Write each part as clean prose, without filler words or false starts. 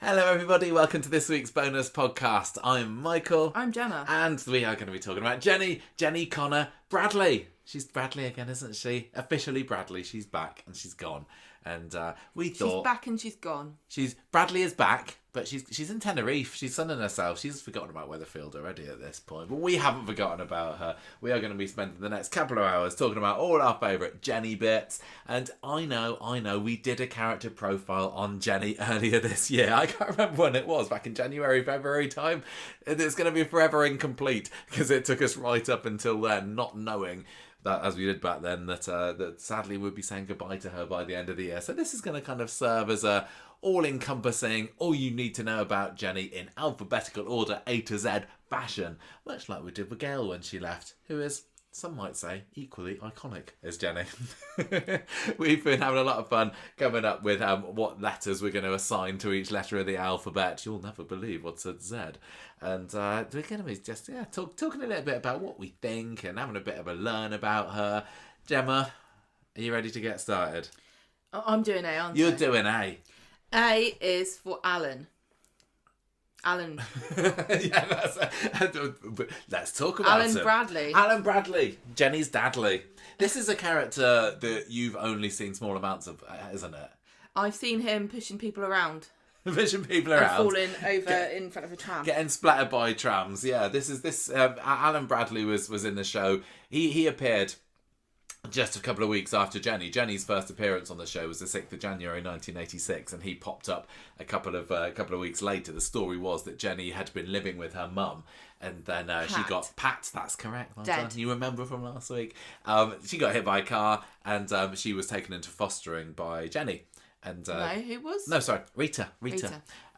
Hello everybody, welcome to this week's bonus podcast. I'm Michael. I'm Gemma. And we are going to be talking about Jenny Connor Bradley. She's Bradley again, isn't she? Officially Bradley. She's back and she's gone. And we thought... She's back and she's gone. Bradley is back, but she's in Tenerife. She's sunning herself. She's forgotten about Weatherfield already at this point. But we haven't forgotten about her. We are going to be spending the next couple of hours talking about all our favourite Jenny bits. And I know, we did a character profile on Jenny earlier this year. I can't remember when it was, back in January, February time. And it's going to be forever incomplete because it took us right up until then, not knowing that, as we did back then, that sadly we'd be saying goodbye to her by the end of the year. So this is going to kind of serve as a all-encompassing, all you need to know about Jenny in alphabetical order, A to Z fashion, much like we did with Gail when she left, who is, some might say, equally iconic as Jenny. We've been having a lot of fun coming up with what letters we're going to assign to each letter of the alphabet. You'll never believe what's at Z. And we're going to be just talking a little bit about what we think and having a bit of a learn about her. Gemma, are you ready to get started? I'm doing A, aren't I? You're doing A. A is for Alan. Alan. Yeah, let's talk about Alan him. Bradley. Alan Bradley, Jenny's dadly. This is a character that you've only seen small amounts of, isn't it? I've seen him pushing people around. Pushing people around. And falling over in front of a tram. Getting splattered by trams. Yeah, Alan Bradley was in the show. He appeared just a couple of weeks after Jenny. Jenny's first appearance on the show was the 6th of January 1986, and he popped up a couple of weeks later. The story was that Jenny had been living with her mum, and then she got Pat. That's correct. Well dead. Done. You remember from last week? She got hit by a car, and she was taken into fostering by Jenny. And no, who was? No, sorry, Rita.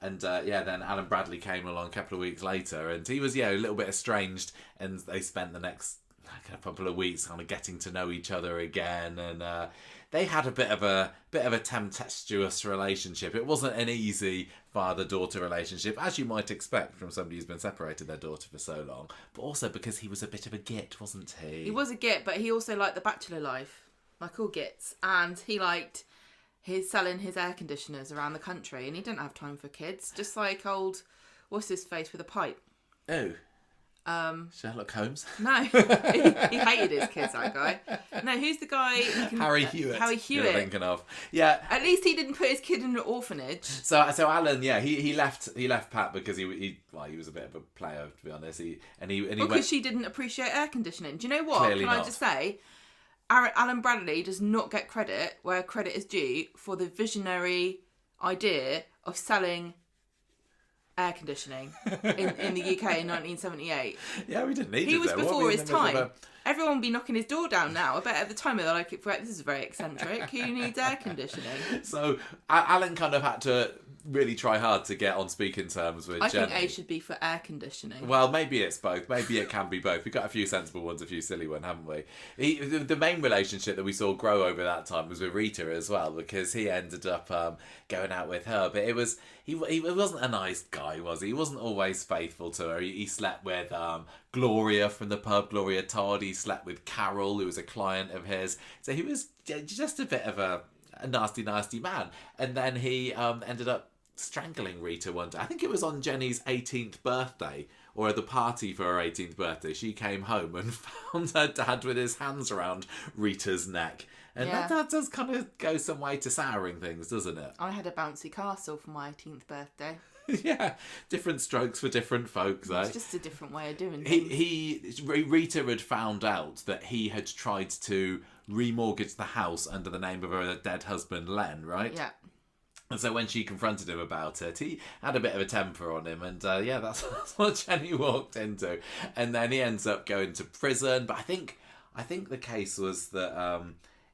And then Alan Bradley came along a couple of weeks later, and he was a little bit estranged, and they spent the next couple of weeks kind of getting to know each other again, and they had a bit of a tempestuous relationship. It wasn't an easy father-daughter relationship, as you might expect from somebody who's been separated their daughter for so long, but also because he was a bit of a git, wasn't he? He was a git, but he also liked the bachelor life, like all gits, and he liked selling his air conditioners around the country, and he didn't have time for kids, just like old what's his face with a pipe. Oh. Sherlock Holmes? No, he hated his kids, that guy. No, who's the guy? Harry Hewitt. Harry Hewitt. You're thinking of. Yeah. At least he didn't put his kid in an orphanage. So Alan, he left Pat because he was a bit of a player, to be honest. Because she didn't appreciate air conditioning. Do you know what? Clearly Can I not. just say, Alan Bradley does not get credit where credit is due for the visionary idea of selling air conditioning in the UK in 1978. Yeah, we didn't need it. He was though. before his time. Everyone would be knocking his door down now. I bet at the time they were like, this is very eccentric. Who needs air conditioning? So Alan kind of had to really try hard to get on speaking terms with Jenny. I think A should be for air conditioning. Well, maybe it's both. Maybe it can be both. We've got a few sensible ones, a few silly ones, haven't we? The main relationship that we saw grow over that time was with Rita as well, because he ended up going out with her. But it was he wasn't a nice guy, was he? He wasn't always faithful to her. He slept with Gloria from the pub, Gloria Todd. He slept with Carol, who was a client of his. So he was just a bit of a nasty man. And then he ended up strangling Rita one day. I think it was on Jenny's 18th birthday, or at the party for her 18th birthday. She came home and found her dad with his hands around Rita's neck. And that does kind of go some way to souring things, doesn't it? I had a bouncy castle for my 18th birthday. Yeah, different strokes for different folks, eh? It's just a different way of doing things. Rita had found out that he had tried to remortgage the house under the name of her dead husband, Len, right? Yeah. And so when she confronted him about it, he had a bit of a temper on him, and that's what Jenny walked into. And then he ends up going to prison. But I think the case was that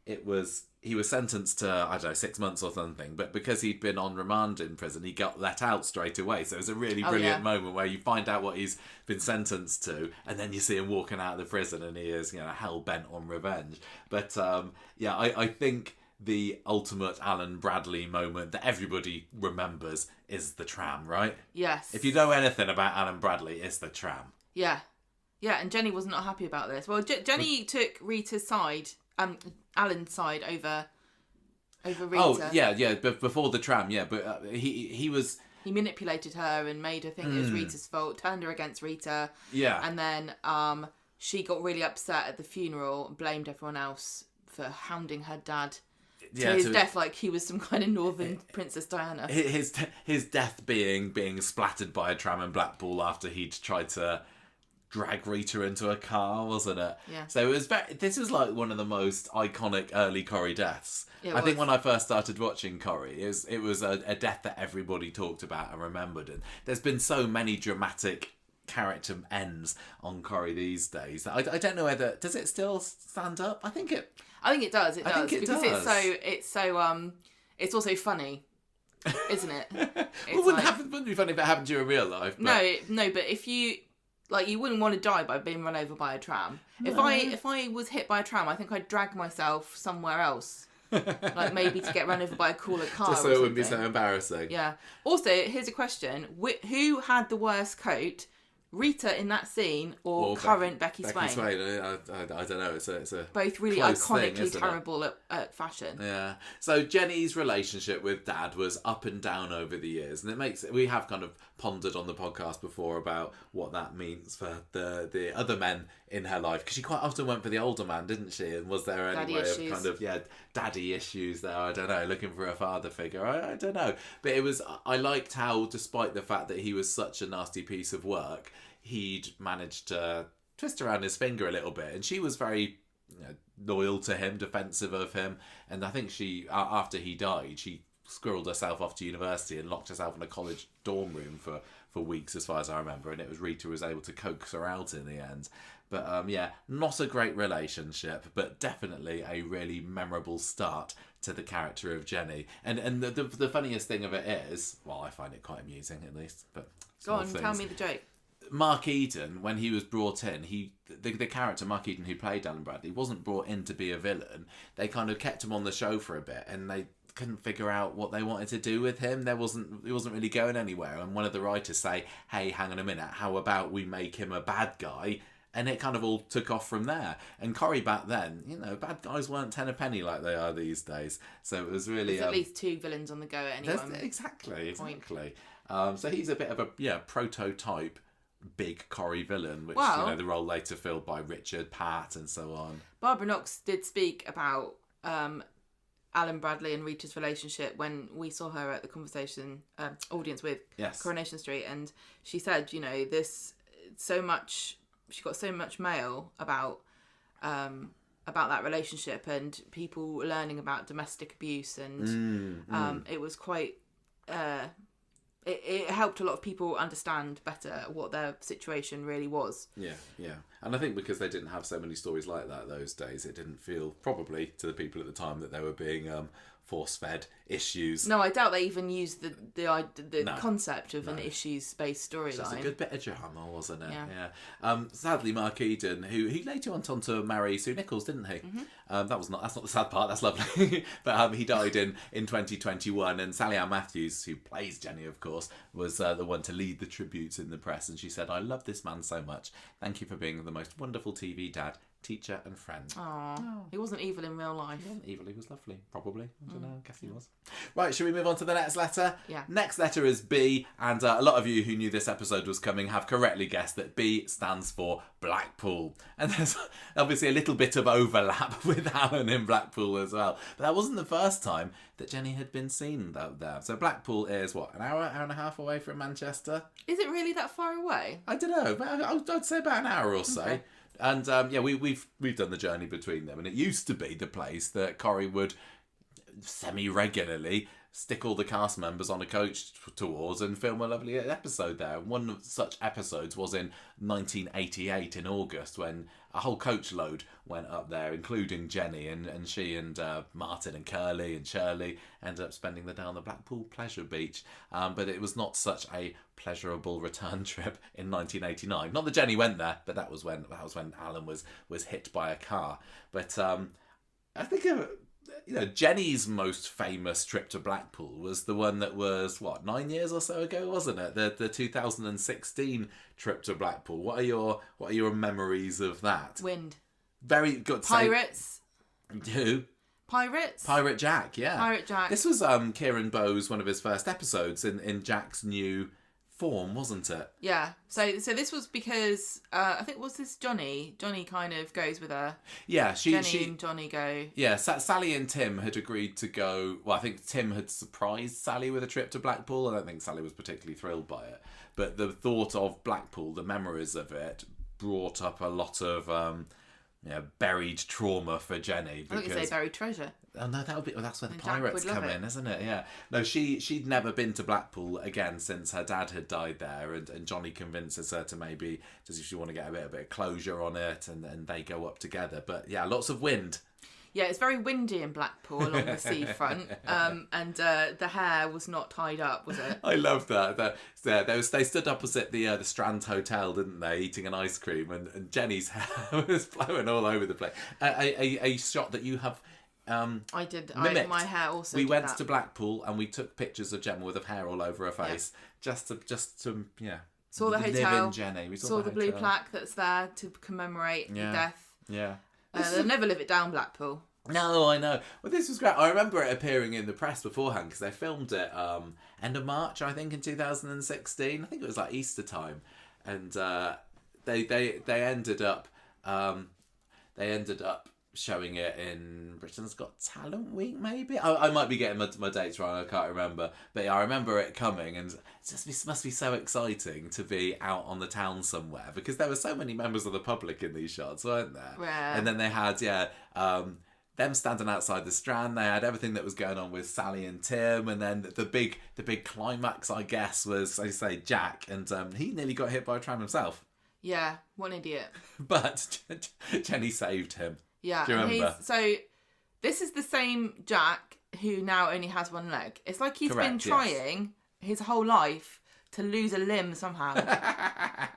he was sentenced to, I don't know, 6 months or something, but because he'd been on remand in prison, he got let out straight away. So it was a really brilliant moment where you find out what he's been sentenced to, and then you see him walking out of the prison, and he is, hell-bent on revenge. But I think the ultimate Alan Bradley moment that everybody remembers is the tram, right? Yes. If you know anything about Alan Bradley, it's the tram. Yeah. Yeah, and Jenny was not happy about this. Well, Jenny took Rita's side, Alan's side over Rita. Oh, yeah, but before the tram, yeah. But he was... He manipulated her and made her think it was Rita's fault, turned her against Rita. Yeah. And then she got really upset at the funeral and blamed everyone else for hounding her dad to his death like he was some kind of northern Princess Diana. His death being splattered by a tram in Blackpool after he'd tried to drag Rita into a car, wasn't it? Yeah. So it was this was like one of the most iconic early Corrie deaths. I think when I first started watching Corrie, it was a death that everybody talked about and remembered. And there's been so many dramatic character ends on Corrie these days. I don't know whether does it still stand up. I think it does. It does because it's also funny, isn't it? It wouldn't be funny if it happened to you in real life. But... No, but if you wouldn't want to die by being run over by a tram. No. If I was hit by a tram, I think I'd drag myself somewhere else. Like maybe to get run over by a cooler car. Just so it wouldn't be so embarrassing. Yeah. Also, here's a question: who had the worst coat? Rita in that scene or current Becky Swain? Becky Swain, I don't know. It's a both really iconically terrible at fashion. Yeah. So Jenny's relationship with Dad was up and down over the years, and we have kind of pondered on the podcast before about what that means for the other men in her life, because she quite often went for the older man, didn't she? And was there any way of kind of daddy issues there? I don't know, looking for a father figure. I don't know, but I liked how, despite the fact that he was such a nasty piece of work, he'd managed to twist around his finger a little bit, and she was very loyal to him, defensive of him. And I think she, after he died, she squirreled herself off to university and locked herself in a college dorm room for weeks, as far as I remember, and it was Rita who was able to coax her out in the end. But not a great relationship, but definitely a really memorable start to the character of Jenny. And the funniest thing of it is, well, I find it quite amusing at least. But go on, tell me the joke. Mark Eden, when he was brought in, the character Mark Eden who played Alan Bradley wasn't brought in to be a villain. They kind of kept him on the show for a bit, and they couldn't figure out what they wanted to do with him. He wasn't really going anywhere. And one of the writers say, "Hey, hang on a minute, how about we make him a bad guy?" And it kind of all took off from there. And Corrie back then, bad guys weren't 10 a penny like they are these days. So it was really... There's at least 2 villains on the go at any one Exactly. So he's a bit of a prototype big Corrie villain, which the role later filled by Richard, Pat, and so on. Barbara Knox did speak about Alan Bradley and Rita's relationship when we saw her at the conversation audience with Coronation Street, and she said, she got so much mail about that relationship and people learning about domestic abuse, and it was quite. It helped a lot of people understand better what their situation really was. Yeah. And I think because they didn't have so many stories like that those days, it didn't feel, probably to the people at the time, that they were being force-fed issues. No, I doubt they even used the concept of an issues-based storyline. It was a good bit of drama, wasn't it? Yeah. Sadly, Mark Eden, who later went on to marry Sue Nichols, didn't he? Mm-hmm. That's not the sad part. That's lovely. But he died in 2021, and Sally Ann Matthews, who plays Jenny, of course, was the one to lead the tributes in the press, and she said, "I love this man so much. Thank you for being the most wonderful TV dad, teacher and friend." Aww. He wasn't evil in real life. He wasn't evil, he was lovely, probably. I don't know, I guess he was. Right, should we move on to the next letter? Yeah. Next letter is B, and a lot of you who knew this episode was coming have correctly guessed that B stands for Blackpool. And there's obviously a little bit of overlap with Alan in Blackpool as well. But that wasn't the first time that Jenny had been seen there. So Blackpool is, an hour and a half away from Manchester? Is it really that far away? I don't know, but I'd say about an hour or so. Okay. And we've done the journey between them, and it used to be the place that Corrie would semi-regularly stick all the cast members on a coach towards and film a lovely episode there. One of such episodes was in 1988 in August, when a whole coach load went up there, including Jenny, and she and Martin and Curly and Shirley ended up spending the day on the Blackpool Pleasure Beach. But it was not such a pleasurable return trip in 1989. Not that Jenny went there, but that was when Alan was hit by a car. But I think Jenny's most famous trip to Blackpool was the one that was 9 years or so ago, wasn't it? The 2016 trip to Blackpool. What are your memories of that? Wind. Very good. Pirates. Who? Pirates? Pirate Jack, yeah. Pirate Jack. This was Kieran Bowes, one of his first episodes in Jack's new form, wasn't it? Yeah. So this was because I think was this Johnny? Johnny kind of goes with her. Yeah, Jenny and Johnny go. Yeah, Sally and Tim had agreed to go. Well, I think Tim had surprised Sally with a trip to Blackpool. I don't think Sally was particularly thrilled by it, but the thought of Blackpool, the memories of it, brought up a lot of buried trauma for Jenny. I think you say buried treasure. Oh no, that's where the Jack pirates would love come in, isn't it? Yeah. No, she'd never been to Blackpool again since her dad had died there, and Johnny convinces her to maybe does she want to get a bit of closure on it, and they go up together. But yeah, lots of wind. Yeah, it's very windy in Blackpool along the seafront, and the hair was not tied up, was it? I love that. They stood opposite the Strand Hotel, didn't they, eating an ice cream, and Jenny's hair was blowing all over the place. A shot that you have. I did. My hair also. We went to Blackpool and we took pictures of Gemma with her hair all over her face, just to saw the live hotel. in Jenny. We saw the blue plaque that's there to commemorate the death. Yeah. They'll never live it down, Blackpool. No, I know. Well, this was great. I remember it appearing in the press beforehand because they filmed it end of March, I think, in 2016. I think it was like Easter time, and they ended up showing it in Britain's Got Talent Week, maybe. I might be getting my dates wrong. I can't remember, but yeah, I remember it coming, and it must be so exciting to be out on the town somewhere because there were so many members of the public in these shots, weren't there? Yeah. And then they had them standing outside the Strand. They had everything that was going on with Sally and Tim, and then the big climax, I guess, was, I say, Jack, and he nearly got hit by a tram himself. Yeah, what an idiot. But Jenny saved him. Yeah, do you remember? So this is the same Jack who now only has one leg. It's like he's been trying his whole life to lose a limb somehow,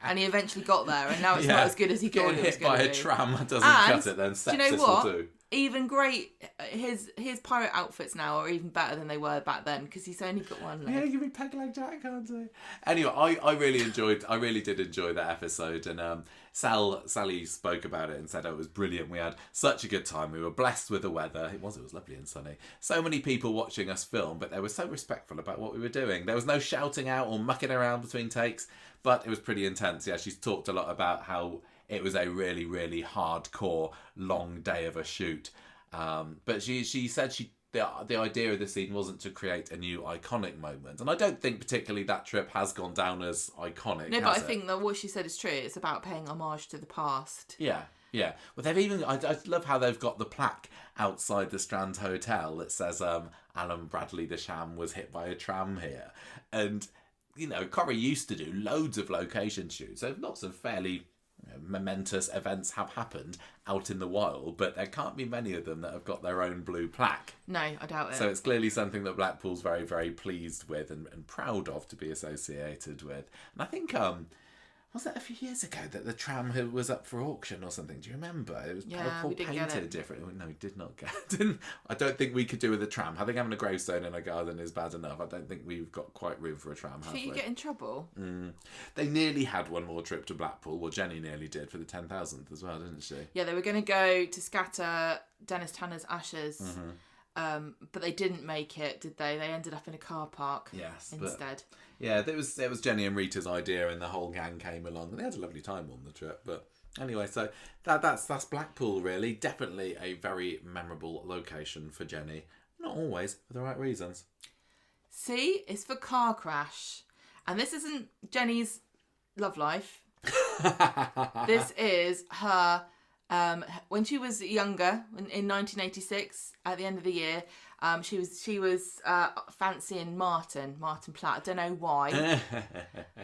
and he eventually got there, and now it's not as good as he thought it was going to be. Getting hit by a tram doesn't cut it, then sepsis do you know what? will do. Even great, his pirate outfits now are even better than they were back then because he's only got one leg. Yeah, you can be peg leg Jack, can't you? Anyway, I really did enjoy that episode, and Sally spoke about it and said, it was brilliant. We had such a good time. We were blessed with the weather. It was lovely and sunny. So many people watching us film, but they were so respectful about what we were doing. There was no shouting out or mucking around between takes, but it was pretty intense. Yeah, she's talked a lot about how it was a really, really hardcore, long day of a shoot. But she said the idea of the scene wasn't to create a new iconic moment. And I don't think particularly that trip has gone down as iconic. No, but I think that what she said is true. It's about paying homage to the past. Yeah. Well, they've even... I love how they've got the plaque outside the Strand Hotel that says Alan Bradley the Sham was hit by a tram here. And, Corrie used to do loads of location shoots. So lots of fairly momentous events have happened out in the wild, but there can't be many of them that have got their own blue plaque. No, I doubt it. So it's clearly something that Blackpool's very, very pleased with and proud of to be associated with. And I think, was that a few years ago that the tram was up for auction or something? Do you remember? It was painted differently. No, we did not get it. I don't think we could do with a tram. I think having a gravestone in a garden is bad enough. I don't think we've got quite room for a tram, have we? You get in trouble. They nearly had one more trip to Blackpool. Well, Jenny nearly did for the 10,000th as well, didn't she? Yeah, they were going to go to scatter Dennis Tanner's ashes. But they didn't make it, did they? They ended up in a car park instead. It was Jenny and Rita's idea, and the whole gang came along. And they had a lovely time on the trip. But anyway, so that's Blackpool, really. Definitely a very memorable location for Jenny. Not always for the right reasons. See, it's for car crash. And this isn't Jenny's love life. This is her... when she was younger, in 1986, at the end of the year, she was fancying Martin Platt. I don't know why,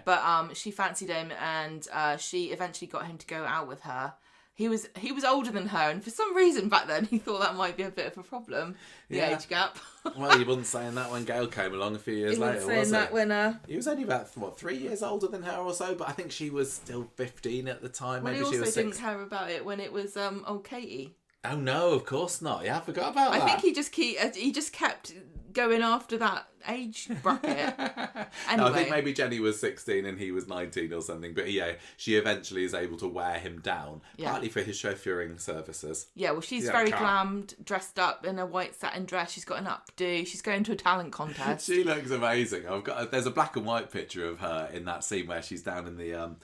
but she fancied him, and she eventually got him to go out with her. He was older than her, and for some reason back then he thought that might be a bit of a problem. The age gap. Well, he wasn't saying that when Gail came along a few years later, was he? He wasn't saying that when... He was only about, 3 years older than her or so, but I think she was still 15 at the time. Well, maybe she was 6. He also didn't care about it when it was old Katie. Oh no, of course not. Yeah, I forgot about that. I think he just kept going after that age bracket. Anyway. No, I think maybe Jenny was 16 and he was 19 or something. But yeah, she eventually is able to wear him down, partly for his chauffeuring services. Yeah, well, she's very glammed, dressed up in a white satin dress. She's got an updo. She's going to a talent contest. She looks amazing. There's a black and white picture of her in that scene where she's down in the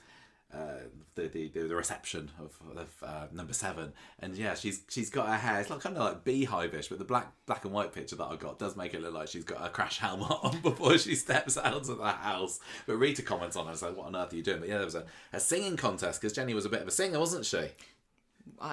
reception of number 7, and yeah, she's got her hair, it's like kind of like beehive-ish, but the black and white picture that I got does make it look like she's got a crash helmet on before she steps out of the house. But Rita comments on her and says, what on earth are you doing? But yeah, there was a singing contest because Jenny was a bit of a singer, wasn't she?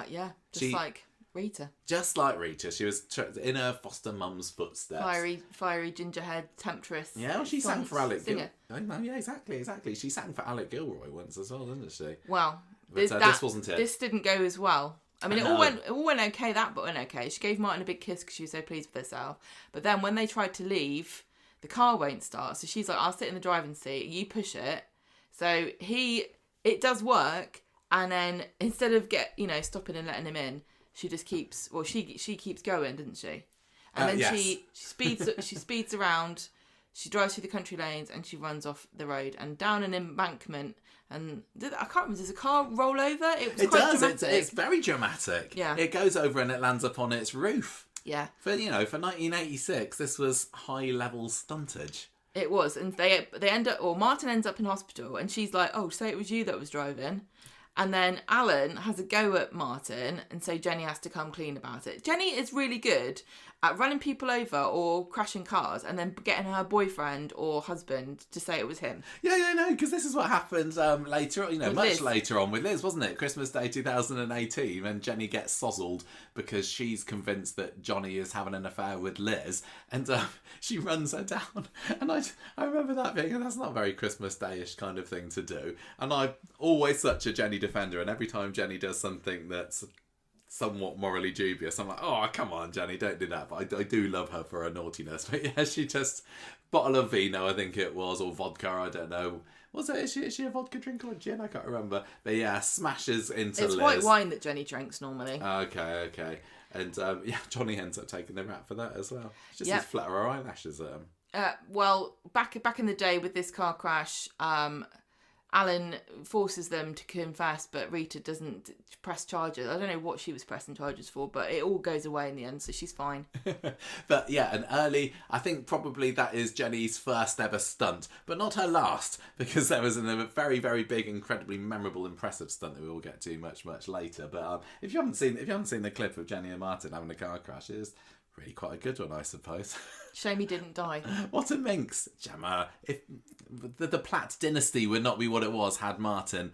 Yeah, like Rita. Just like Rita, she was in her foster mum's footsteps. Fiery gingerhead temptress. Yeah, well, she sang for Alec Gilroy. Oh, no, yeah, exactly. She sang for Alec Gilroy once as well, didn't she? Well, but, this wasn't it. This didn't go as well. I mean, it all went okay. That but went okay. She gave Martin a big kiss because she was so pleased with herself. But then when they tried to leave, the car won't start. So she's like, "I'll sit in the driving seat. You push it." So it does work. And then instead of stopping and letting him in, she just keeps. Well, she keeps going, didn't she? And then yes. she speeds around. She drives through the country lanes and she runs off the road and down an embankment. And I can't remember. Does a car roll over? It does. Dramatic. It's very dramatic. Yeah. It goes over and it lands up on its roof. Yeah. For 1986, this was high level stuntage. It was, and they end up, or Martin ends up in hospital, and she's like, "Oh, so it was you that was driving." And then Alan has a go at Martin, and so Jenny has to come clean about it. Jenny is really good at running people over or crashing cars and then getting her boyfriend or husband to say it was him. Yeah, no, because this is what happened later, much Liz. later on with Liz, wasn't it? Christmas Day 2018, when Jenny gets sozzled because she's convinced that Johnny is having an affair with Liz, and she runs her down. And I remember that being, that's not a very Christmas Day-ish kind of thing to do. And I'm always such a Jenny defender, and every time Jenny does something that's somewhat morally dubious, I'm like, oh, come on, Jenny, don't do that. But I do love her for her naughtiness. But yeah, she just, bottle of vino, I think it was, or vodka, I don't know. Was it? Is she a vodka drinker or gin? I can't remember. But yeah, smashes into Liz. It's white wine that Jenny drinks normally. Okay. And Johnny ends up taking the rap for that as well. She just flutter her eyelashes at him. Well, back in the day with this car crash, Alan forces them to confess, but Rita doesn't press charges. I don't know what she was pressing charges for, but it all goes away in the end, so she's fine. But yeah, I think probably that is Jenny's first ever stunt, but not her last, because there was a very, very big, incredibly memorable, impressive stunt that we will get to much, much later. But if you haven't seen the clip of Jenny and Martin having a car crash, it is really quite a good one, I suppose. Shame he didn't die. What a minx, Gemma. If the Platt dynasty would not be what it was had Martin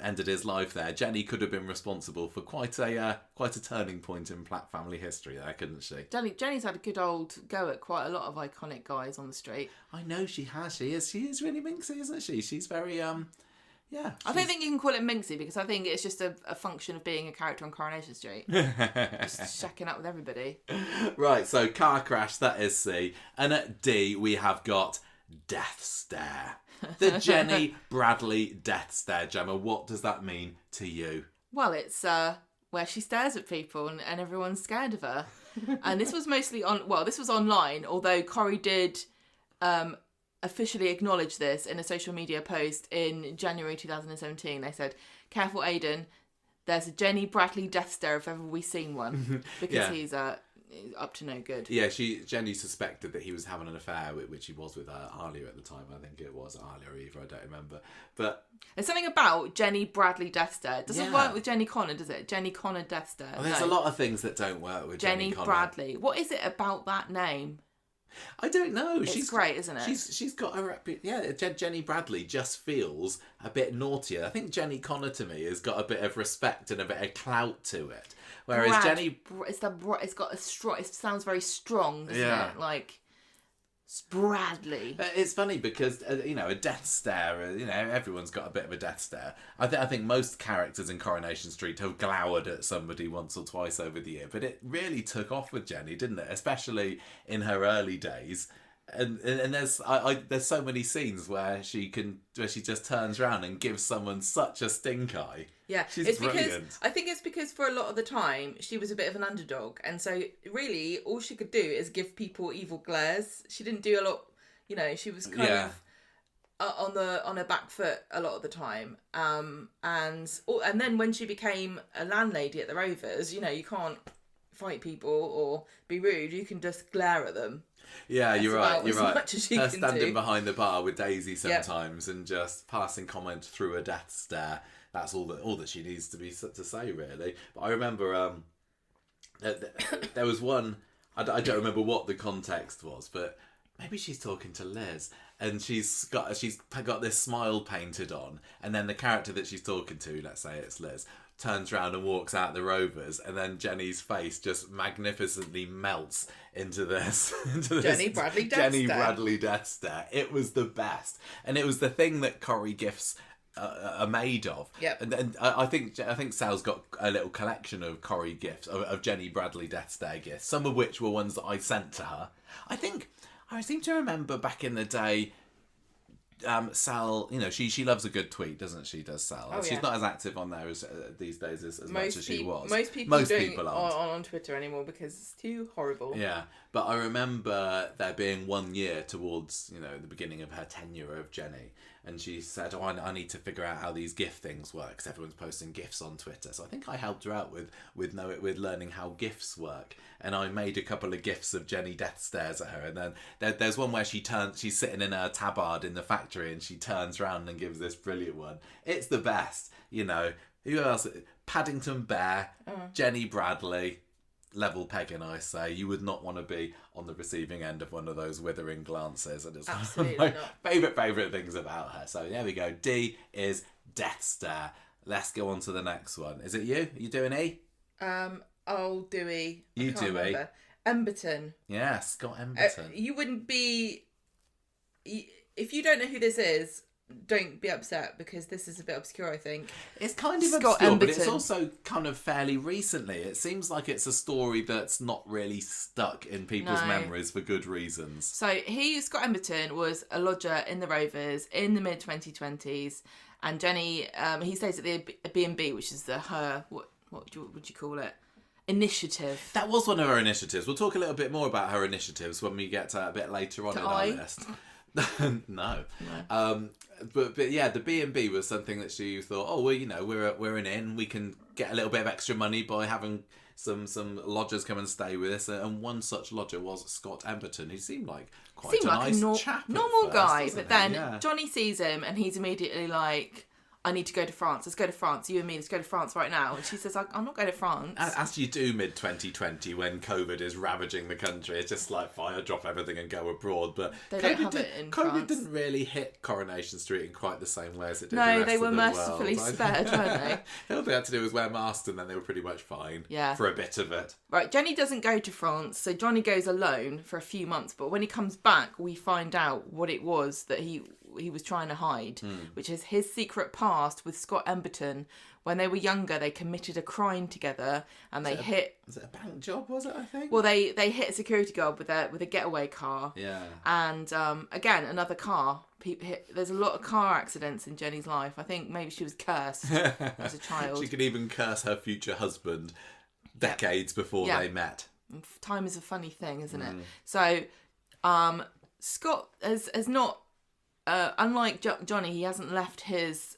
ended his life there, Jenny could have been responsible for quite a turning point in Platt family history there, couldn't she? Jenny's had a good old go at quite a lot of iconic guys on the street. I know she has. She is really minxy, isn't she? She's very yeah. I don't think you can call it minxy, because I think it's just a function of being a character on Coronation Street. Just shacking up with everybody. Right, so car crash, that is C. And at D, we have got death stare. The Jenny Bradley death stare, Gemma. What does that mean to you? Well, it's where she stares at people and everyone's scared of her. And this was mostly this was online, although Corrie did officially acknowledge this in a social media post in January 2017. They said, "Careful, Aidan, there's a Jenny Bradley death stare if ever we've seen one," because he's up to no good. Yeah, Jenny suspected that he was having an affair, which he was with Alia at the time. I think it was Alia or Eva, I don't remember. But there's something about Jenny Bradley death stare. It doesn't work with Jenny Connor, does it? Jenny Connor death stare. Well, there's a lot of things that don't work with Jenny Connor. Bradley. What is it about that name? I don't know. She's great, isn't it? She's got a Jenny Bradley just feels a bit naughtier. I think Jenny Connor to me has got a bit of respect and a bit of clout to it. Whereas Jenny, it's got a strong. It sounds very strong, doesn't it? Like Bradley. It's funny because a death stare. Everyone's got a bit of a death stare. I think most characters in Coronation Street have glowered at somebody once or twice over the year, but it really took off with Jenny, didn't it? Especially in her early days. And there's so many scenes where she just turns around and gives someone such a stink eye. Yeah, She's brilliant. I think it's because for a lot of the time she was a bit of an underdog, and so really all she could do is give people evil glares. She didn't do a lot, she was kind of on her back foot a lot of the time. And then when she became a landlady at the Rovers, you can't fight people or be rude. You can just glare at them. Yeah, you're right. Much as Her standing behind the bar with Daisy sometimes and just passing comment through a death stare. That's all that she needs to say, really. But I remember there was one. I don't remember what the context was, but maybe she's talking to Liz, and she's got this smile painted on, and then the character that she's talking to, let's say it's Liz, turns around and walks out the Rovers, and then Jenny's face just magnificently melts into this Jenny Bradley death stare. It was the best, and it was the thing that Corrie gifs are made of. Yep. And I think Sal's got a little collection of Corrie gifs of Jenny Bradley death stare gifs, some of which were ones that I sent to her. I seem to remember back in the day, Sal, she loves a good tweet, doesn't she? Does Sal? Oh, She's not as active on there as these days as much as she was. Most people aren't on Twitter anymore because it's too horrible. Yeah, but I remember there being one year towards the beginning of her tenure of Jenny, and she said, "Oh, I need to figure out how these GIF things work because everyone's posting GIFs on Twitter." So I think I helped her out with learning how GIFs work, and I made a couple of GIFs of Jenny death stares at her, and then there's one where she's sitting in her tabard in the factory, and she turns around and gives this brilliant one. It's the best, Who else? Paddington Bear, Jenny Bradley. Level pegging, I say. You would not want to be on the receiving end of one of those withering glances, and it's absolutely one of my not. favourite things about her. So there we go. D is death stare. Let's go on to the next one. Is it you? Are you doing E? I'll do E. You do E. Emberton. Yeah, Scott Emberton. You wouldn't be... If you don't know who this is, don't be upset because this is a bit obscure, I think. It's kind of Scott obscure, Emberton. but it's also kind of fairly recently. It seems like it's a story that's not really stuck in people's memories for good reasons. So Scott Emberton was a lodger in the Rovers in the mid-2020s, and Jenny, he stays at the B&B, which is what would you call it? Initiative. That was one of her initiatives. We'll talk a little bit more about her initiatives when we get to a bit later on in our list. No. But yeah, the B&B was something that she thought, oh well, we're an inn, we can get a little bit of extra money by having some lodgers come and stay with us, and one such lodger was Scott Emberton, who seemed like quite a nice chap, normal first, guy, but then yeah. Johnny sees him and he's immediately like, I need to go to France. Let's go to France. You and me, let's go to France right now. And she says, I'm not going to France. As you do mid-2020 when COVID is ravaging the country. It's just like fire, drop everything and go abroad. But COVID didn't really hit Coronation Street in quite the same way as it did the rest they were of the mercifully world. spared, weren't they? All they had to do was wear masks and then they were pretty much fine for a bit of it. Right, Jenny doesn't go to France, so Johnny goes alone for a few months. But when he comes back, we find out what it was that he was trying to hide, which is his secret past with Scott Emberton. When they were younger, they committed a crime together, and they hit... Was it a bank job, was it, I think? Well, they hit a security guard with a getaway car. Yeah. And, again, another car. There's a lot of car accidents in Jenny's life. I think maybe she was cursed as a child. She could even curse her future husband decades before they met. Time is a funny thing, isn't it? So, Scott has not... unlike Johnny, he hasn't left his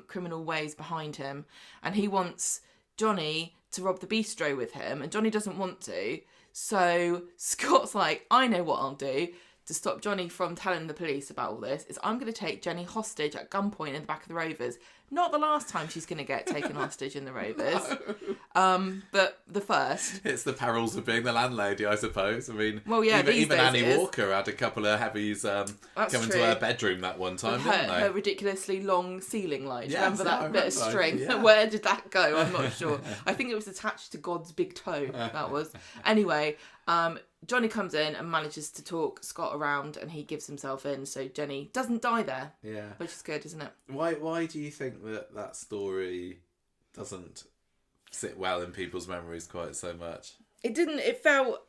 criminal ways behind him, and he wants Johnny to rob the bistro with him, and Johnny doesn't want to. So Scott's like, I know what I'll do to stop Johnny from telling the police about all this, is I'm going to take Jenny hostage at gunpoint in the back of the Rovers. Not the last time she's going to get taken hostage in the Rovers, but the first. It's the perils of being the landlady, I suppose. I mean, well, yeah, even Annie Walker had a couple of heavies come into her bedroom that one time, didn't they? Her ridiculously long ceiling light. Yes, Remember that bit of string? Yeah. Where did that go? I'm not sure. I think it was attached to God's big toe. That was. Anyway, Johnny comes in and manages to talk Scott around, and he gives himself in, so Jenny doesn't die there. Yeah. Which is good, isn't it? Why do you think that story doesn't sit well in people's memories quite so much? It didn't. It felt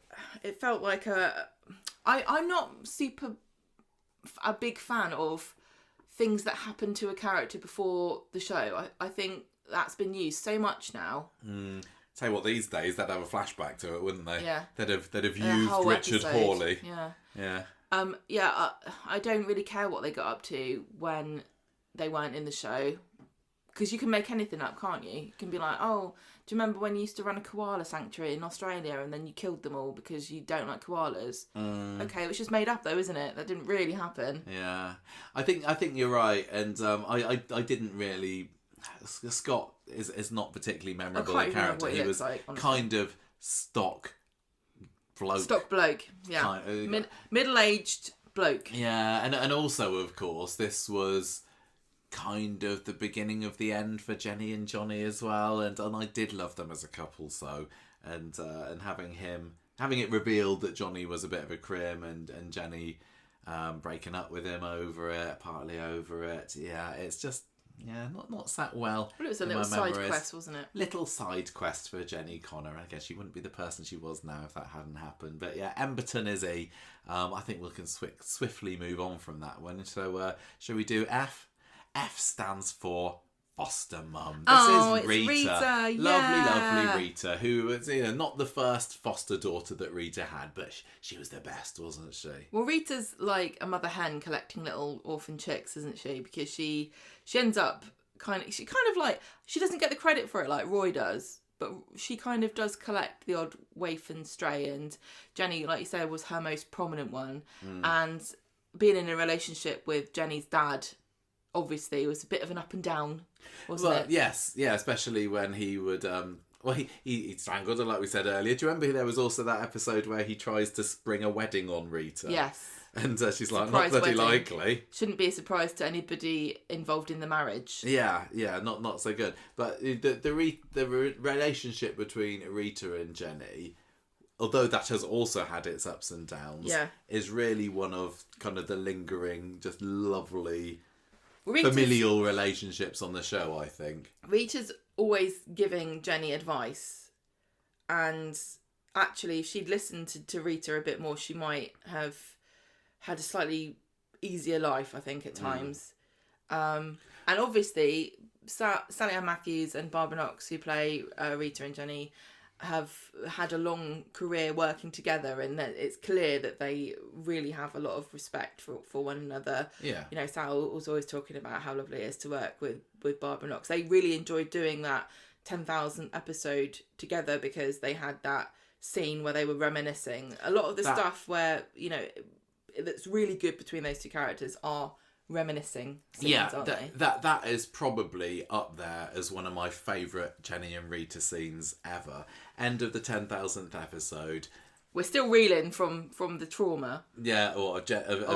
like a... I'm not a big fan of things that happen to a character before the show. I think that's been used so much now. Tell you what, these days they'd have a flashback to it, wouldn't they? Yeah. They'd have used Richard Hawley. Yeah. Yeah. I don't really care what they got up to when they weren't in the show, because you can make anything up, can't you? You can be like, oh, do you remember when you used to run a koala sanctuary in Australia and then you killed them all because you don't like koalas? Okay, it was just made up though, isn't it? That didn't really happen. Yeah, I think you're right, and I didn't really. Scott is not particularly memorable a character. He was like, kind of stock bloke. Yeah, middle-aged bloke. Yeah, and also of course this was kind of the beginning of the end for Jenny and Johnny as well, and I did love them as a couple. So and having it revealed that Johnny was a bit of a crim and Jenny breaking up with him partly over it. Yeah, it's just. Yeah, not sat well. Well, it was a little side quest, wasn't it? Little side quest for Jenny Connor. I guess she wouldn't be the person she was now if that hadn't happened. But yeah, Emberton is I think we can swiftly move on from that one. So shall we do F? F stands for foster mum. This is Rita. Rita, yeah. Lovely Rita, who was not the first foster daughter that Rita had, but she was the best, wasn't she? Well, Rita's like a mother hen collecting little orphan chicks, isn't she? Because she ends up she doesn't get the credit for it like Roy does, but she kind of does collect the odd waif and stray, and Jenny, like you said, was her most prominent one. And being in a relationship with Jenny's dad, obviously, was a bit of an up and down, wasn't it? Yes, yeah, especially when he would he strangled her, like we said earlier. Do you remember there was also that episode where he tries to spring a wedding on Rita? Yes. And she's like, not bloody likely. Shouldn't be a surprise to anybody involved in the marriage. Yeah, not so good. But the relationship between Rita and Jenny, although that has also had its ups and downs, is really one of kind of the lingering, just lovely familial relationships on the show, I think. Rita's always giving Jenny advice, and actually if she'd listened to Rita a bit more, she might have had a slightly easier life, I think, at times. And obviously Sally Ann Matthews and Barbara Knox, who play Rita and Jenny, have had a long career working together, and that it's clear that they really have a lot of respect for one another. Yeah. You know, Sal was always talking about how lovely it is to work with Barbara Knox. They really enjoyed doing that 10,000 episode together because they had that scene where they were reminiscing. A lot of the stuff where, you know, that's really good between those two characters are reminiscing scenes, aren't they? That is probably up there as one of my favourite Jenny and Rita scenes ever. End of the 10,000th episode. We're still reeling from the trauma. Yeah, or of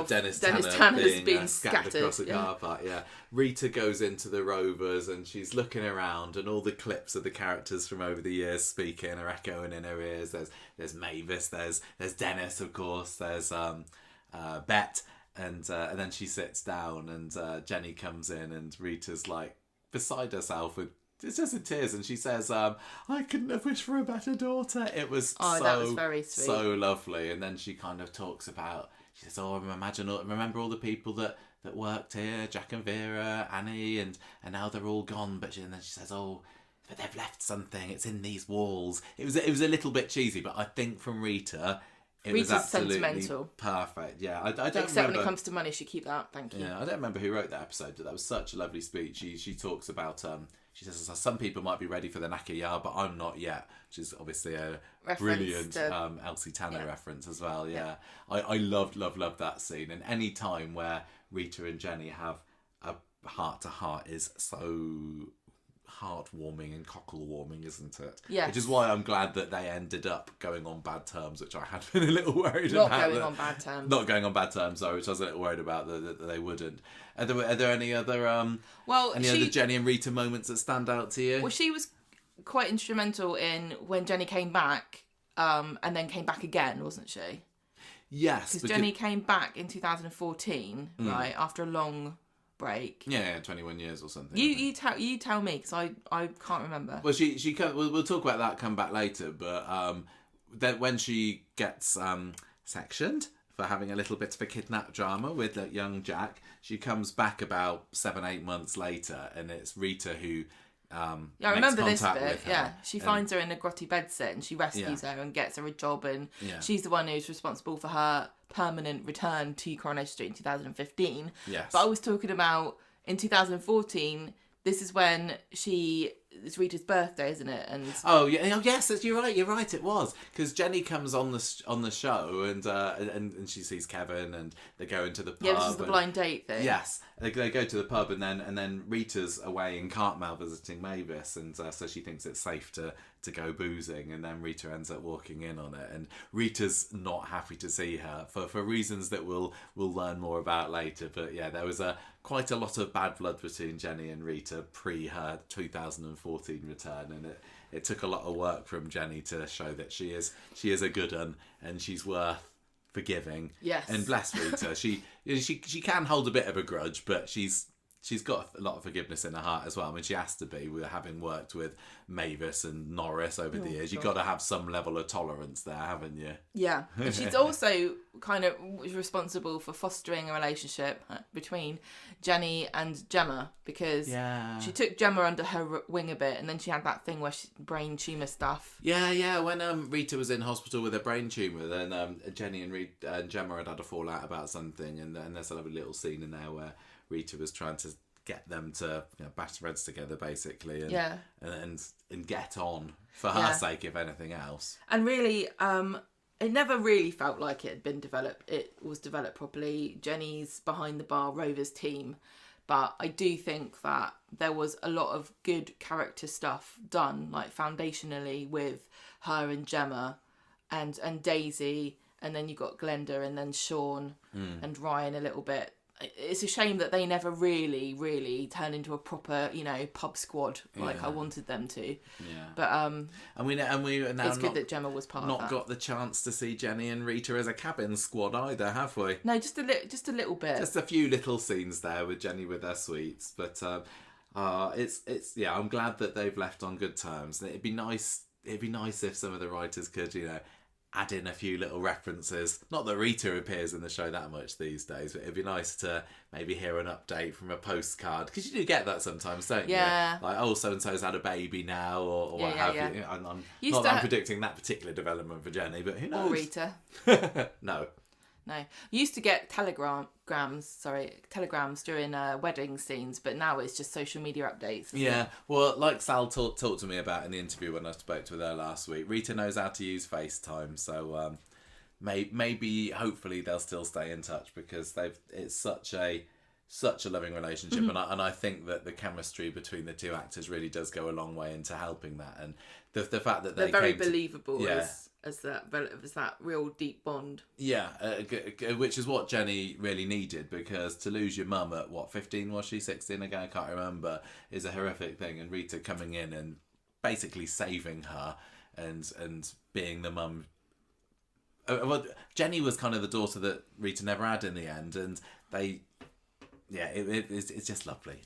Dennis Tanner being scattered across the car park. Yeah, Rita goes into the Rovers and she's looking around, and all the clips of the characters from over the years speaking are echoing in her ears. There's Mavis, there's Dennis, of course. There's Bet. And then she sits down, and Jenny comes in, and Rita's like beside herself with just in tears, and she says, "I couldn't have wished for a better daughter." It was that was very sweet, so lovely. And then she kind of talks about, she says, remember all the people that worked here, Jack and Vera, Annie, and now they're all gone. And then she says, but they've left something. It's in these walls. It was a little bit cheesy, but I think from Rita, Rita's was absolutely sentimental. Perfect. Yeah, I don't Except remember, when it comes to money, she keep that. Thank you. Yeah, I don't remember who wrote that episode, but that was such a lovely speech. She talks about she says some people might be ready for the knacker yard, but I'm not yet, which is obviously a brilliant Elsie Tanner reference as well. Yeah. I loved that scene, and any time where Rita and Jenny have a heart to heart is so heartwarming and cockle-warming, isn't it? Yeah. Which is why I'm glad that they ended up going on bad terms, which I had been a little worried about. Not going on bad terms, sorry, which I was a little worried about that they wouldn't. Are there any other other Jenny and Rita moments that stand out to you? Well, she was quite instrumental in when Jenny came back, and then came back again, wasn't she? Yes. Because Jenny came back in 2014, right, after a long break. Yeah, 21 years or something. You tell me, because I can't remember. Well, she we'll talk about that, come back later, but then when she gets sectioned for having a little bit of a kidnap drama with young Jack. She comes back about 7-8 months later, and it's Rita who I makes remember this contact bit. with her. Yeah, she finds her in a grotty bedsit and she rescues her and gets her a job, and she's the one who's responsible for her permanent return to Coronation Street in 2015. Yes. But I was talking about in 2014. This is when it's Rita's birthday, isn't it? And yes, you're right. It was because Jenny comes on the show and she sees Kevin and they go into the pub. Yeah, this is the blind date thing. Yes, they go to the pub and then Rita's away in Cartmel visiting Mavis, and so she thinks it's safe to go boozing, and then Rita ends up walking in on it, and Rita's not happy to see her for reasons that we'll learn more about later. But yeah, there was quite a lot of bad blood between Jenny and Rita pre her 2014 return, and it took a lot of work from Jenny to show that she is a good one and she's worth forgiving. Yes. And bless Rita, she can hold a bit of a grudge, but she's got a lot of forgiveness in her heart as well. I mean, she has to be, with having worked with Mavis and Norris over the years. You've got to have some level of tolerance there, haven't you? Yeah. And she's also kind of responsible for fostering a relationship between Jenny and Gemma, because she took Gemma under her wing a bit, and then she had that thing where brain tumour stuff. Yeah. When Rita was in hospital with a brain tumour, then Jenny and Gemma had a fallout about something, and there's a lovely little scene in there where Rita was trying to get them to bash their heads together, basically, and get on for her sake, if anything else. And really, it never really felt like it had been developed. It was developed properly. Jenny's behind the bar Rovers team, but I do think that there was a lot of good character stuff done, like foundationally, with her and Gemma, and Daisy, and then you got Glenda, and then Sean and Ryan a little bit. It's a shame that they never really, really turned into a proper, pub squad like I wanted them to. Yeah. But and we now it's good that Gemma was part of that. Not got the chance to see Jenny and Rita as a cabin squad either, have we? No, just a little bit. Just a few little scenes there with Jenny with her sweets, but it's I'm glad that they've left on good terms. It'd be nice if some of the writers could, add in a few little references. Not that Rita appears in the show that much these days, but it'd be nice to maybe hear an update from a postcard, because you do get that sometimes, don't you? Like, so-and-so's had a baby now, or what have you. I'm predicting that particular development for Jenny, but who knows? Or Rita. No. You used to get telegrams during wedding scenes, but now it's just social media updates. Yeah, well, like Sal talked to me about in the interview when I spoke to her last week, Rita knows how to use FaceTime, so maybe, hopefully, they'll still stay in touch, because it's such a loving relationship, and I think that the chemistry between the two actors really does go a long way into helping that, and the fact that they're very believable as that real deep bond. Yeah, which is what Jenny really needed, because to lose your mum at 15 was she, 16 again, I can't remember, is a horrific thing, and Rita coming in and basically saving her and being the mum. Well, Jenny was kind of the daughter that Rita never had in the end, and they. Yeah, it's just lovely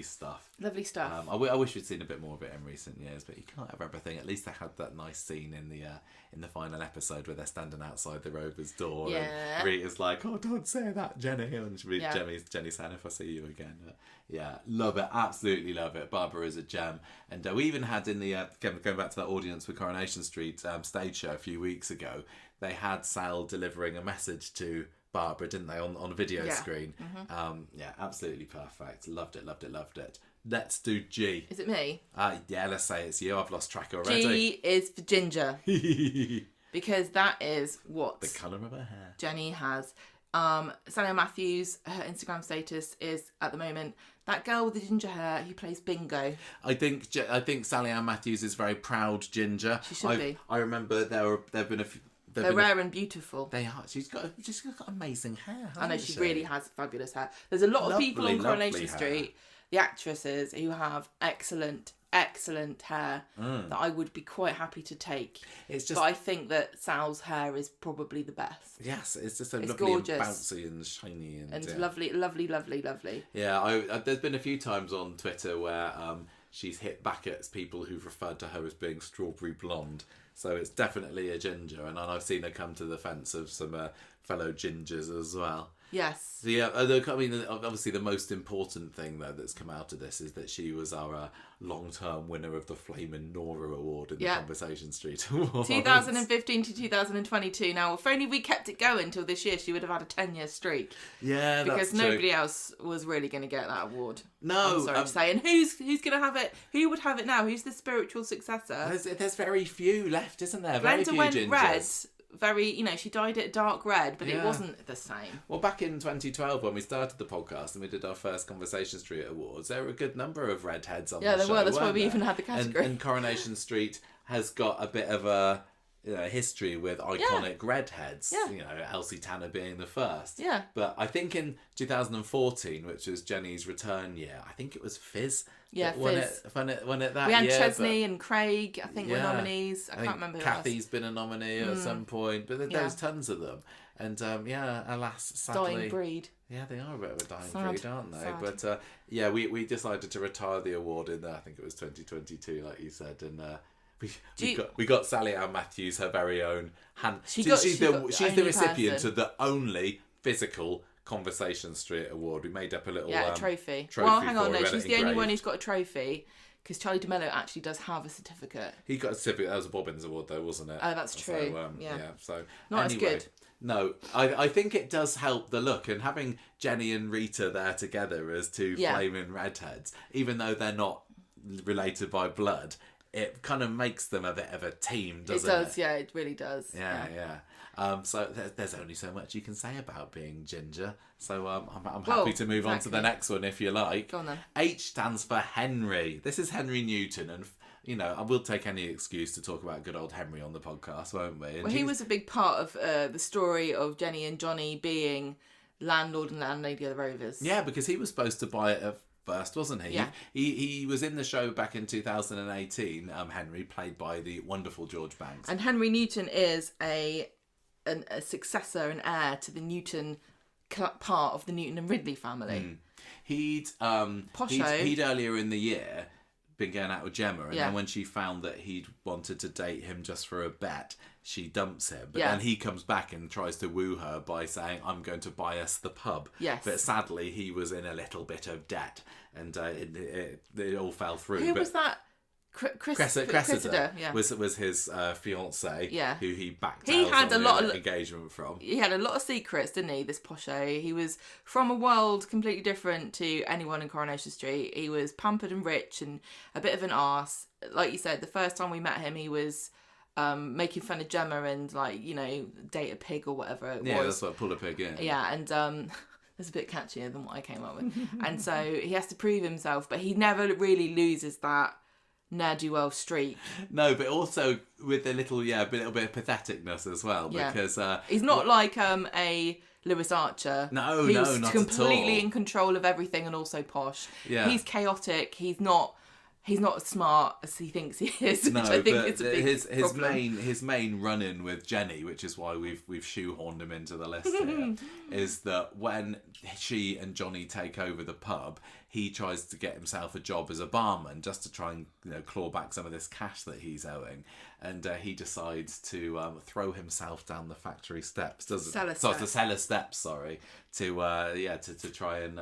stuff. Lovely stuff. I wish we'd seen a bit more of it in recent years, but you can't have everything. At least they had that nice scene in the final episode where they're standing outside the Rovers' door, and Rita's like, "Oh, don't say that, Jenny," and Jenny saying, "If I see you again." Love it, absolutely love it. Barbara is a gem, and we even had in the going back to that audience with Coronation Street stage show a few weeks ago, they had Sal delivering a message to Barbara, didn't they, on a video screen? Absolutely perfect. Loved it. Let's do G. Is it me? Let's say it's you. I've lost track already. G is for ginger. Because that is what the colour of her hair Jenny has. Sally Matthews, her Instagram status is at the moment that girl with the ginger hair who plays bingo. I think Sally Ann Matthews is very proud ginger. She should be. I remember there've been a few. They're rare and beautiful. They are. She's got amazing hair. I know, she really has fabulous hair. There's a lot of people on Coronation Street, the actresses, who have excellent hair that I would be quite happy to take. But I think that Sal's hair is probably the best. Yes, it's just lovely gorgeous. And bouncy and shiny and lovely. Yeah, there's been a few times on Twitter where she's hit back at people who've referred to her as being strawberry blonde. So it's definitely a ginger, and I've seen her come to the fence of some fellow gingers as well. Yes. So yeah, I mean, obviously the most important thing though that's come out of this is that she was our long-term winner of the Flamin' Nora Award in the Conversation Street Awards. 2015 to 2022. Now, if only we kept it going till this year, she would have had a 10-year streak. Yeah, because that's nobody true. else was really going to get that award. No, I'm sorry to say. And who's going to have it? Who would have it now? Who's the spiritual successor? There's very few left, isn't there? Very Glenda few went gingers. red. She dyed it dark red, but it wasn't the same. Well, back in 2012 when we started the podcast and we did our first Conversation Street Awards, there were a good number of redheads on the show. Yeah, there were. That's why we there? even had the category. And Coronation Street has got a bit of a history with iconic redheads. Yeah. Elsie Tanner being the first. Yeah. But I think in 2014, which was Jenny's return year, I think it was Fizz. Yeah, Fizz. Won it that we had year. Chesney and Craig, I think, were nominees. I can't remember who Kathy's been a nominee at some point, but there was tons of them. And alas, sadly, dying breed. Yeah, they are a bit of a dying Sad. breed, aren't they? Sad. But we decided to retire the award in I think it was 2022, like you said, and we got Sally Ann Matthews her very own hand. She's the recipient of the only physical Conversation Street Award. We made up a little trophy. Well, hang on, no, she's the only one who's got a trophy. Because Charlie DeMello actually does have a certificate. He got a certificate. That was a Bobbins Award, though, wasn't it? Oh, that's true. So, so not anyway, as good. No, I think it does help the look, and having Jenny and Rita there together as two flaming redheads, even though they're not related by blood, it kind of makes them a bit of a team, doesn't it? It does, yeah, it really does. Yeah. So there's only so much you can say about being ginger. So I'm happy to move on to the next one if you like. Go on then. H stands for Henry. This is Henry Newton, and I will take any excuse to talk about good old Henry on the podcast, won't we? And he was a big part of the story of Jenny and Johnny being landlord and landlady of the Rovers. Yeah, because he was supposed to buy it at first, wasn't he? Yeah. He was in the show back in 2018. Henry, played by the wonderful George Banks. And Henry Newton is a successor and heir to the Newton part of the Newton and Ridley family. He'd earlier in the year been going out with Gemma, and then when she found that he'd wanted to date him just for a bet, she dumps him. But then he comes back and tries to woo her by saying, "I'm going to buy us the pub." Yes. But sadly, he was in a little bit of debt, and it all fell through. Who was that? Cressida, was his fiancée, who he backed he out had on a lot the of engagement from. He had a lot of secrets, didn't he, this posho? He was from a world completely different to anyone in Coronation Street. He was pampered and rich and a bit of an arse. Like you said, the first time we met him, he was making fun of Gemma and date a pig or whatever it was. Yeah, that's what, pull a pig in. Yeah, and it's a bit catchier than what I came up with. And so he has to prove himself, but he never really loses that ne'er-do-well streak. No, but also with a little bit of patheticness as well, because he's not like a Lewis Archer. No, who's not at all. Completely in control of everything and also posh. Yeah. He's chaotic. He's not as smart as he thinks he is, which I think is a big problem. His main run-in with Jenny, which is why we've shoehorned him into the list here, is that when she and Johnny take over the pub, he tries to get himself a job as a barman just to try and claw back some of this cash that he's owing, and he decides to throw himself down the factory steps, doesn't he? The cellar steps, sorry, to try and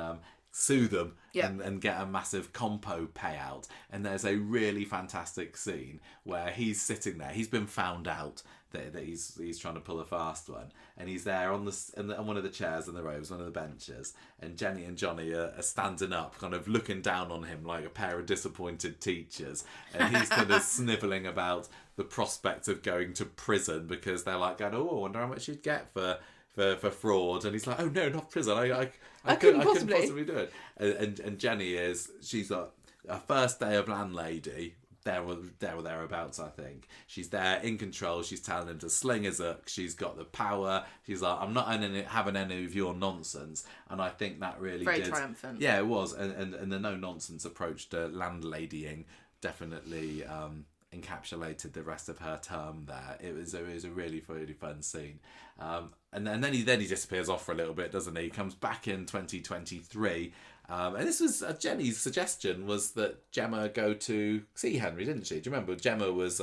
sue them and get a massive compo payout. And there's a really fantastic scene where he's sitting there. He's been found out that he's trying to pull a fast one, and he's there on one of the chairs in the rows, one of the benches, and Jenny and Johnny are standing up, kind of looking down on him like a pair of disappointed teachers, and he's kind of snivelling about the prospect of going to prison because they're like going, "Oh, I wonder how much you'd get for fraud," and he's like, "Oh no, not prison. I couldn't possibly do it." And Jenny she's like a first day of landlady, there or thereabouts, I think. She's there in control. She's telling him to sling his hook. She's got the power. She's like, "I'm not having any of your nonsense." And I think that really very triumphant. Yeah, it was. And the no nonsense approach to landladying definitely encapsulated the rest of her term there. It was a really, really fun scene. And then he disappears off for a little bit, doesn't he? He comes back in 2023. And this was Jenny's suggestion, was that Gemma go to see Henry, didn't she? Do you remember? Gemma was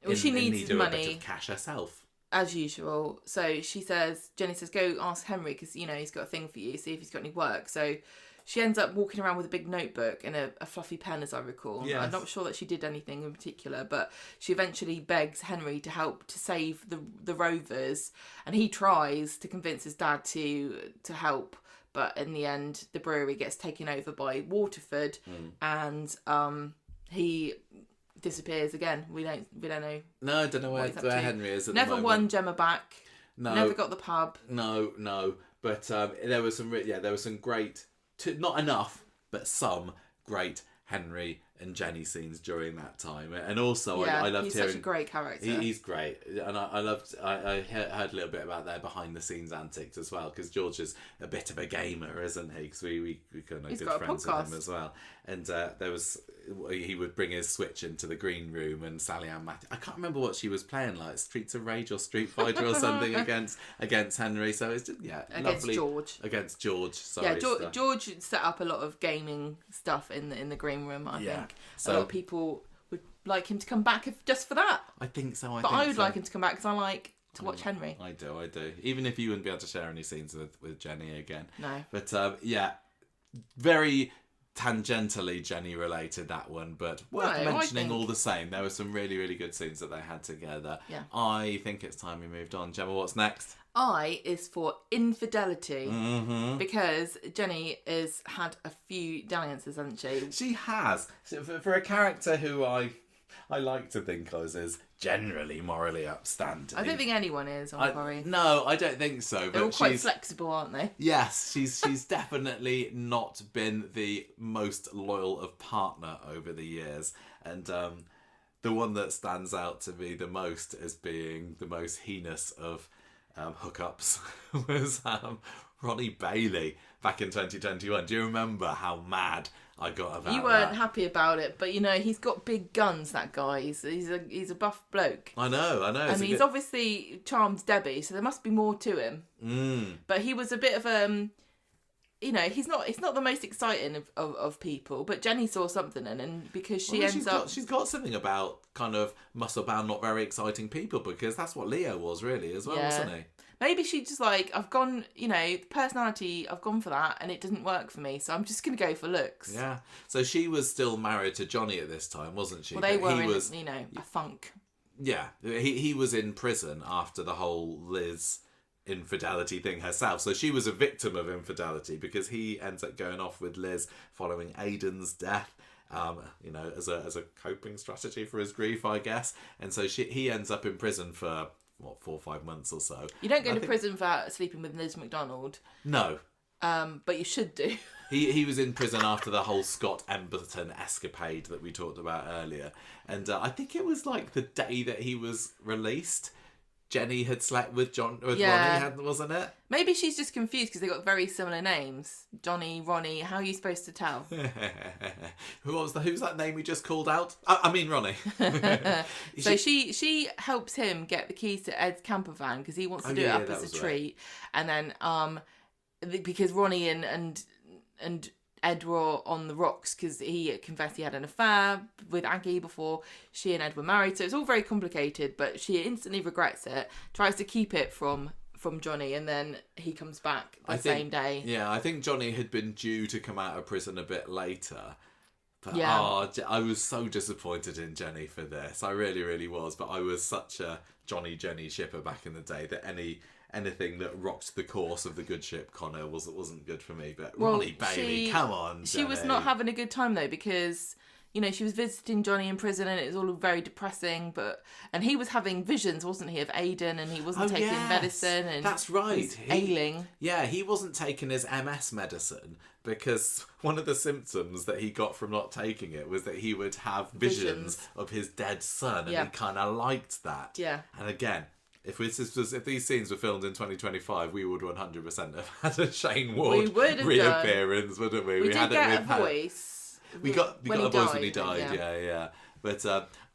Well, she needs need of money. a bit of cash herself. As usual. So Jenny says, go ask Henry because, he's got a thing for you, see if he's got any work. So she ends up walking around with a big notebook and a fluffy pen, as I recall. Yes. I'm not sure that she did anything in particular, but she eventually begs Henry to help to save the Rovers, and he tries to convince his dad to help. But in the end, the brewery gets taken over by Waterford, and he disappears again. We don't know. No, I don't know where Henry is at the Never moment. won Gemma back. No. Never got the pub. No. But there was some great, not enough, but some great Henry and Jenny scenes during that time, and also I loved he's hearing. Such a great character. He's great, and I heard a little bit about their behind the scenes antics as well, because George is a bit of a gamer, isn't he? Because we kind of good friends with him as well. And he would bring his Switch into the green room, and Sally Ann Matthews, I can't remember what she was playing, like Streets of Rage or Street Fighter or something against Henry. So it's just lovely against George. Sorry, George set up a lot of gaming stuff in the green room. I think a lot of people would like him to come back just for that. I think so. I would like him to come back because I like to watch Henry. I do. Even if you wouldn't be able to share any scenes with Jenny again. No. But very tangentially Jenny related, that one, but worth mentioning all the same. There were some really, really good scenes that they had together. Yeah. I think it's time we moved on. Gemma, what's next? I is for infidelity, because Jenny has had a few dalliances, hasn't she? She has. For a character who I like to think of as generally morally upstanding. I don't think anyone is on Corrie. No, I don't think so. But they're all quite flexible, aren't they? Yes, she's definitely not been the most loyal of partner over the years, and the one that stands out to me the most as being the most heinous of hookups was Ronnie Bailey back in 2021. Do you remember how mad I got about that? You weren't happy about it, but he's got big guns, that guy. He's a buff bloke. I know. And he's obviously charmed Debbie, so there must be more to him. But he was a bit of he's not the most exciting of people, but Jenny saw something in, and because she's got something about kind of muscle bound, not very exciting people, because that's what Leo was really as well, wasn't he? Maybe she just I've gone, personality, I've gone for that and it didn't work for me, so I'm just going to go for looks. Yeah. So she was still married to Johnny at this time, wasn't she? Well, they were a funk. Yeah. He was in prison after the whole Liz infidelity thing herself. So she was a victim of infidelity because he ends up going off with Liz following Aidan's death. As a coping strategy for his grief, I guess. And so he ends up in prison for 4 or 5 months or so. You don't go to prison for sleeping with Liz McDonald. No. But you should do. He was in prison after the whole Scott Emberton escapade that we talked about earlier. And I think it was the day that he was released, Jenny had slept with Ronnie, wasn't it? Maybe she's just confused because they got very similar names. Johnny, Ronnie. How are you supposed to tell? Who's that name we just called out? I mean Ronnie. So she helps him get the keys to Ed's camper van because he wants to do it up as a treat. Right. And then because Ronnie and Ed were on the rocks because he confessed he had an affair with Aggie before she and Ed were married. So it's all very complicated, but she instantly regrets it, tries to keep it from Johnny, and then he comes back the same day. Yeah, I think Johnny had been due to come out of prison a bit later. But I was so disappointed in Jenny for this. I really, really was. But I was such a Jenny shipper back in the day that anything that rocked the course of the good ship Connor wasn't good for me. But Ronnie Bailey, come on, Jenny. She was not having a good time though because she was visiting Johnny in prison and it was all very depressing. And he was having visions, wasn't he, of Aidan, and he wasn't taking medicine. And that's right. He was ailing. Yeah, he wasn't taking his MS medicine because one of the symptoms that he got from not taking it was that he would have visions of his dead son, and he kind of liked that. Yeah. And again, if these scenes were filmed in 2025, we would 100% have had a Shane Ward reappearance, wouldn't we? We did get a voice. We got a voice when he died. Yeah. But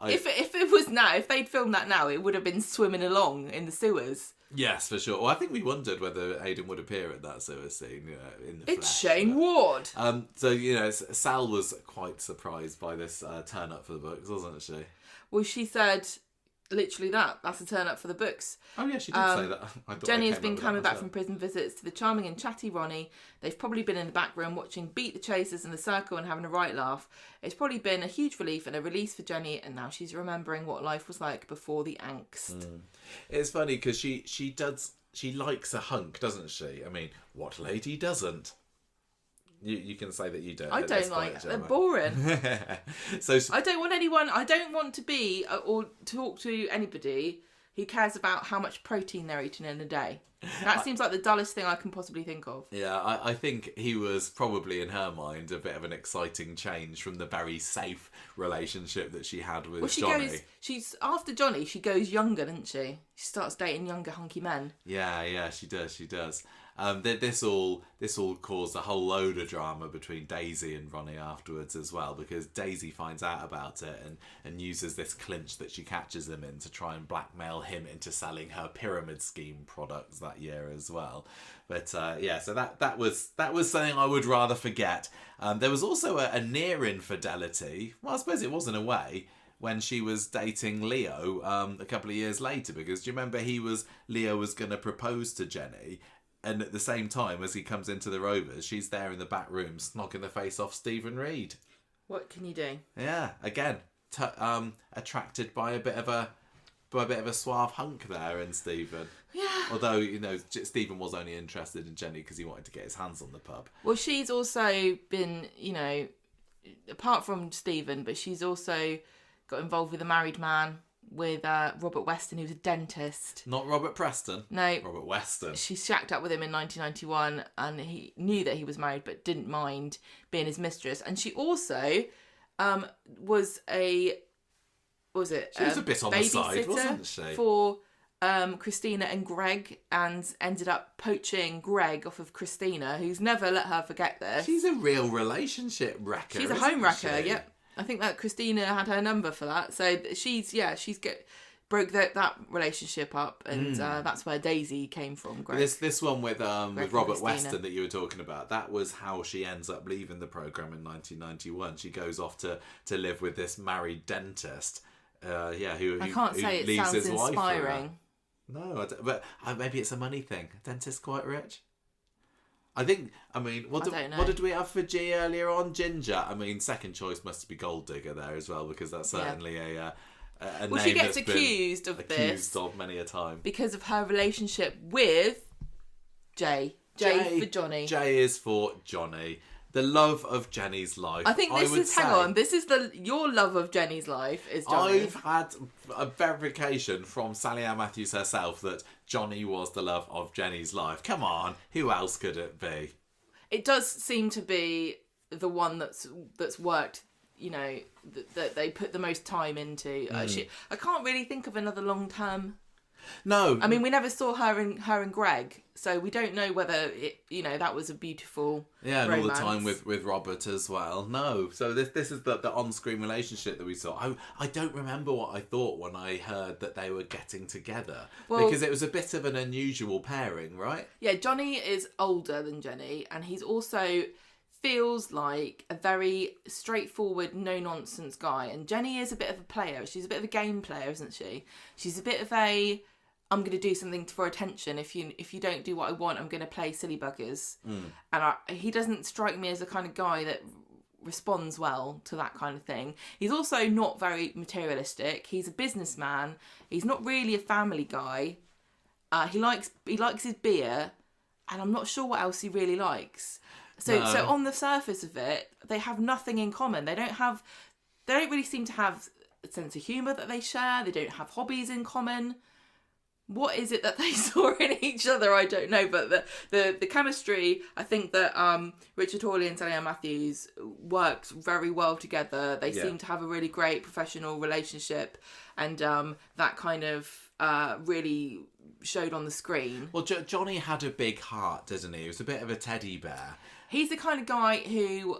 if it was now, if they'd filmed that now, it would have been swimming along in the sewers. Yes, for sure. Well, I think we wondered whether Aidan would appear at that sewer scene in the flesh. It's Shane Ward. So Sal was quite surprised by this turn up for the books, wasn't she? Well, she said, literally that's a turn up for the books. Oh yeah, she did say that. I thought Jenny I has came been up with coming that back myself. from prison visits to the charming and chatty Ronnie. They've probably been in the back room watching Beat the Chasers in the Circle and having a right laugh. It's probably been a huge relief and a release for Jenny, and now she's remembering what life was like before the angst. It's funny because she likes a hunk, doesn't she? I mean, what lady doesn't? You can say that you don't. I at don't this point, like. They're Gemma. boring. So I don't want anyone. I don't want to be or talk to anybody who cares about how much protein they're eating in a day. That seems like the dullest thing I can possibly think of. yeah, I think he was probably in her mind a bit of an exciting change from the very safe relationship that she had with Johnny. She's after Johnny. She goes younger, doesn't she? She starts dating younger hunky men. Yeah, she does. This all caused a whole load of drama between Daisy and Ronnie afterwards as well, because Daisy finds out about it and uses this clinch that she catches him in to try and blackmail him into selling her pyramid scheme products that year as well. But so that was something I would rather forget. There was also a near infidelity. Well, I suppose it was in a way, when she was dating Leo a couple of years later, because do you remember Leo was going to propose to Jenny, and at the same time as he comes into the Rovers, she's there in the back room snogging the face off Stephen Reed. What can you do? Yeah, again, attracted by a bit of a suave hunk there in Stephen. Yeah. Although, Stephen was only interested in Jenny because he wanted to get his hands on the pub. Well, she's also been, apart from Stephen, but she's also got involved with a married man, with Robert Weston, who's a dentist. Not Robert Preston. No. Robert Weston. She shacked up with him in 1991, and he knew that he was married but didn't mind being his mistress. And she also was a... What was it? She was a bit on the side, wasn't she? For Christina and Greg, and ended up poaching Greg off of Christina, who's never let her forget this. She's a real relationship wrecker. She's a home wrecker, yep. I think that Christina had her number for that. So broke that relationship up, and that's where Daisy came from. Greg. This one with Robert Christina. Weston that you were talking about, that was how she ends up leaving the programme in 1991. She goes off to live with this married dentist. Who I can't say it leaves sounds his wife for her. inspiring. No, but maybe it's a money thing. Dentist quite rich. I mean, what did we have for G earlier on? Ginger. I mean, second choice must be Gold Digger there as well, because that's certainly a name she gets that's accused been of this of many a time because of her relationship with Jay. Jay for Johnny. Jay is for Johnny. The love of Jenny's life. I think this is your love of Jenny's life is Johnny. I've had a verification from Sally Ann Matthews herself that Johnny was the love of Jenny's life. Come on, who else could it be? It does seem to be the one that's worked, that they put the most time into. I can't really think of another long term. No, I mean, we never saw her and Greg, so we don't know whether that was a beautiful and romance. all the time with Robert as well. No, so this is the on-screen relationship that we saw. I don't remember what I thought when I heard that they were getting together, because it was a bit of an unusual pairing, right? Yeah, Johnny is older than Jenny, and he's also feels like a very straightforward, no-nonsense guy, and Jenny is a bit of a player. She's a bit of a game player, isn't she? She's a bit of a, I'm going to do something for attention. If you don't do what I want, I'm going to play silly buggers. And he doesn't strike me as the kind of guy that responds well to that kind of thing. He's also not very materialistic. He's a businessman. He's not really a family guy. He likes his beer, and I'm not sure what else he really likes. So on the surface of it, they have nothing in common. They don't really seem to have a sense of humour that they share. They don't have hobbies in common. What is it that they saw in each other? I don't know. But the chemistry, I think that Richard Hawley and Sally Ann Matthews worked very well together. They seem to have a really great professional relationship, and that kind of really showed on the screen. Well, Johnny had a big heart, didn't he? He was a bit of a teddy bear. He's the kind of guy who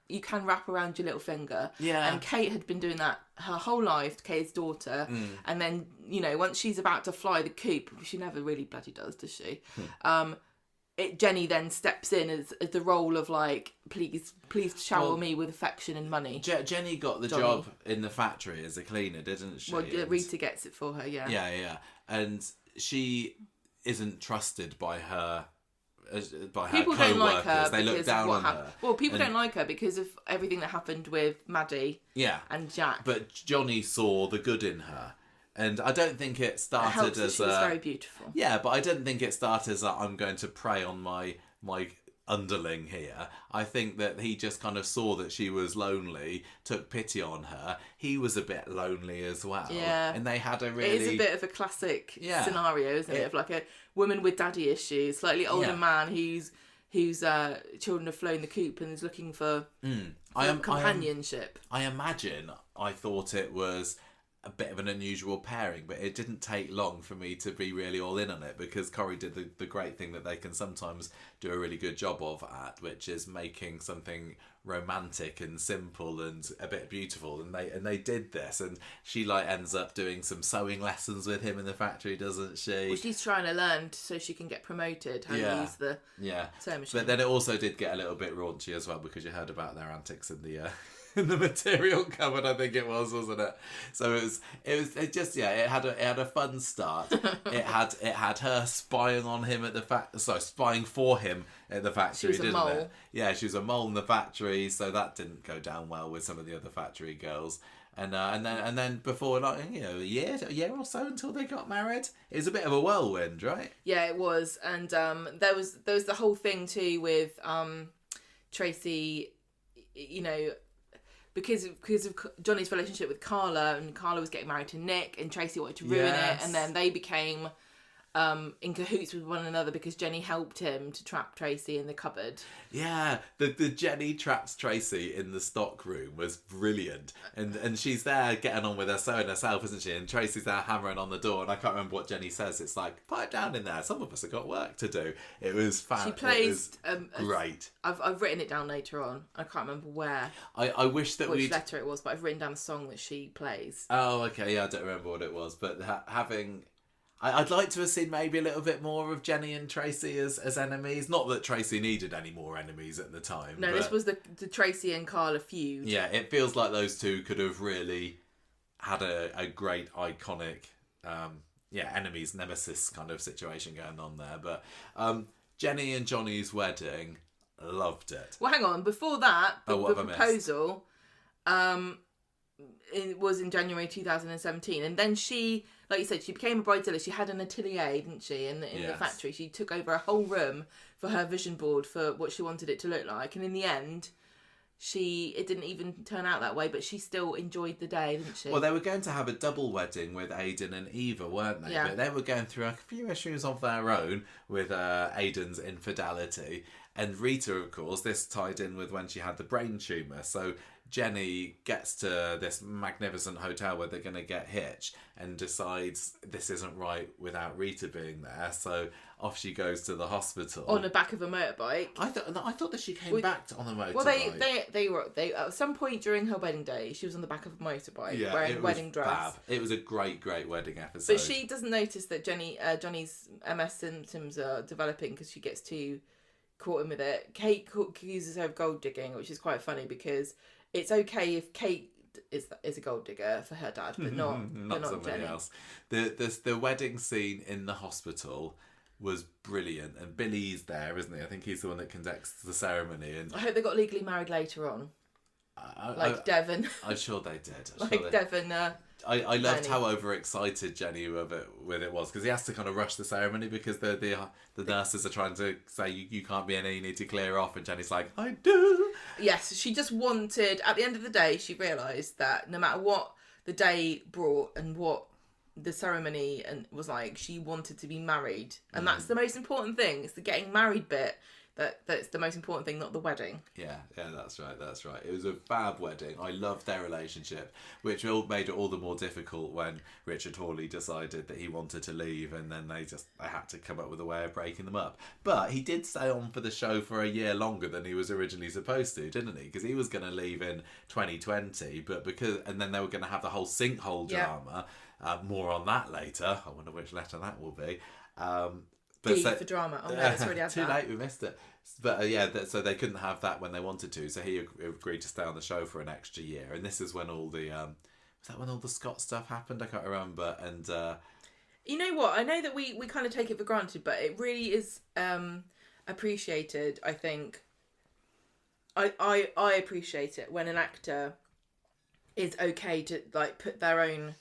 you can wrap around your little finger. Yeah. And Kate had been doing that her whole life, Kate's daughter. And then, once she's about to fly the coop, she never really bloody does she? Jenny then steps in as the role of like, please shower me with affection and money. Jenny got the job in the factory as a cleaner, didn't she? Well, Rita gets it for her, yeah. Yeah. And she isn't trusted by her people co-workers. don't like her. They look down on her. Well, people don't like her because of everything that happened with Maddie and Jack. But Johnny saw the good in her. And I don't think it started as she was very beautiful. Yeah, but I didn't think it started as I'm going to prey on my underling here. I think that he just kind of saw that she was lonely, took pity on her. He was a bit lonely as well. Yeah. And they had a really... It is a bit of a classic scenario, isn't it? Of like a woman with daddy issues, slightly older man whose children have flown the coop and is looking for companionship. I imagine I thought it was a bit of an unusual pairing, but it didn't take long for me to be really all in on it, because Corrie did the great thing that they can sometimes do a really good job of at, which is making something romantic and simple and a bit beautiful, and they did this, and she like ends up doing some sewing lessons with him in the factory, doesn't she? Well, she's trying to learn so she can get promoted how to use the sewing machine. But then it also did get a little bit raunchy as well, because you heard about their antics in the in the material cupboard, I think it was, wasn't it? So it had a fun start. it had her spying on him at the spying for him at the factory, didn't it? Yeah, she was a mole in the factory, so that didn't go down well with some of the other factory girls. And then before, like, a year or so until they got married, it was a bit of a whirlwind, right? Yeah, it was. And there was the whole thing too with Tracy, because of Johnny's relationship with Carla, and Carla was getting married to Nick, and Tracy wanted to ruin it, and then they became in cahoots with one another because Jenny helped him to trap Tracy in the cupboard. Yeah, the Jenny traps Tracy in the stock room was brilliant, and she's there getting on with her sewing herself, isn't she? And Tracy's there hammering on the door, and I can't remember what Jenny says. It's like, pipe down in there. Some of us have got work to do. It was fun. She plays great. I've written it down later on. I can't remember where. I wish that which letter it was, but I've written down the song that she plays. Oh, okay. Yeah, I don't remember what it was, but having. I'd like to have seen maybe a little bit more of Jenny and Tracy as enemies. Not that Tracy needed any more enemies at the time. No, this was the Tracy and Carla feud. Yeah, it feels like those two could have really had a great iconic, enemies, nemesis kind of situation going on there. But Jenny and Johnny's wedding, loved it. Well, hang on. Before that, the proposal it was in January 2017. And then she... Like you said, she became a bridezilla. She had an atelier, didn't she, in the factory. She took over a whole room for her vision board for what she wanted it to look like. And in the end, it didn't even turn out that way, but she still enjoyed the day, didn't she? Well, they were going to have a double wedding with Aidan and Eva, weren't they? Yeah. But they were going through a few issues of their own with Aidan's infidelity. And Rita, of course, this tied in with when she had the brain tumour. So Jenny gets to this magnificent hotel where they're going to get hitched and decides this isn't right without Rita being there. So off she goes to the hospital on the back of a motorbike. I thought that she came back on a motorbike. Well, they were at some point during her wedding day. She was on the back of a motorbike wearing a wedding dress. Fab. It was a great wedding episode. But she doesn't notice that Johnny's MS symptoms are developing because she gets too caught in with it. Kate accuses her of gold digging, which is quite funny because it's okay if Kate is a gold digger for her dad, but not somebody Jenny. else. The wedding scene in the hospital was brilliant, and Billy's there, isn't he? I think he's the one that conducts the ceremony. And I hope they got legally married later on, Devon. I'm sure they did. Devon. I loved how overexcited Jenny with it was, because he has to kind of rush the ceremony because the nurses are trying to say you can't be in it, you need to clear off, and Jenny's like, I do. Yes, she just wanted, at the end of the day, she realised that no matter what the day brought and what the ceremony was like, she wanted to be married, and that's the most important thing. It's the getting married bit that's the most important thing, not the wedding. Yeah, that's right. It was a fab wedding. I loved their relationship, which made it all the more difficult when Richard Hawley decided that he wanted to leave, and then they had to come up with a way of breaking them up. But he did stay on for the show for a year longer than he was originally supposed to, didn't he? Because he was going to leave in 2020, and then they were going to have the whole sinkhole drama. More on that later. I wonder which letter that will be. D for drama. Oh no, it's already had too that. late, we missed it. But so they couldn't have that when they wanted to, so he agreed to stay on the show for an extra year. And this is when all the was that when all the Scott stuff happened? I can't remember. And you know what? I know that we kind of take it for granted, but it really is appreciated. I think I appreciate it when an actor is okay to like put their own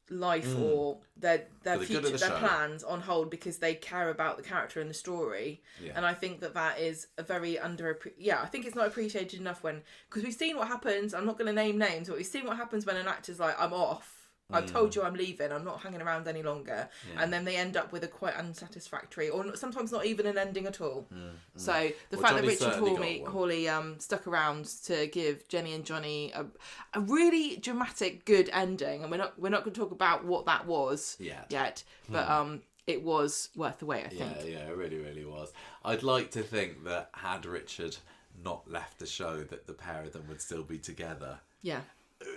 life or their future, their plans on hold because they care about the character and the story. And I think that is a very I think it's not appreciated enough because we've seen what happens. I'm not going to name names, but we've seen what happens when an actor's like, I'm off, I've told you I'm leaving, I'm not hanging around any longer, and then they end up with a quite unsatisfactory or sometimes not even an ending at all. So the fact that Richard Hawley stuck around to give Jenny and Johnny a really dramatic good ending, and we're not going to talk about what that was yet, but it was worth the wait, I think. Yeah, it really, really was. I'd like to think that had Richard not left the show, that the pair of them would still be together. Yeah.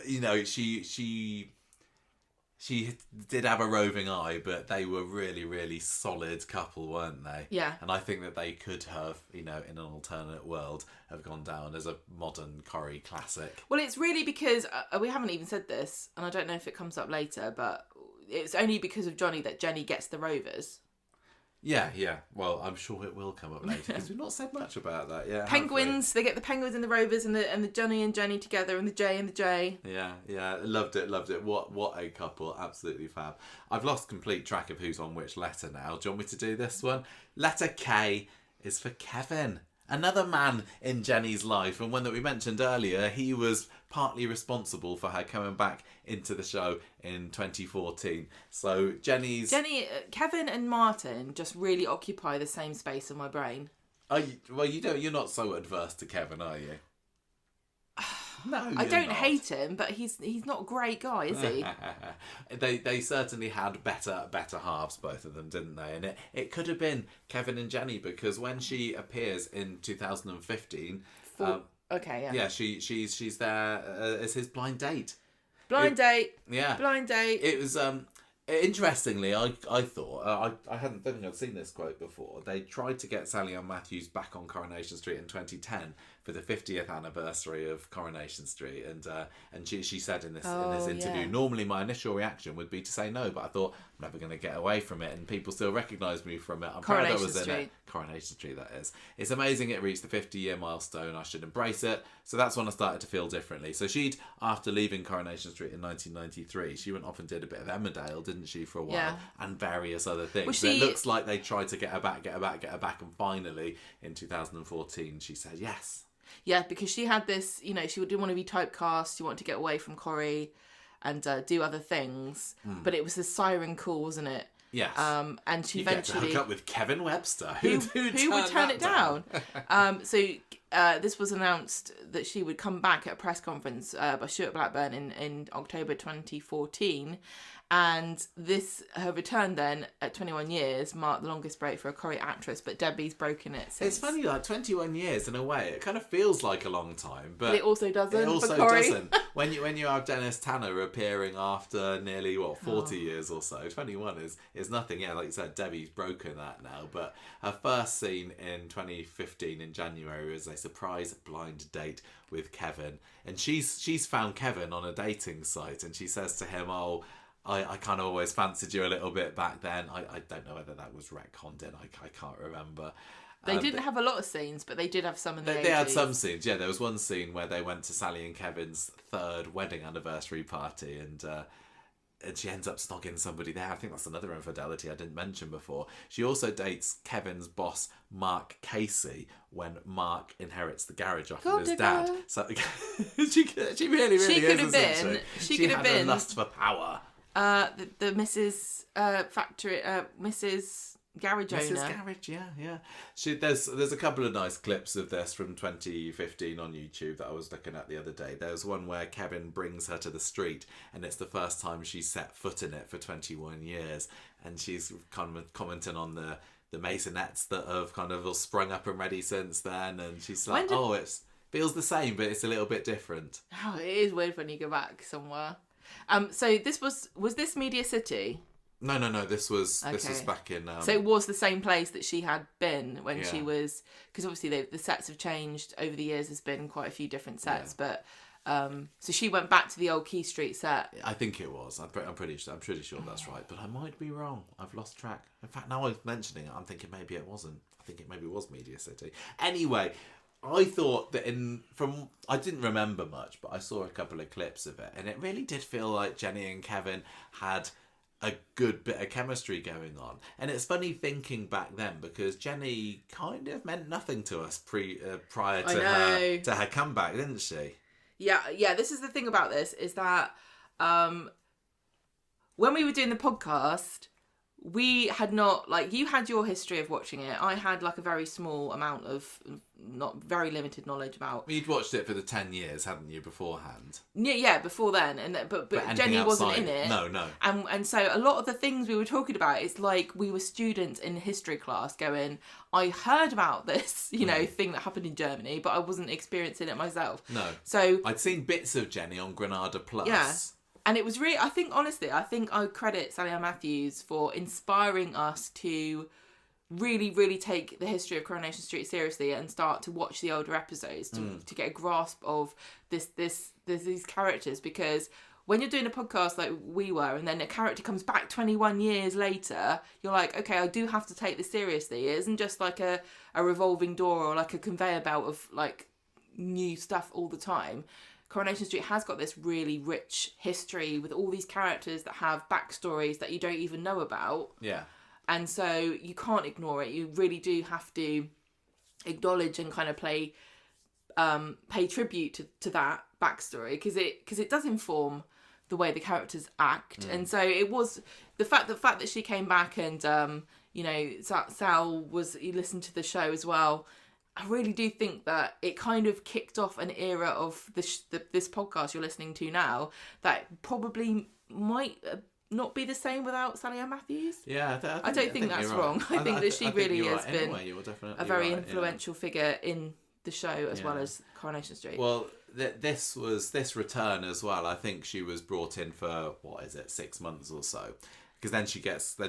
You know, she did have a roving eye, but they were really, really solid couple, weren't they? Yeah. And I think that they could have, in an alternate world, have gone down as a modern Corrie classic. Well, it's really because, we haven't even said this, and I don't know if it comes up later, but it's only because of Johnny that Jenny gets the Rovers. Yeah. Well, I'm sure it will come up later because we've not said much about that yet. Penguins, they get the Penguins and the Rovers and the Johnny and Jenny together and the J and the J. Yeah. Loved it. What a couple. Absolutely fab. I've lost complete track of who's on which letter now. Do you want me to do this one? Letter K is for Kevin. Another man in Jenny's life, and one that we mentioned earlier. He was partly responsible for her coming back into the show in 2014. So Kevin and Martin just really occupy the same space in my brain. You're not so adverse to Kevin, are you? No, I don't hate him, but he's not a great guy, is he? They certainly had better halves, both of them, didn't they? And it could have been Kevin and Jenny, because when she appears in 2015, she's there as his blind date. Blind date. It was interestingly, I thought I don't think I'd seen this quote before. They tried to get Sally Ann Matthews back on Coronation Street in 2010 for the 50th anniversary of Coronation Street, and she said in this interview, normally my initial reaction would be to say no, but I thought I'm never going to get away from it, and people still recognise me from it. I'm proud I was in it. Coronation Street, that is. It's amazing it reached the 50-year milestone. I should embrace it. So that's when I started to feel differently. So after leaving Coronation Street in 1993, she went off and did a bit of Emmerdale, didn't she, for a while, and various other things. It looks like they tried to get her back, and finally in 2014 she said yes. Yeah, because she had this, she didn't want to be typecast. She wanted to get away from Corrie and do other things. But it was the siren call, wasn't it? Yes. And she eventually get to hook up with Kevin Webster. Who would turn it down? This was announced that she would come back at a press conference by Stuart Blackburn in October 2014. And her return then at 21 years marked the longest break for a Corrie actress, but Debbie's broken it since. It's funny, like 21 years in a way, it kind of feels like a long time, but it also doesn't. It also doesn't. When you have Dennis Tanner appearing after nearly 40 years or so, 21 is nothing. Yeah, like you said, Debbie's broken that now. But her first scene in 2015 in January was a surprise blind date with Kevin, and she's found Kevin on a dating site, and she says to him, I kind of always fancied you a little bit back then. I don't know whether that was retconned in. I can't remember. They didn't have a lot of scenes, but they did have some in the 80s. They had some scenes, yeah. There was one scene where they went to Sally and Kevin's 3rd wedding anniversary party, and she ends up snogging somebody there. I think that's another infidelity I didn't mention before. She also dates Kevin's boss, Mark Casey, when Mark inherits the garage off of his dad. So she really is, isn't she? She had a lust for power. The Mrs. Mrs. Garage owner. Mrs. Garage, yeah. There's a couple of nice clips of this from 2015 on YouTube that I was looking at the other day. There's one where Kevin brings her to the street, and it's the first time she's set foot in it for 21 years, and she's kind of commenting on the maisonettes that have kind of all sprung up and ready since then, and she's like, it feels the same, but it's a little bit different. Oh, it is weird when you go back somewhere. So this was this Media City? No. This was back in. So it was the same place that she had been when she Yeah. was, because obviously the sets have changed over the years. There's been quite a few different sets, but so she went back to the old Key Street set. I think it was. I'm pretty sure that's right, but I might be wrong. I've lost track. In fact, now I'm mentioning it, I'm thinking maybe it wasn't. I think it maybe was Media City. Anyway, I thought that I didn't remember much, but I saw a couple of clips of it, and it really did feel like Jenny and Kevin had a good bit of chemistry going on. And it's funny thinking back then, because Jenny kind of meant nothing to us prior to her comeback, didn't she? Yeah. This is the thing about this, is that when we were doing the podcast, we had not, like, you had your history of watching it. I had like a very small amount of, not very limited knowledge about. You'd watched it for the 10 years, hadn't you, beforehand? Yeah, before then, but Jenny wasn't in it. No. And so a lot of the things we were talking about, it's like we were students in history class going, I heard about this, thing that happened in Germany, but I wasn't experiencing it myself. No. So I'd seen bits of Jenny on Granada Plus. Yeah. And it was really, I think I credit Sally Ann Matthews for inspiring us to really, really take the history of Coronation Street seriously and start to watch the older episodes to get a grasp of these characters. Because when you're doing a podcast like we were, and then a character comes back 21 years later, you're like, okay, I do have to take this seriously. It isn't just like a revolving door or like a conveyor belt of like new stuff all the time. Coronation Street has got this really rich history with all these characters that have backstories that you don't even know about. Yeah. And so you can't ignore it. You really do have to acknowledge and kind of pay tribute to that backstory, because it does inform the way the characters act. And so it was the fact that she came back and Sal was, you listened to the show as well. I really do think that it kind of kicked off an era of this podcast you're listening to now that probably might not be the same without Sally Ann Matthews. Yeah, I don't think that's wrong. I think that she really has been a very influential figure in the show as well as Coronation Street. Well, this return as well. I think she was brought in for 6 months or so. Because then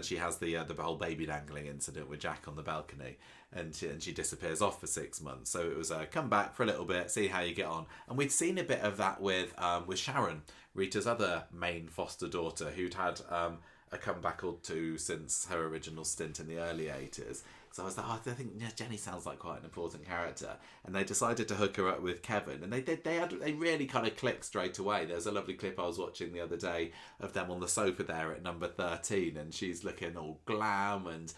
she has the whole baby dangling incident with Jack on the balcony, and she disappears off for 6 months. So it was come back for a little bit, see how you get on. And we'd seen a bit of that with Sharon, Rita's other main foster daughter, who'd had a comeback or two since her original stint in the early 80s. So I was like, I think Jenny sounds like quite an important character, and they decided to hook her up with Kevin, and they really kind of clicked straight away. There's a lovely clip I was watching the other day of them on the sofa there at number 13, and she's looking all glam, and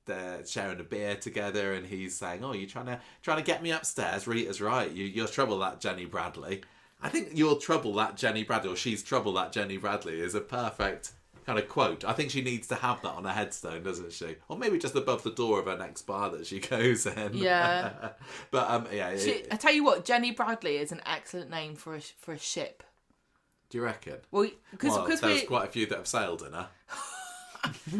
they're sharing a beer together, and he's saying, "Oh, you're trying to get me upstairs." Rita's right. You're trouble that Jenny Bradley. I think "you're trouble that Jenny Bradley" or "she's trouble that Jenny Bradley" is a perfect kind of quote. I think she needs to have that on her headstone, doesn't she? Or maybe just above the door of her next bar that she goes in. Yeah. But I tell you what, Jenny Bradley is an excellent name for a ship. Do you reckon? Well, there's quite a few that have sailed in her.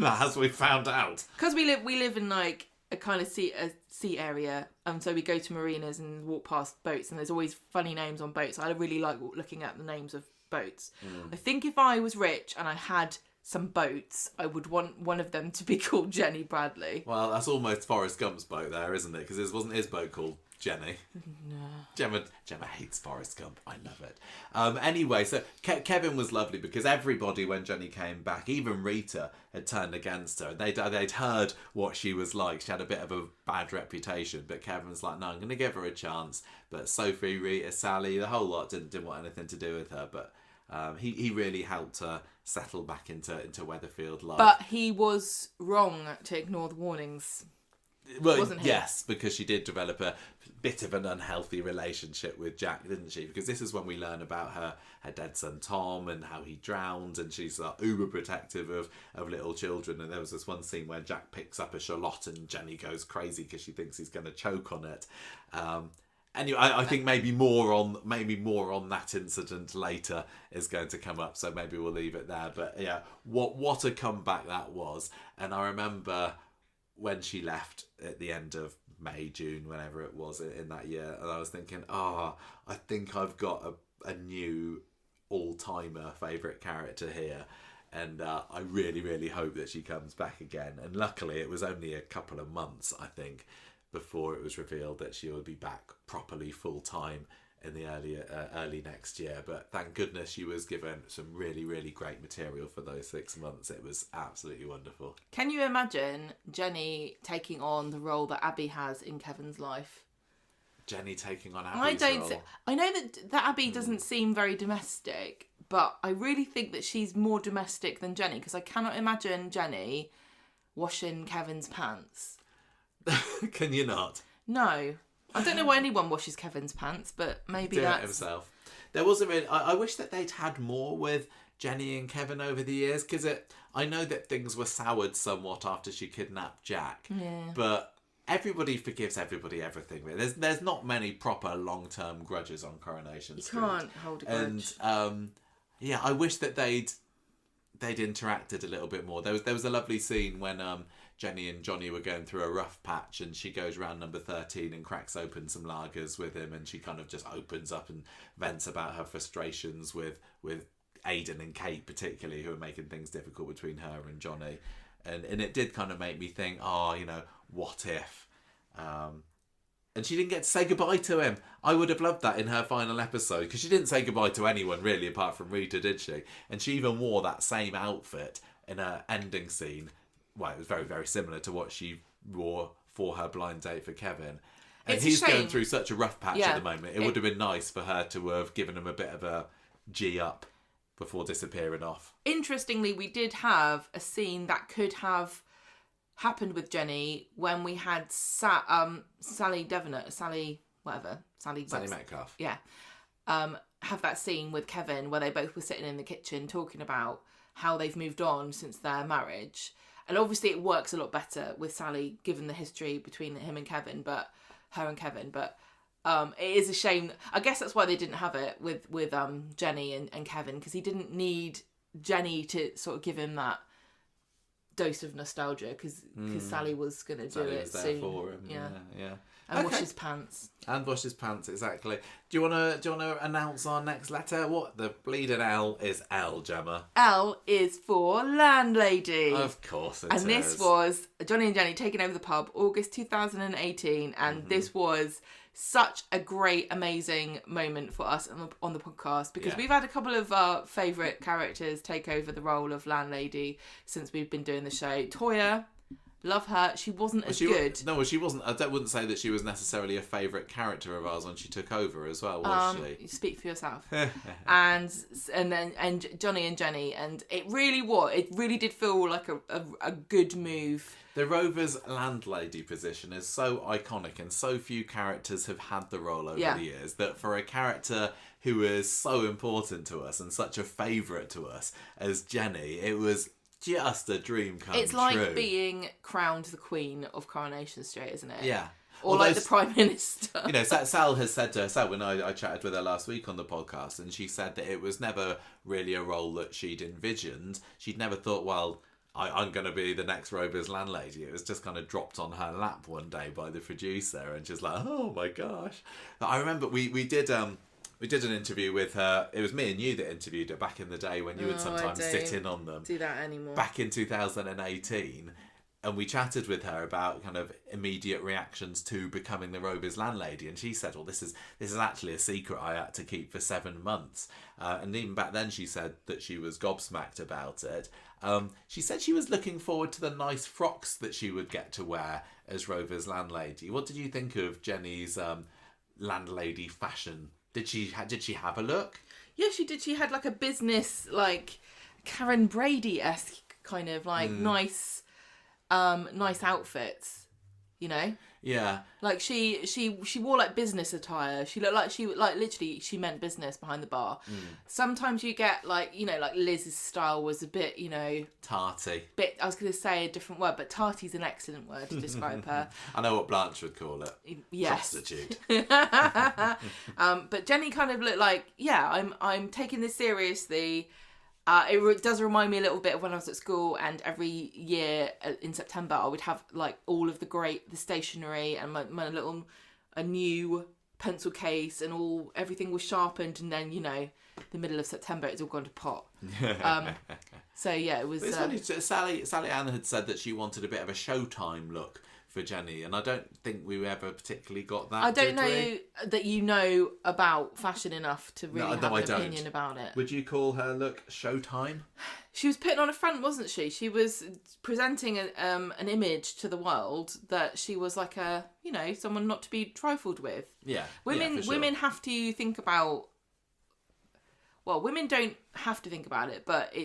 As we found out. Because we live in like a kind of sea area, so we go to marinas and walk past boats, and there's always funny names on boats. I really like looking at the names of boats. I think if I was rich and I had some boats, I would want one of them to be called Jenny Bradley. Well, that's almost Forrest Gump's boat there, isn't it? Because it wasn't his boat called Jenny. No. Gemma hates Forrest Gump. I love it. Anyway, so Kevin was lovely, because everybody, when Jenny came back, even Rita, had turned against her. They'd heard what she was like. She had a bit of a bad reputation, but Kevin's like, no, I'm going to give her a chance. But Sophie, Rita, Sally, the whole lot didn't want anything to do with her. But he really helped her settle back into Weatherfield life. But he was wrong to ignore the warnings. Well, wasn't he? Yes, because she did develop a bit of an unhealthy relationship with Jack, didn't she? Because this is when we learn about her dead son Tom and how he drowned, and she's uber protective of little children. And there was this one scene where Jack picks up a shallot and Jenny goes crazy because she thinks he's going to choke on it. Anyway, I think maybe more on that incident later is going to come up, so maybe we'll leave it there. But yeah, what a comeback that was. And I remember when she left at the end of May, June, whenever it was in that year, and I was thinking, I think I've got a new all-timer favourite character here. And I really, really hope that she comes back again. And luckily, it was only a couple of months, I think, before it was revealed that she would be back properly full time in the early next year. But thank goodness she was given some really, really great material for those 6 months. It was absolutely wonderful. Can you imagine Jenny taking on the role that Abby has in Kevin's life? Jenny taking on Abby's role. I know that Abby doesn't seem very domestic, but I really think that she's more domestic than Jenny, because I cannot imagine Jenny washing Kevin's pants. Can you not? No. I don't know why anyone washes Kevin's pants, but maybe Do that's... it himself. There wasn't really... I wish that they'd had more with Jenny and Kevin over the years, because I know that things were soured somewhat after she kidnapped Jack. Yeah. But everybody forgives everybody everything. There's not many proper long-term grudges on Coronation Street. You can't hold a grudge. And yeah, I wish that they'd interacted a little bit more. There was a lovely scene when Jenny and Johnny were going through a rough patch, and she goes round number 13 and cracks open some lagers with him, and she kind of just opens up and vents about her frustrations with Aidan and Kate particularly, who are making things difficult between her and Johnny. And it did kind of make me think, what if? And she didn't get to say goodbye to him. I would have loved that in her final episode, because she didn't say goodbye to anyone really apart from Rita, did she? And she even wore that same outfit in her ending scene. Well, it was very, very similar to what she wore for her blind date for Kevin. And he's going through such a rough patch at the moment. It would have been nice for her to have given him a bit of a G up before disappearing off. Interestingly, we did have a scene that could have happened with Jenny when we had Sally Metcalf. Yeah. Have that scene with Kevin where they both were sitting in the kitchen talking about how they've moved on since their marriage. And obviously it works a lot better with Sally, given the history between her and Kevin. But it is a shame. I guess that's why they didn't have it with Jenny and Kevin, because he didn't need Jenny to sort of give him that dose of nostalgia, because Sally was going to do it was there soon. For him. Yeah. And wash his pants. And wash his pants, exactly. Do you wanna announce our next letter? What the bleeding L is L, Gemma? L is for landlady. Of course it is. And this was Johnny and Jenny taking over the pub, August 2018, and this was such a great, amazing moment for us on the podcast, because we've had a couple of our favourite characters take over the role of landlady since we've been doing the show. Toya, love her. She wasn't as good. No, she wasn't. I wouldn't say that she was necessarily a favourite character of ours when she took over as well, was she? Speak for yourself. and Johnny and Jenny, and it really did feel like a good move. The Rovers landlady position is so iconic, and so few characters have had the role over the years, that for a character who is so important to us and such a favourite to us as Jenny, it was just a dream come true. It's like being crowned the Queen of Coronation Street, isn't it? Yeah. Or like the Prime Minister. Sal has said to herself, when I chatted with her last week on the podcast, and she said that it was never really a role that she'd envisioned. She'd never thought, well, I'm going to be the next Rovers landlady. It was just kind of dropped on her lap one day by the producer, and she's like, oh my gosh. I remember we did an interview with her. It was me and you that interviewed her back in the day when you would sometimes sit in on them. Do that anymore. Back in 2018. And we chatted with her about kind of immediate reactions to becoming the Rovers landlady. And she said, well, this is actually a secret I had to keep for 7 months. And even back then she said that she was gobsmacked about it. She said she was looking forward to the nice frocks that she would get to wear as Rovers landlady. What did you think of Jenny's landlady fashion? Did she have a look? Yeah, she did. She had like a business, like Karen Brady-esque kind of like nice outfits, you know? Yeah. Like she wore like business attire. She looked like literally she meant business behind the bar. Sometimes you get like Liz's style was a bit, tarty. I was going to say a different word, but tarty's an excellent word to describe her. I know what Blanche would call it. Yes. Prostitute. But Jenny kind of looked like, I'm taking this seriously. It does remind me a little bit of when I was at school, and every year in September I would have like all of the stationery and a new pencil case, and everything was sharpened, and then the middle of September, it's all gone to pot. So yeah, it was. It's funny. Sally Ann had said that she wanted a bit of a Showtime look for Jenny, and I don't think we ever particularly got that. I don't know that you know about fashion enough to really have an opinion about it. Would you call her look Showtime? She was putting on a front, wasn't she? She was presenting an image to the world that she was like a, someone not to be trifled with. Yeah. Women have to think about. Well, women don't have to think about it, but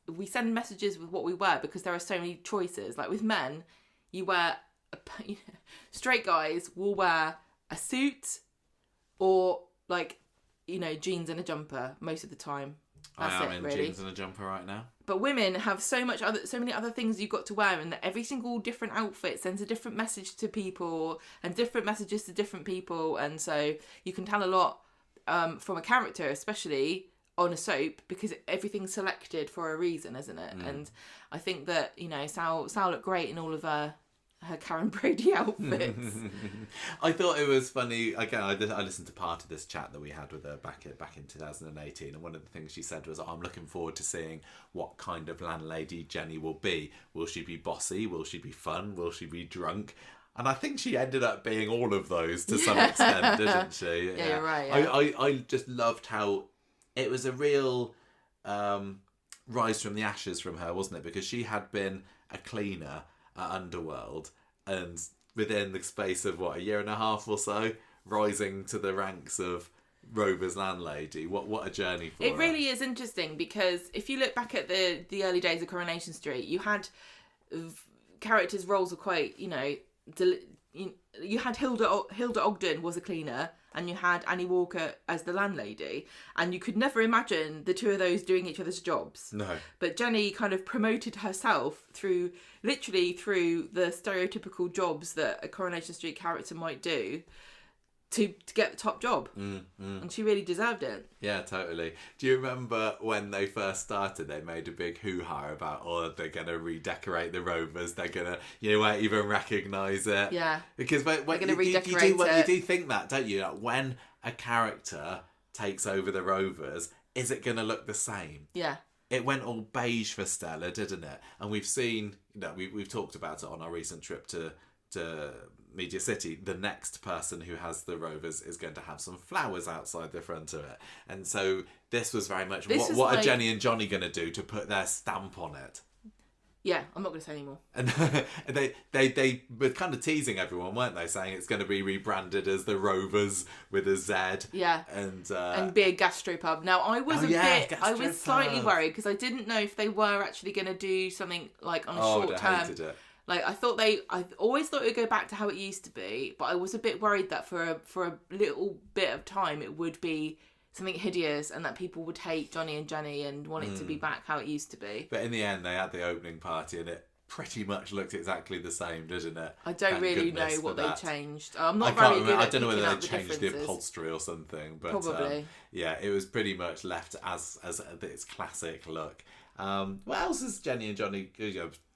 we send messages with what we wear because there are so many choices. Like with men, you wear straight guys will wear a suit or jeans and a jumper most of the time. That's I am in really. jeans and a jumper right now. But women have so many other things you've got to wear, and that every single different outfit sends a different message to people and different messages to different people, and so you can tell a lot from a character, especially on a soap, because everything's selected for a reason, isn't it? And I think that Sal looked great in all of her Karen Brady outfits. I thought it was funny. Again, I listened to part of this chat that we had with her back in 2018, and one of the things she said was, "I'm looking forward to seeing what kind of landlady Jenny will be. Will she be bossy? Will she be fun? Will she be drunk?" And I think she ended up being all of those to some extent, didn't she? Yeah, you're right. Yeah. I just loved how it was a real rise from the ashes from her, wasn't it? Because she had been a cleaner at Underworld, and within the space of a year and a half or so, rising to the ranks of Rover's landlady. What a journey for her. It really is interesting, because if you look back at the early days of Coronation Street, you had characters' roles were quite, you had Hilda Ogden was a cleaner, and you had Annie Walker as the landlady, and you could never imagine the two of those doing each other's jobs. No. But Jenny kind of promoted herself through the stereotypical jobs that a Coronation Street character might do to get the top job. And she really deserved it. Yeah, totally. Do you remember when they first started, they made a big hoo-ha about, they're going to redecorate the Rovers, they're going to, you won't even recognise it. Yeah. Because when you do think that, don't you? Like, when a character takes over the Rovers, is it going to look the same? Yeah. It went all beige for Stella, didn't it? And we've seen, we've talked about it on our recent trip to Media City. The next person who has the Rovers is going to have some flowers outside the front of it, and so this was very much what are Jenny and Johnny going to do to put their stamp on it? Yeah, I'm not going to say anymore. And they were kind of teasing everyone, weren't they? Saying it's going to be rebranded as the Rovers with a Z. Yeah. And be a gastropub. Now I was I was slightly worried because I didn't know if they were actually going to do something like on a short term. I hated it. Like I always thought it would go back to how it used to be, but I was a bit worried that for a little bit of time it would be something hideous and that people would hate Johnny and Jenny and want it to be back how it used to be. But in the end, they had the opening party and it pretty much looked exactly the same, didn't it? I don't really know what they changed. I'm not I very good at I don't know whether they the changed the upholstery or something, but probably. Yeah, it was pretty much left as its classic look. What else has Jenny and Johnny?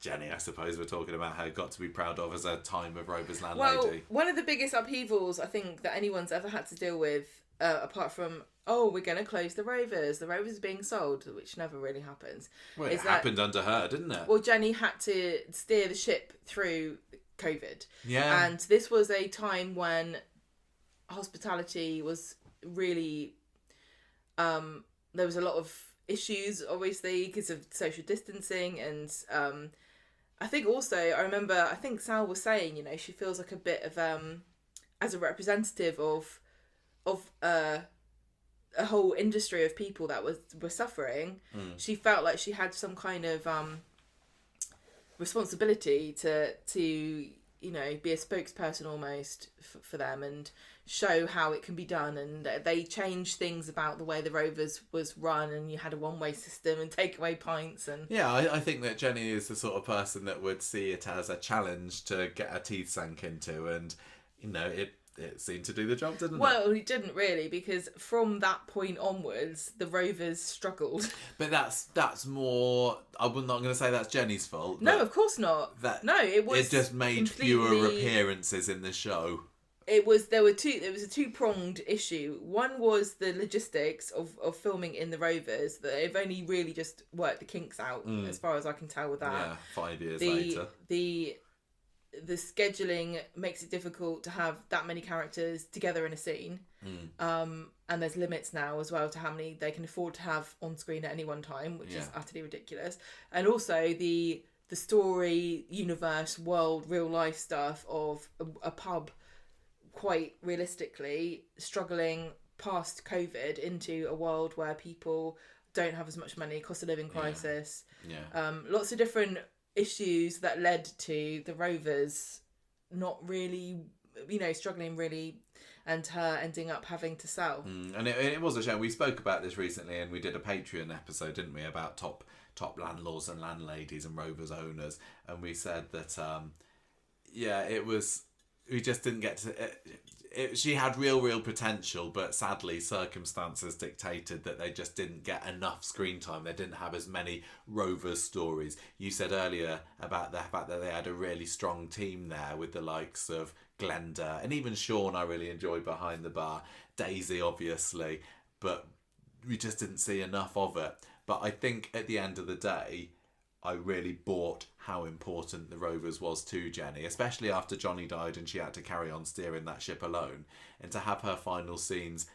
Jenny, I suppose we're talking about how got to be proud of as a time of Rover's landlady. Well, one of the biggest upheavals I think that anyone's ever had to deal with, apart from we're going to close the Rovers are being sold, which never really happens. Well, it happened under her, didn't it? Well, Jenny had to steer the ship through COVID. Yeah. And this was a time when hospitality was really, there was a lot of issues, obviously, because of social distancing. And I think also, I think Sal was saying, she feels like a bit of, as a representative of a whole industry of people that were suffering, she felt like she had some kind of responsibility to be a spokesperson almost for them and show how it can be done. And they changed things about the way the Rovers was run, and you had a one-way system and takeaway pints. And yeah, I think that Jenny is the sort of person that would see it as a challenge to get her teeth sunk into, and it seemed to do the job, didn't it? Well, it didn't really, because from that point onwards, the Rovers struggled. But that's more. I'm not going to say that's Jenny's fault. No, of course not. It was. It just made fewer appearances in the show. It was a two-pronged issue. One was the logistics of filming in the Rovers, that they've only really just worked the kinks out, as far as I can tell with that. Yeah, 5 years later. The scheduling makes it difficult to have that many characters together in a scene. And there's limits now as well to how many they can afford to have on screen at any one time, which is utterly ridiculous. And also the story, universe, world, real life stuff of a pub, quite realistically struggling past COVID into a world where people don't have as much money, cost of living crisis, lots of different issues that led to the Rovers not really, struggling really, and her ending up having to sell. And it was a shame. We spoke about this recently, and we did a Patreon episode, didn't we, about top landlords and landladies and Rovers owners, and we said that it was, we just didn't get to it. She had real potential, but sadly circumstances dictated that they just didn't get enough screen time. They didn't have as many Rovers stories. You said earlier about the fact that they had a really strong team there with the likes of Glenda and even Sean. I really enjoyed behind the bar, Daisy obviously, but we just didn't see enough of it. But I think at the end of the day, I really bought how important the Rovers was to Jenny, especially after Johnny died and she had to carry on steering that ship alone. And to have her final scenes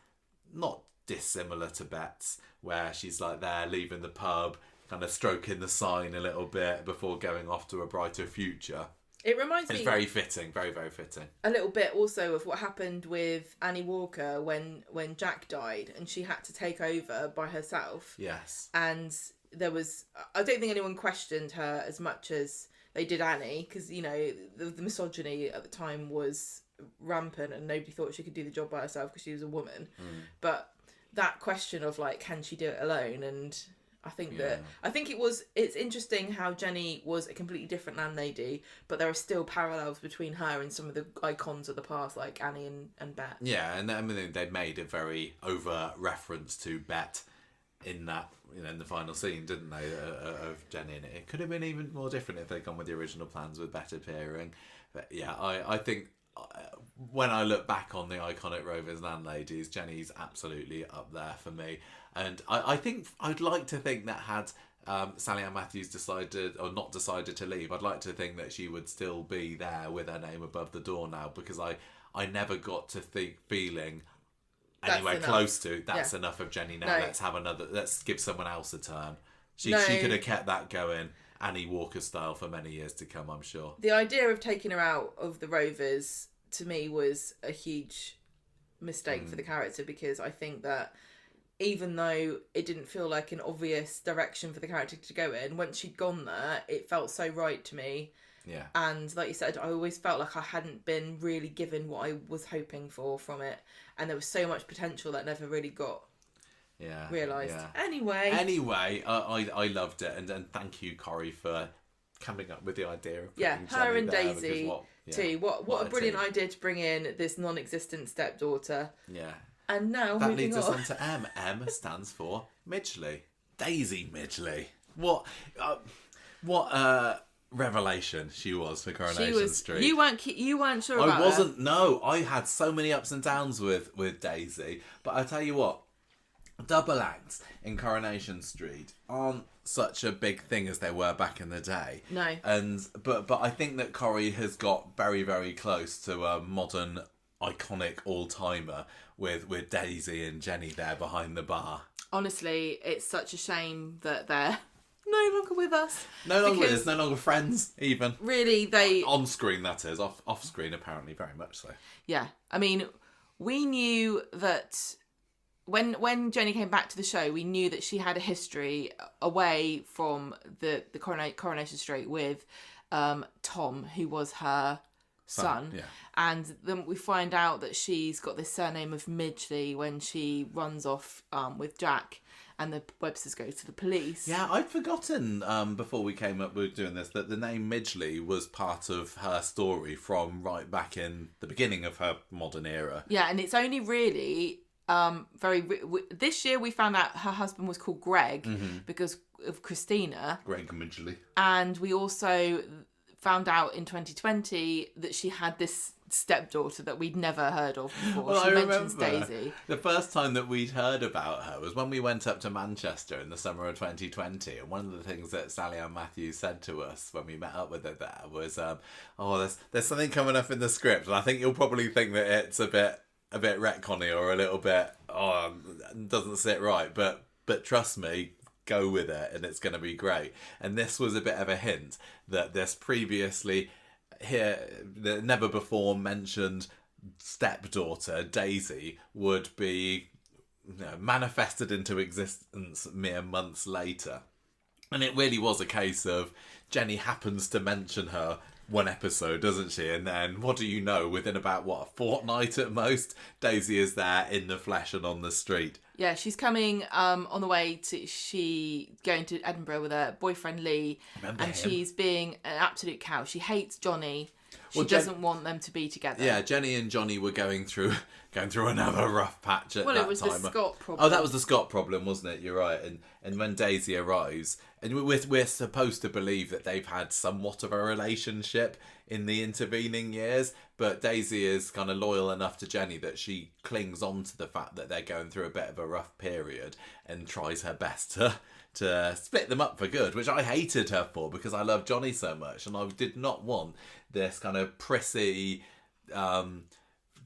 not dissimilar to Bet's, where she's like there leaving the pub, kind of stroking the sign a little bit before going off to a brighter future. It reminds me... It's very fitting, very, very fitting. A little bit also of what happened with Annie Walker when Jack died and she had to take over by herself. Yes. And there was... I don't think anyone questioned her as much as they did Annie, because, the misogyny at the time was rampant and nobody thought she could do the job by herself because she was a woman. But that question of, can she do it alone? And... I think it's interesting how Jenny was a completely different landlady, but there are still parallels between her and some of the icons of the past, like Annie and Bet. Yeah, and I mean, they made a very overt reference to Bet in that, in the final scene, didn't they, of Jenny? And it could have been even more different if they'd gone with the original plans with Bet appearing. But yeah, I think when I look back on the iconic Rovers landladies, Jenny's absolutely up there for me. And I think I'd like to think that had Sally Ann Matthews decided or not decided to leave, I'd like to think that she would still be there with her name above the door now, because I never got to feeling anywhere close to that's enough of Jenny now. No. Let's give someone else a turn. She could have kept that going, Annie Walker style, for many years to come, I'm sure. The idea of taking her out of the Rovers to me was a huge mistake for the character, because I think that even though it didn't feel like an obvious direction for the character to go in, once she'd gone there, it felt so right to me. Yeah. And like you said, I always felt like I hadn't been really given what I was hoping for from it. And there was so much potential that never really got realised. Yeah. Anyway, I loved it. And thank you, Corrie, for coming up with the idea of putting her Jenny and there, Daisy too. What a brilliant idea to bring in this non-existent stepdaughter. Yeah. And now that leads us on to M. M stands for Midgley. Daisy Midgley. What revelation she was for Coronation Street. You weren't sure about I wasn't. Her. No, I had so many ups and downs with Daisy. But I tell you what, double acts in Coronation Street aren't such a big thing as they were back in the day. No. But I think that Corrie has got very, very close to a modern iconic all-timer with Daisy and Jenny there behind the bar. Honestly, it's such a shame that they're no longer with us. No longer with us, no longer friends even. Really, they... On screen, that is. Off screen, apparently, very much so. Yeah. I mean, we knew that when Jenny came back to the show, we knew that she had a history away from the Coronation Street with Tom, who was her son. Yeah. And then we find out that she's got this surname of Midgley when she runs off with Jack, and the Websters go to the police. Yeah, I'd forgotten before we came up with doing this that the name Midgley was part of her story from right back in the beginning of her modern era. Yeah, and it's only really this year we found out her husband was called Greg because of Christina. Greg Midgley. And we also found out in 2020 that she had this stepdaughter that we'd never heard of before. Well, She I mentions remember Daisy. the first time that we'd heard about her was when we went up to Manchester in the summer of 2020, and one of the things that Sally Ann Matthews said to us when we met up with her there was, there's something coming up in the script, and I think you'll probably think that it's a bit retconny or a little bit doesn't sit right, but trust me, go with it and it's going to be great. And this was a bit of a hint that this previously the never before mentioned stepdaughter Daisy would be manifested into existence mere months later. And it really was a case of Jenny happens to mention her one episode, doesn't she? And then, what do you know, within about, a fortnight at most, Daisy is there in the flesh and on the street. Yeah, she's coming on the way going to Edinburgh with her boyfriend Lee. Remember and him? She's being an absolute cow. She hates Johnny. She doesn't want them to be together. Yeah, Jenny and Johnny were going through another rough patch at that time. Well, it was the Scott problem. Oh, that was the Scott problem, wasn't it? You're right. And when Daisy arrives, and we're supposed to believe that they've had somewhat of a relationship in the intervening years, but Daisy is kind of loyal enough to Jenny that she clings on to the fact that they're going through a bit of a rough period and tries her best to split them up for good, which I hated her for because I love Johnny so much, and I did not want this kind of prissy,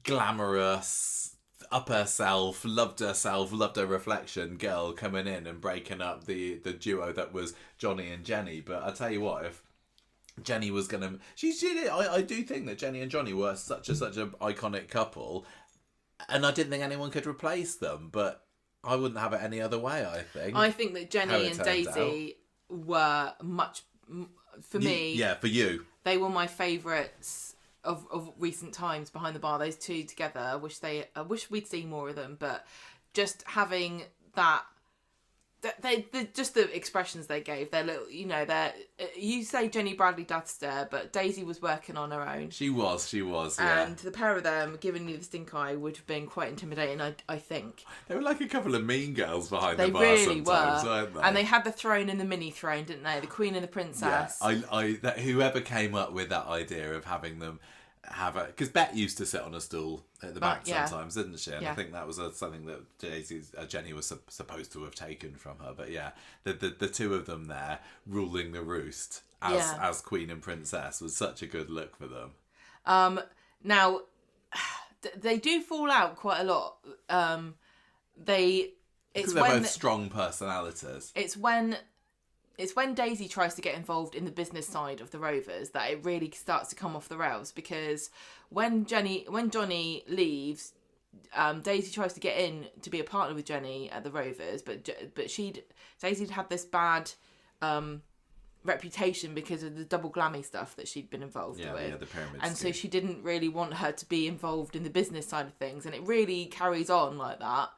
glamorous, up herself, loved her reflection girl coming in and breaking up the duo that was Johnny and Jenny. But I tell you what, if Jenny was gonna, I do think that Jenny and Johnny were such an iconic couple, and I didn't think anyone could replace them. But I wouldn't have it any other way. I think that Jenny and Daisy were much, for me. Yeah, for you. They were my favourites of recent times behind the bar. Those two together. I wish we'd seen more of them. But just having that, just the expressions they gave. They're little, you say Jenny Bradley death stare, but Daisy was working on her own. She was. Yeah. And the pair of them giving you the stink eye would have been quite intimidating. I think they were like a couple of mean girls behind they the bar. Really sometimes, were, weren't they? And they had the throne and the mini throne, didn't they? The Queen and the Princess. Yeah, whoever came up with that idea of having them have a, because Bet used to sit on a stool at the back sometimes, didn't she? And I think that was something that Jenny was supposed to have taken from her. But yeah, the two of them there ruling the roost as Queen and Princess was such a good look for them. Now they do fall out quite a lot. They're both strong personalities. It's when Daisy tries to get involved in the business side of the Rovers that it really starts to come off the rails, because when Johnny leaves, Daisy tries to get in to be a partner with Jenny at the Rovers, but Daisy'd had this bad reputation because of the double glammy stuff that she'd been involved with. Yeah, the pyramid and scheme. so she didn't really want her to be involved in the business side of things, and it really carries on like that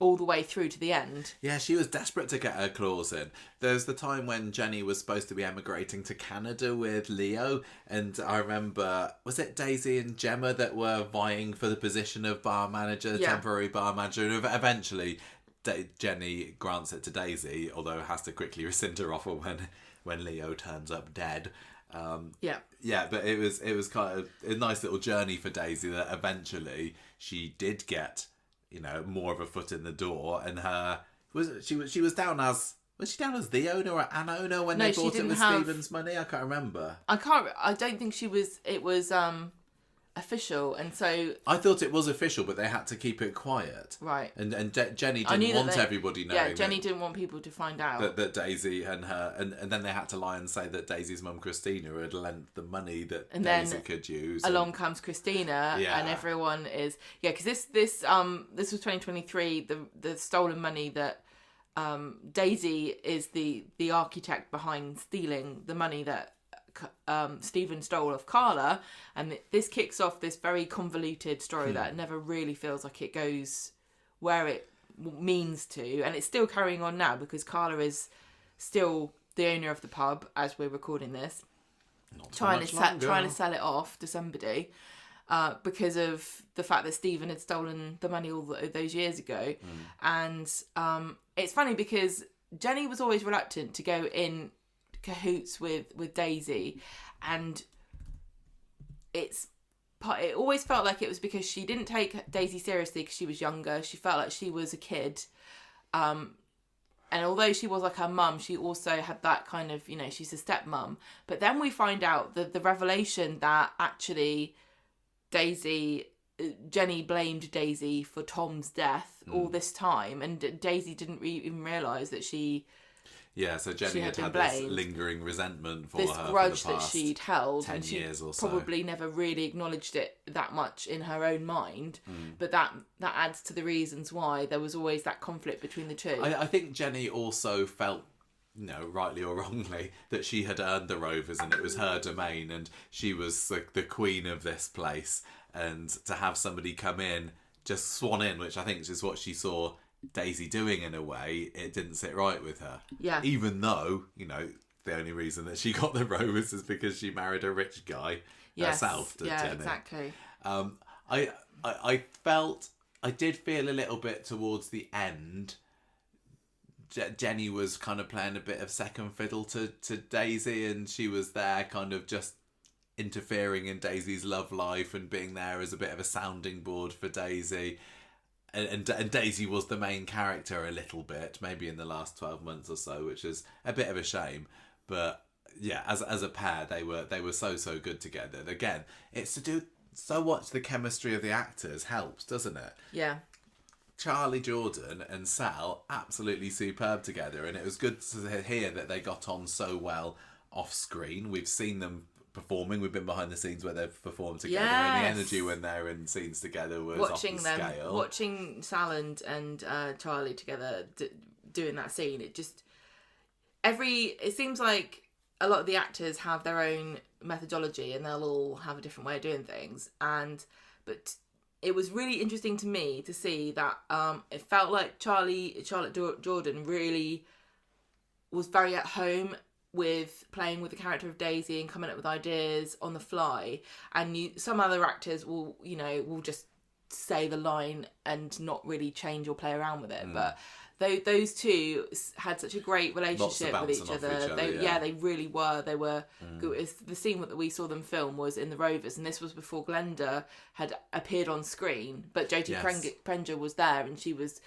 all the way through to the end. Yeah, she was desperate to get her claws in. There's the time when Jenny was supposed to be emigrating to Canada with Leo, and I remember, was it Daisy and Gemma that were vying for the position of bar manager, temporary bar manager, and eventually Jenny grants it to Daisy, although has to quickly rescind her offer when Leo turns up dead. But it was kind of a nice little journey for Daisy that eventually she did get more of a foot in the door, and she was down as the owner or an owner when they bought it with Stephen's money? I can't remember. I don't think it was official, and so I thought it was official, but they had to keep it quiet. Right. And Jenny didn't want everybody knowing. Yeah, Jenny didn't want people to find out that Daisy and her, and then they had to lie and say that Daisy's mum Christina had lent the money that Daisy could use. Along comes Christina, and everyone is because this was 2023. The stolen money that Daisy is the architect behind stealing the money that Stephen stole off Carla, and this kicks off this very convoluted story that never really feels like it goes where it means to, and it's still carrying on now because Carla is still the owner of the pub as we're recording this, trying to sell it off to somebody because of the fact that Stephen had stolen the money all those years ago. And it's funny because Jenny was always reluctant to go in cahoots with Daisy, and it's it always felt like it was because she didn't take Daisy seriously because she was younger. She felt like she was a kid. And although she was like her mum, she also had that kind of, she's a stepmum. But then we find out that the revelation that actually Jenny blamed Daisy for Tom's death all this time, and Daisy didn't even realise that she... Yeah, so Jenny had this lingering resentment for this her grudge for the past that she'd held, 10 and she years or so. probably never really acknowledged it that much in her own mind. But that adds to the reasons why there was always that conflict between the two. I think Jenny also felt, rightly or wrongly, that she had earned the Rovers and it was her domain and she was the queen of this place. And to have somebody come in, just swan in, which I think is what she saw Daisy doing in a way, it didn't sit right with her. Yeah. Even though, the only reason that she got the Rovers is because she married a rich guy herself. Yeah, Jenny. exactly. I did feel a little bit towards the end. Jenny was kind of playing a bit of second fiddle to Daisy, and she was there kind of just interfering in Daisy's love life and being there as a bit of a sounding board for Daisy. And Daisy was the main character a little bit, maybe in the last 12 months or so, which is a bit of a shame. But yeah, as a pair, they were so good together. And again, it's to do so much the chemistry of the actors helps, doesn't it? Yeah. Charlie Jordan and Sal, absolutely superb together, and it was good to hear that they got on so well off screen. We've seen them performing. We've been behind the scenes where they've performed together, and the energy when they're in scenes together was watching off the scale. Watching Sal and Charlie together doing that scene, it seems like a lot of the actors have their own methodology and they'll all have a different way of doing things, but it was really interesting to me to see that it felt like Charlotte Jordan really was very at home with playing with the character of Daisy and coming up with ideas on the fly, and some other actors will just say the line and not really change or play around with it. But those two had such a great relationship with each other. They really were. They were good. The scene that we saw them film was in the Rovers, and this was before Glenda had appeared on screen, but Jodie Prenger was there, and she was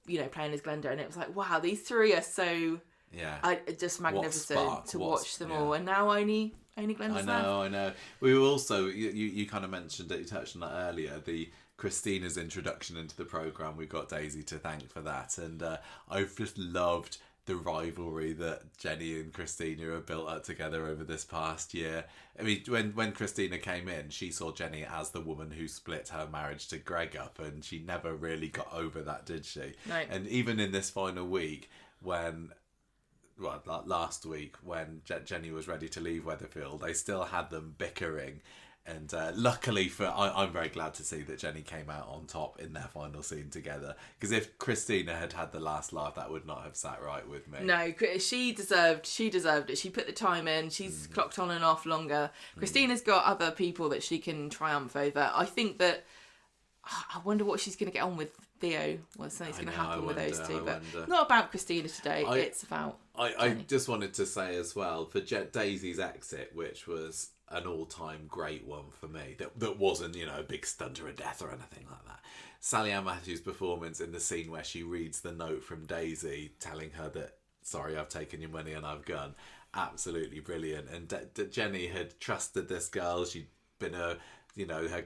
playing as Glenda, and it was like, wow, these three are so... Yeah, just magnificent to watch them all, and now only Glenda's left. I know. We were also you kind of mentioned it. You touched on that earlier. The Christina's introduction into the program. We've got Daisy to thank for that, and I've just loved the rivalry that Jenny and Christina have built up together over this past year. I mean, when Christina came in, she saw Jenny as the woman who split her marriage to Greg up, and she never really got over that, did she? No. And even in this final week, last week when Jenny was ready to leave Weatherfield, they still had them bickering, and luckily I'm very glad to see that Jenny came out on top in their final scene together, because if Christina had had the last laugh, that would not have sat right with me. No, she deserved it. She put the time in. She's clocked on and off longer. Christina's got other people that she can triumph over. I think that I wonder what she's going to get on with Theo. What something's going to happen with those two, but not about Christina today. It's about I just wanted to say as well, for Daisy's exit, which was an all-time great one for me, that wasn't a big stunter of death or anything like that. Sally Ann Matthews' performance in the scene where she reads the note from Daisy telling her that, sorry, I've taken your money and I've gone, absolutely brilliant. And Jenny had trusted this girl. She'd been her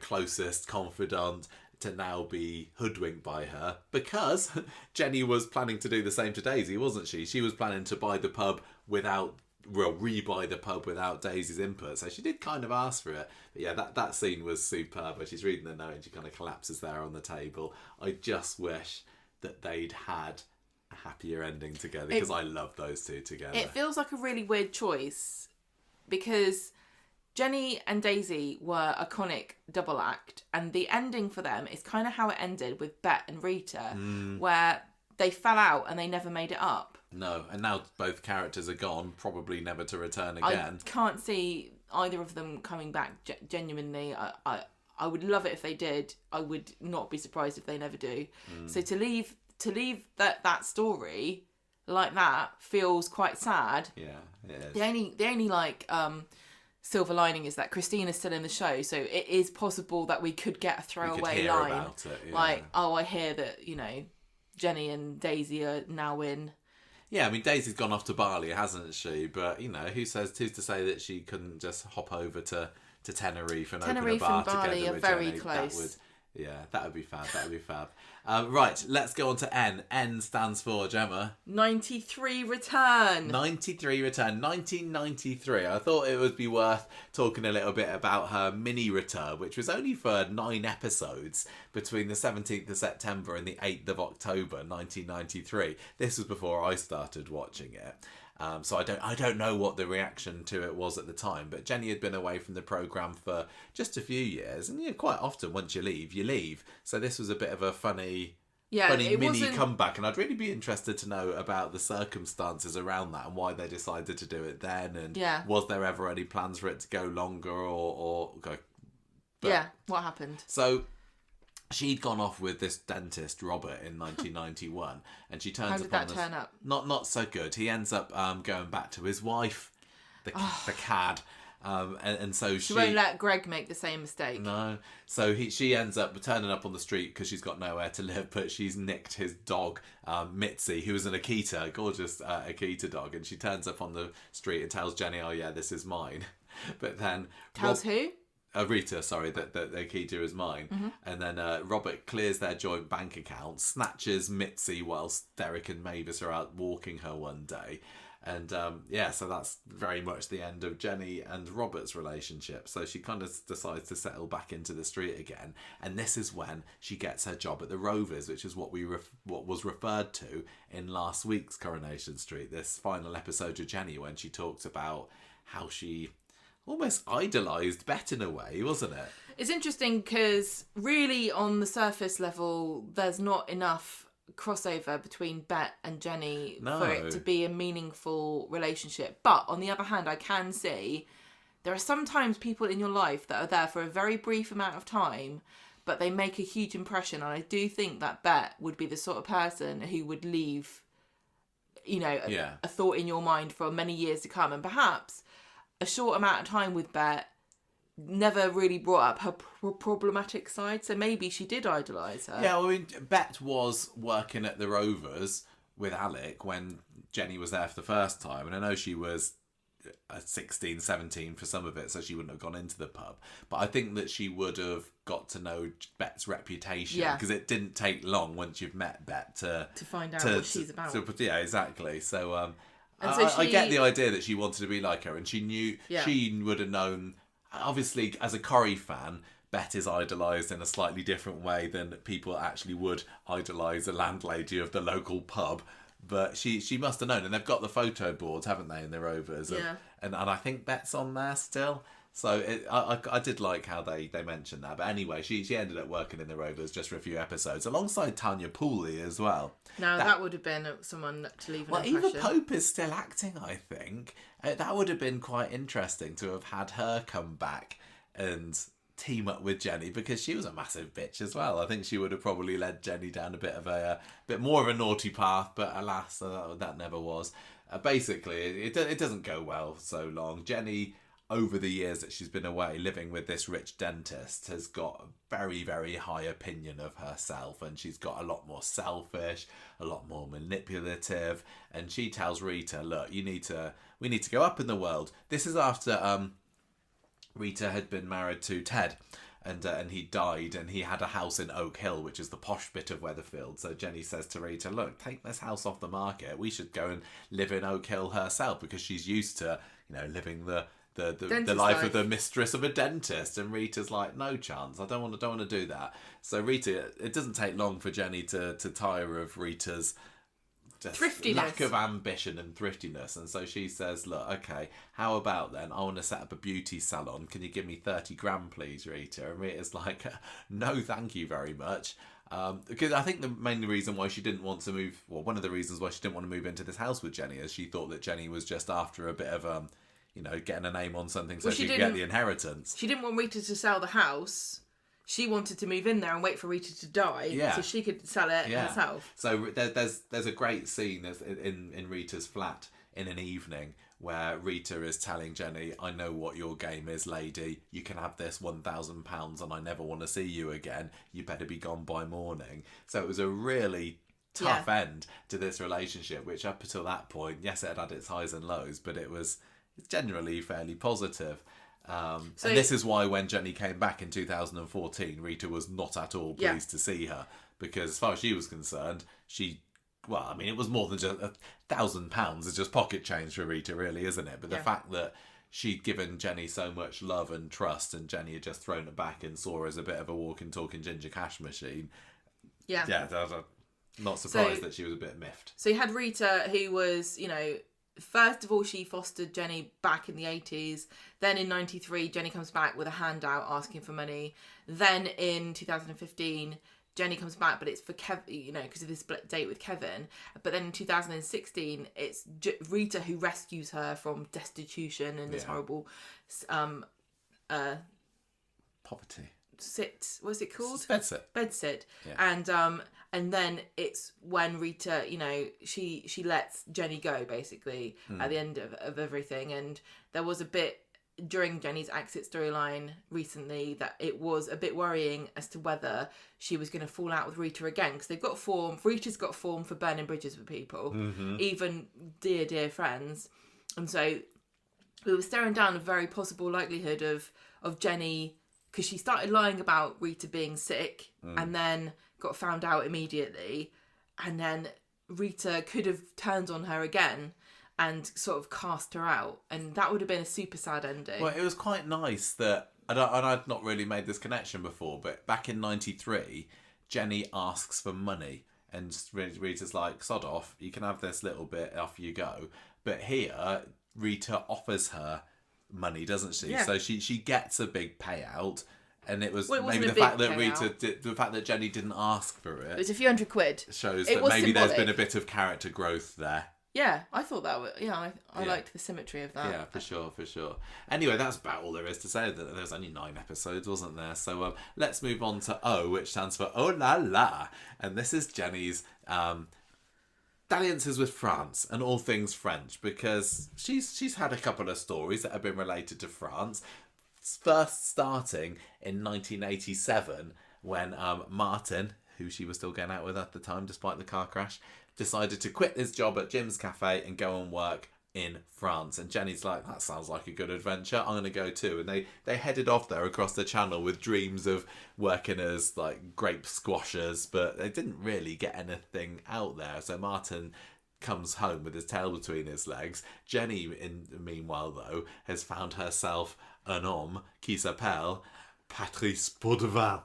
closest confidant, to now be hoodwinked by her, because Jenny was planning to do the same to Daisy, wasn't she? She was planning to buy the pub rebuy the pub without Daisy's input, so she did kind of ask for it. But yeah, that scene was superb, where she's reading the note and she kind of collapses there on the table. I just wish that they'd had a happier ending together, because I love those two together. It feels like a really weird choice, because Jenny and Daisy were a iconic double act, and the ending for them is kind of how it ended with Bet and Rita, where they fell out and they never made it up. No, and now both characters are gone, probably never to return again. I can't see either of them coming back. Genuinely, I would love it if they did. I would not be surprised if they never do. So to leave that story like that feels quite sad. Yeah, it is. The only silver lining is that Christina's still in the show, so it is possible that we could get a throwaway hear line about it, yeah. like, "Oh, I hear that Jenny and Daisy are now in." Yeah, I mean, Daisy's gone off to Bali, hasn't she? But who's to say that she couldn't just hop over to Tenerife and open a bar and Bali together are with very Jenny? close. That would be fab. That would be fab. Right, let's go on to N. N stands for, Gemma? 93 return. 93 return. 1993. I thought it would be worth talking a little bit about her mini return, which was only for 9 episodes between the 17th of September and the 8th of October 1993. This was before I started watching it. So I don't know what the reaction to it was at the time, but Jenny had been away from the programme for just a few years, and quite often once you leave. So this was a bit of a funny mini comeback, and I'd really be interested to know about the circumstances around that and why they decided to do it then, and was there ever any plans for it to go longer or go? What happened? So she'd gone off with this dentist, Robert, in 1991, and she turns up. How did that turn up? Not so good. He ends up going back to his wife, the cad, and so she won't let Greg make the same mistake. No, so she ends up turning up on the street because she's got nowhere to live, but she's nicked his dog, Mitzi, who was an Akita, gorgeous Akita dog, and she turns up on the street and tells Jenny, "Oh yeah, this is mine," but then tells who? Rita, sorry, that Akita is mine. Mm-hmm. And then Robert clears their joint bank account, snatches Mitzi whilst Derek and Mavis are out walking her one day. And so that's very much the end of Jenny and Robert's relationship. So she kind of decides to settle back into the street again. And this is when she gets her job at the Rovers, which is what was referred to in last week's Coronation Street, this final episode of Jenny, when she talked about how she almost idolised Bet in a way, wasn't it? It's interesting because really on the surface level, there's not enough crossover between Bet and Jenny for it to be a meaningful relationship. But on the other hand, I can see there are sometimes people in your life that are there for a very brief amount of time, but they make a huge impression. And I do think that Bet would be the sort of person who would leave, a thought in your mind for many years to come. And perhaps a short amount of time with Bet never really brought up her problematic side, so maybe she did idolise her. Yeah, well, I mean, Bet was working at the Rovers with Alec when Jenny was there for the first time, and I know she was 16, 17 for some of it, so she wouldn't have gone into the pub. But I think that she would have got to know Bet's reputation, because it didn't take long once you've met Bet to find out what she's about. Yeah, exactly. So and so I get the idea that she wanted to be like her, and she knew she would have known. Obviously, as a Corrie fan, Bet is idolised in a slightly different way than people actually would idolise a landlady of the local pub. But she must have known, and they've got the photo boards, haven't they, in the Rovers? And I think Bet's on there still. So I did like how they mentioned that. But anyway, she ended up working in the Rovers just for a few episodes, alongside Tanya Pooley as well. Now, that would have been someone to leave an impression. Eva Pope is still acting, I think. That would have been quite interesting to have had her come back and team up with Jenny, because she was a massive bitch as well. I think she would have probably led Jenny down a bit more of a naughty path, but alas, that never was. Basically, it doesn't go well so long. Jenny, over the years that she's been away living with this rich dentist, has got a very, very high opinion of herself, and she's got a lot more selfish, a lot more manipulative, and she tells Rita, look, we need to go up in the world. This is after Rita had been married to Ted, and he died, and he had a house in Oak Hill, which is the posh bit of Weatherfield. So Jenny says to Rita, look, take this house off the market. We should go and live in Oak Hill herself, because she's used to, living the life of the mistress of a dentist. And Rita's like, no chance, I don't want to do that. So Rita, it doesn't take long for Jenny to tire of Rita's thriftiness, lack of ambition and thriftiness. And so she says, look, okay, how about then, I want to set up a beauty salon, can you give me 30 grand please, Rita? And Rita's like, no thank you very much. Because I think the main reason why she didn't want to move, well, one of the reasons why she didn't want to move into this house with Jenny is she thought that Jenny was just after a bit of getting a name on something so she could get the inheritance. She didn't want Rita to sell the house. She wanted to move in there and wait for Rita to die, so she could sell it herself. So there's a great scene in Rita's flat in an evening where Rita is telling Jenny, I know what your game is, lady. You can have this £1,000 and I never want to see you again. You better be gone by morning. So it was a really tough end to this relationship, which up until that point, yes, it had its highs and lows, but it's generally fairly positive. And this is why when Jenny came back in 2014, Rita was not at all pleased to see her, because as far as she was concerned, it was more than just £1,000 is just pocket change for Rita, really, isn't it? But the fact that she'd given Jenny so much love and trust, and Jenny had just thrown it back and saw her as a bit of a walking, talking ginger cash machine. Yeah, not surprised that she was a bit miffed. So you had Rita, who was, first of all, she fostered Jenny back in the 80s. Then in 93, Jenny comes back with a handout asking for money. Then in 2015, Jenny comes back, but it's for Kevin, because of this split date with Kevin. But then in 2016, it's Rita who rescues her from destitution and this horrible poverty. What's it called? Bedsit. Yeah. And then it's when Rita, she lets Jenny go, basically, at the end of everything. And there was a bit during Jenny's exit storyline recently that it was a bit worrying as to whether she was going to fall out with Rita again, because Rita's got form for burning bridges with people, even dear friends. And so we were staring down a very possible likelihood of Jenny, because she started lying about Rita being sick and then got found out immediately, and then Rita could have turned on her again and sort of cast her out, and that would have been a super sad ending. Well, it was quite nice that, and I'd not really made this connection before, but back in 93, Jenny asks for money, and Rita's like, sod off, you can have this little bit, off you go. But here, Rita offers her money, doesn't she? Yeah. So she gets a big payout, and it was maybe the fact that the fact that Jenny didn't ask for it. It was a few hundred quid. Shows that maybe there's been a bit of character growth there. Yeah, I thought that was... Yeah, I liked the symmetry of that. Yeah, for sure. Anyway, that's about all there is to say. There was only 9 episodes, wasn't there? So let's move on to O, which stands for Oh La La. And this is Jenny's dalliances with France and all things French, because she's had a couple of stories that have been related to France. First starting in 1987, when Martin, who she was still going out with at the time despite the car crash, decided to quit his job at Jim's Cafe and go and work in France. And Jenny's like, that sounds like a good adventure, I'm going to go too. And they headed off there across the channel with dreams of working as like grape squashers, but they didn't really get anything out there. So Martin comes home with his tail between his legs. Jenny, meanwhile, though, has found herself un homme qui s'appelle Patrice Bourdevin.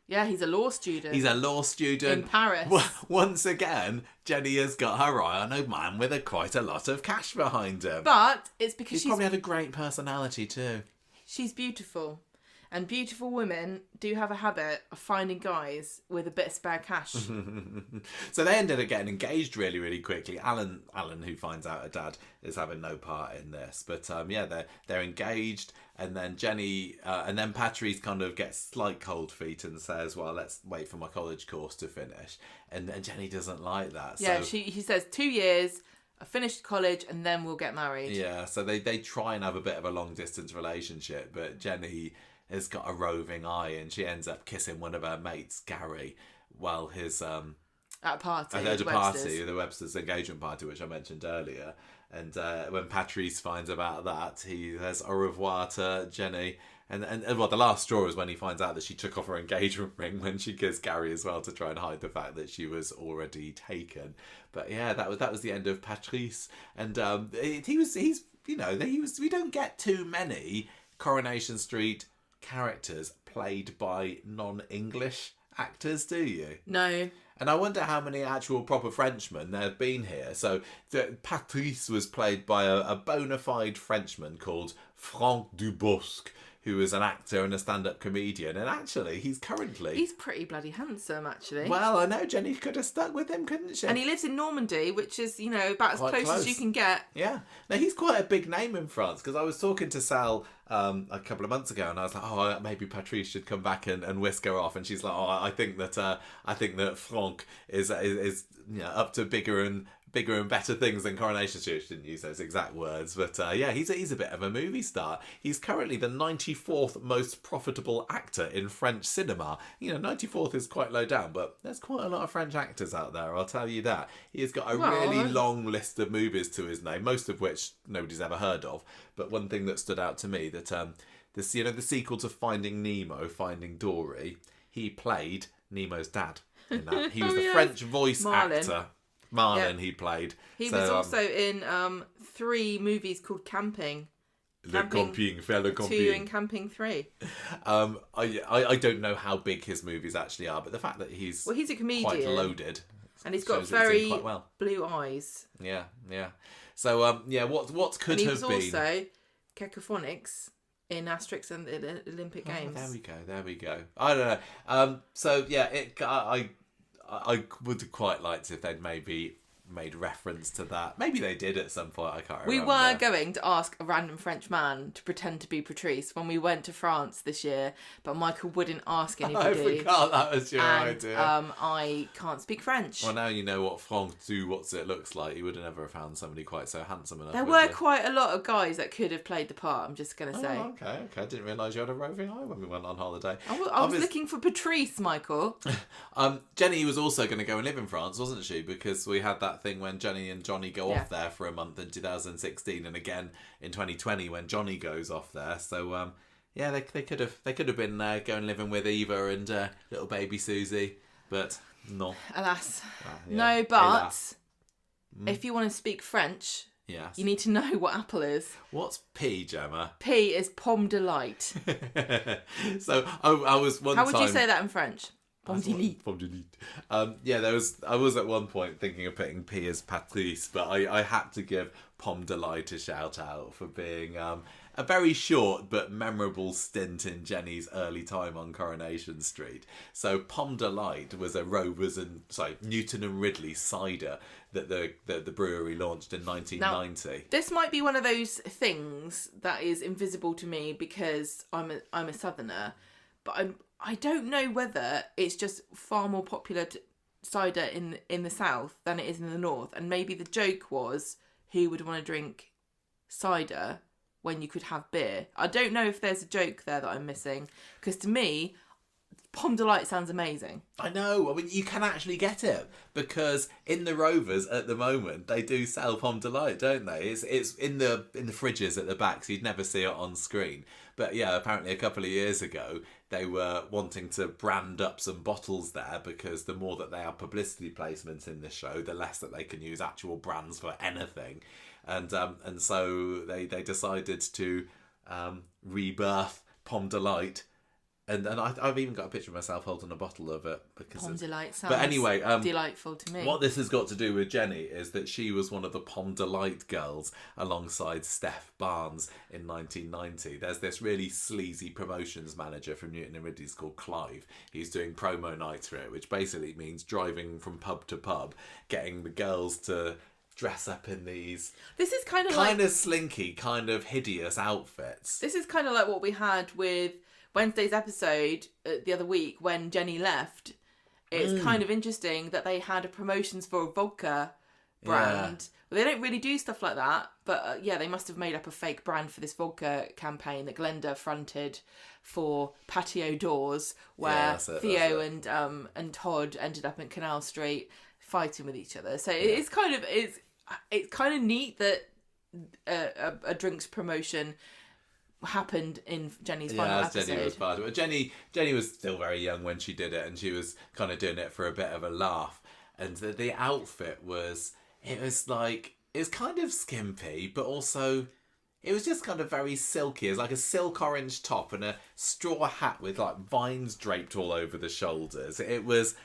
Yeah, he's a law student. He's a law student. In Paris. Once again, Jenny has got her eye on a man with quite a lot of cash behind him. But it's because He's probably had a great personality too. She's beautiful. And beautiful women do have a habit of finding guys with a bit of spare cash. So they ended up getting engaged really, really quickly. Alan, who finds out her dad is having no part in this. But they're engaged. And then Jenny, and then Patrice kind of gets slight cold feet and says, well, let's wait for my college course to finish. And Jenny doesn't like that. Yeah, he says 2 years, I finished college, and then we'll get married. Yeah, so they try and have a bit of a long distance relationship, but Jenny has got a roving eye, and she ends up kissing one of her mates, Gary, while his at a party, the Webster's engagement party, which I mentioned earlier. And when Patrice finds about that, he says au revoir to Jenny. And the last straw is when he finds out that she took off her engagement ring when she kissed Gary as well, to try and hide the fact that she was already taken. But yeah, that was the end of Patrice. And we don't get too many Coronation Street characters played by non-English actors, do you? No. And I wonder how many actual proper Frenchmen there have been here. So Patrice was played by a bona fide Frenchman called Franck Dubosc, who is an actor and a stand-up comedian. And actually, he's pretty bloody handsome, actually. Well, I know Jenny could have stuck with him, couldn't she? And he lives in Normandy, which is, about as close as you can get. Yeah. Now, he's quite a big name in France, because I was talking to Sal a couple of months ago, and I was like, maybe Patrice should come back and whisk her off. And she's like, I think that Franck is up to bigger and bigger and better things than Coronation Street. She didn't use those exact words, but yeah, he's a bit of a movie star. He's currently the 94th most profitable actor in French cinema. 94th is quite low down, but there's quite a lot of French actors out there, I'll tell you that. He has got a really long list of movies to his name, most of which nobody's ever heard of. But one thing that stood out to me, that the sequel to Finding Nemo, Finding Dory, he played Nemo's dad in that. He was the French voice actor. Marlin, he played. He was also in 3 movies called Camping. Le Camping, Faire le Camping. 2 and Camping 3. I don't know how big his movies actually are, but the fact that he's a comedian, quite loaded, and he's got very quite well. blue eyes. Yeah. So what could have been? He was also Cacophonics in Asterix and the Olympic Games. There we go. I don't know. So yeah, I would quite liked if they'd maybe made reference to that. Maybe they did at some point. I can't remember. We were going to ask a random French man to pretend to be Patrice when we went to France this year, but Michael wouldn't ask anybody. I forgot that was your idea. I can't speak French. Well, now you know what France do, what's it looks like. You would have never found somebody quite so handsome enough. There were quite a lot of guys that could have played the part, I'm just going to say. Okay. I didn't realise you had a roving eye when we went on holiday. I was looking for Patrice, Michael. Jenny was also going to go and live in France, wasn't she? Because we had that thing when Jenny and Johnny go off there for a month in 2016, and again in 2020 when Johnny goes off there. So they could have been going living with Eva and little baby Susie, but no. Alas, no. But if you want to speak French, you need to know what apple is. What's P, Gemma? P is pomme de light. So I was one time. How would you say that in French? Pomme de light. Pomme de light. I was at one point thinking of putting P as Patrice, but I had to give Pomme de light a shout out for being a very short but memorable stint in Jenny's early time on Coronation Street. So Pomme de light was a Newton and Ridley cider that the brewery launched in 1990. Now, this might be one of those things that is invisible to me because I'm a southerner, but I don't know whether it's just far more popular cider in the south than it is in the north. And maybe the joke was, who would want to drink cider when you could have beer? I don't know if there's a joke there that I'm missing. Because to me, Pomme de light sounds amazing. I know. I mean, you can actually get it because in the Rovers at the moment they do sell Pomme de light, don't they? It's in the fridges at the back, so you'd never see it on screen. But yeah, apparently a couple of years ago they were wanting to brand up some bottles there because the more that they have publicity placements in the show, the less that they can use actual brands for anything. And so they decided to rebirth Pomme de light. And I've even got a picture of myself holding a bottle of it because Pomme de light sounds delightful to me. What this has got to do with Jenny is that she was one of the Pomme de light girls alongside Steph Barnes in 1990. There's this really sleazy promotions manager from Newton and Ridley's called Clive. He's doing promo nights for it, which basically means driving from pub to pub, getting the girls to dress up in these this is kind of slinky, kind of hideous outfits. This is kind of like what we had with Wednesday's episode the other week when Jenny left. It's kind of interesting that they had promotions for a vodka brand. Well, they don't really do stuff like that, but they must have made up a fake brand for this vodka campaign that Glenda fronted for Patio Doors, where Theo and Todd ended up in Canal Street fighting with each other. So it's kind of neat that a drinks promotion happened in Jenny's final episode. Jenny was part of it. Jenny was still very young when she did it, and she was kind of doing it for a bit of a laugh. And the outfit was kind of skimpy, but also it was just kind of very silky. It was like a silk orange top and a straw hat with like vines draped all over the shoulders. It was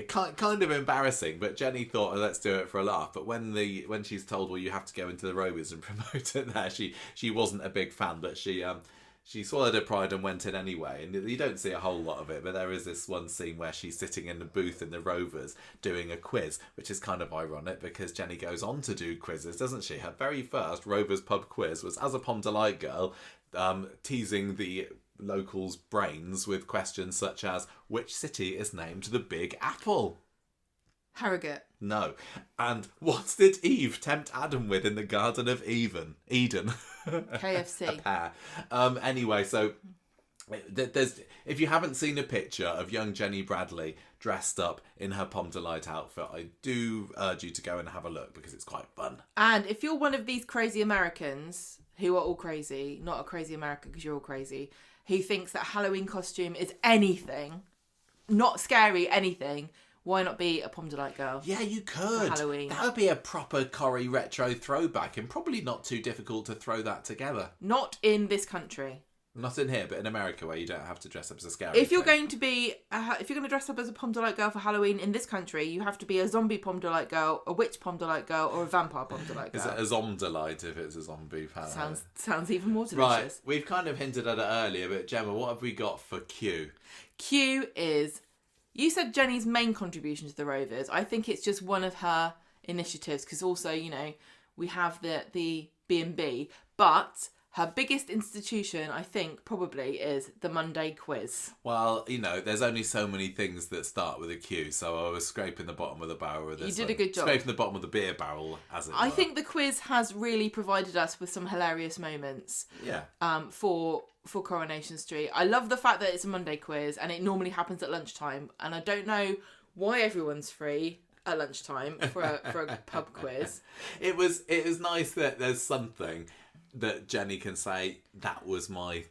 kind of embarrassing, but Jenny thought, let's do it for a laugh. But when she's told, well, you have to go into the Rovers and promote it there, she wasn't a big fan, but she swallowed her pride and went in anyway. And you don't see a whole lot of it, but there is this one scene where she's sitting in the booth in the Rovers doing a quiz, which is kind of ironic because Jenny goes on to do quizzes, doesn't she? Her very first Rovers pub quiz was as a Pomme de light girl, teasing the locals' brains with questions such as, which city is named the Big Apple? Harrogate. No. And what did Eve tempt Adam with in the Garden of Eden? KFC. A pear. Anyway, so there's, if you haven't seen a picture of young Jenny Bradley dressed up in her Pomme de Light outfit, I do urge you to go and have a look because it's quite fun. And if you're one of these crazy Americans who are all crazy, not a crazy American because you're all crazy, who thinks that Halloween costume is anything, not scary, anything, why not be a Pomme de Light girl? Yeah, you could. Halloween. That would be a proper Corrie retro throwback, and probably not too difficult to throw that together. Not in this country. Not in here, but in America, where you don't have to dress up as a scary If you're thing. going to be, if you're going to dress up as a Pomme de Light girl for Halloween in this country, you have to be a zombie Pomme de Light girl, a witch Pomme de Light girl, or a vampire Pomme de Light girl. Is it a Zom Delight if it's a zombie pan? Sounds even more delicious. Right, we've kind of hinted at it earlier, but Gemma, what have we got for Q? Q is, you said Jenny's main contribution to the Rovers. I think it's just one of her initiatives because also, you know, we have the B&B, but her biggest institution, I think, probably is the Monday quiz. Well, you know, there's only so many things that start with a Q, so I was scraping the bottom of the barrel with this. You did a good job. Scraping the bottom of the beer barrel, as it were. I think the quiz has really provided us with some hilarious moments. Yeah. For Coronation Street. I love the fact that it's a Monday quiz and it normally happens at lunchtime, and I don't know why everyone's free at lunchtime for a pub quiz. It was nice that there's something that Jenny can say that was my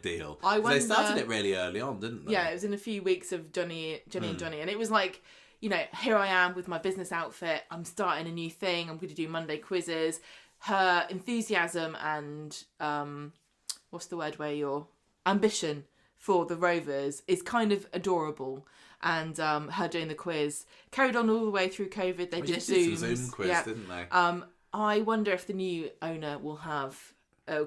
deal. I wonder, they started it really early on, didn't they? Yeah, it was in a few weeks of Jenny and Johnny, and it was like, you know, here I am with my business outfit. I'm starting a new thing. I'm going to do Monday quizzes. Her enthusiasm and what's the word where your ambition for the Rovers is kind of adorable. And her doing the quiz carried on all the way through COVID. They did Zooms. Some Zoom quiz, didn't they? I wonder if the new owner will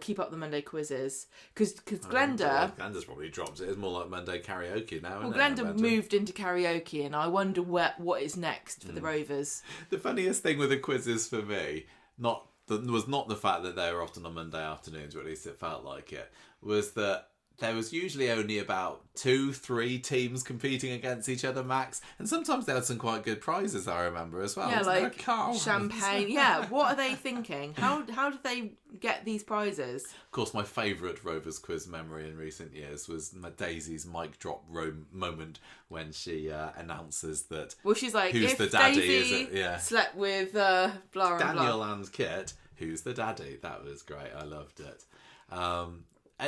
keep up the Monday quizzes because Glenda's probably dropped it. It's more like Monday karaoke now. Well, Glenda moved into karaoke, and I wonder what is next for the Rovers. The funniest thing with the quizzes for me, was not the fact that they were often on Monday afternoons, or at least it felt like it, was that there was usually only about 2-3 teams competing against each other max, and sometimes they had some quite good prizes, I remember, as well. Yeah, Wasn't like champagne. Yeah, what are they thinking? How did they get these prizes? Of course, my favourite Rovers quiz memory in recent years was Daisy's mic drop moment when she announces that. Well, she's like, who's if the daddy? Daisy Is it? Yeah. slept with blah and blah. Daniel and Kit. Who's the daddy? That was great. I loved it.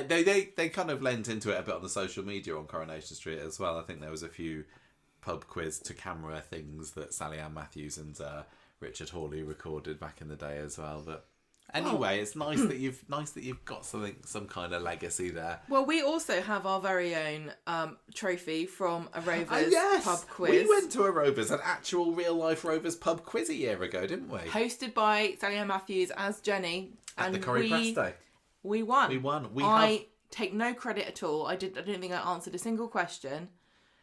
They kind of lent into it a bit on the social media on Coronation Street as well. I think there was a few pub quiz to camera things that Sally Ann Matthews and Richard Hawley recorded back in the day as well. But anyway, it's nice that you've got some kind of legacy there. Well, we also have our very own trophy from a Rovers pub quiz. We went to a Rovers, an actual real life Rovers pub quiz a year ago, didn't we? Hosted by Sally Ann Matthews as Jenny. At the Corrie Press Day. We won. I take no credit at all. I don't think I answered a single question.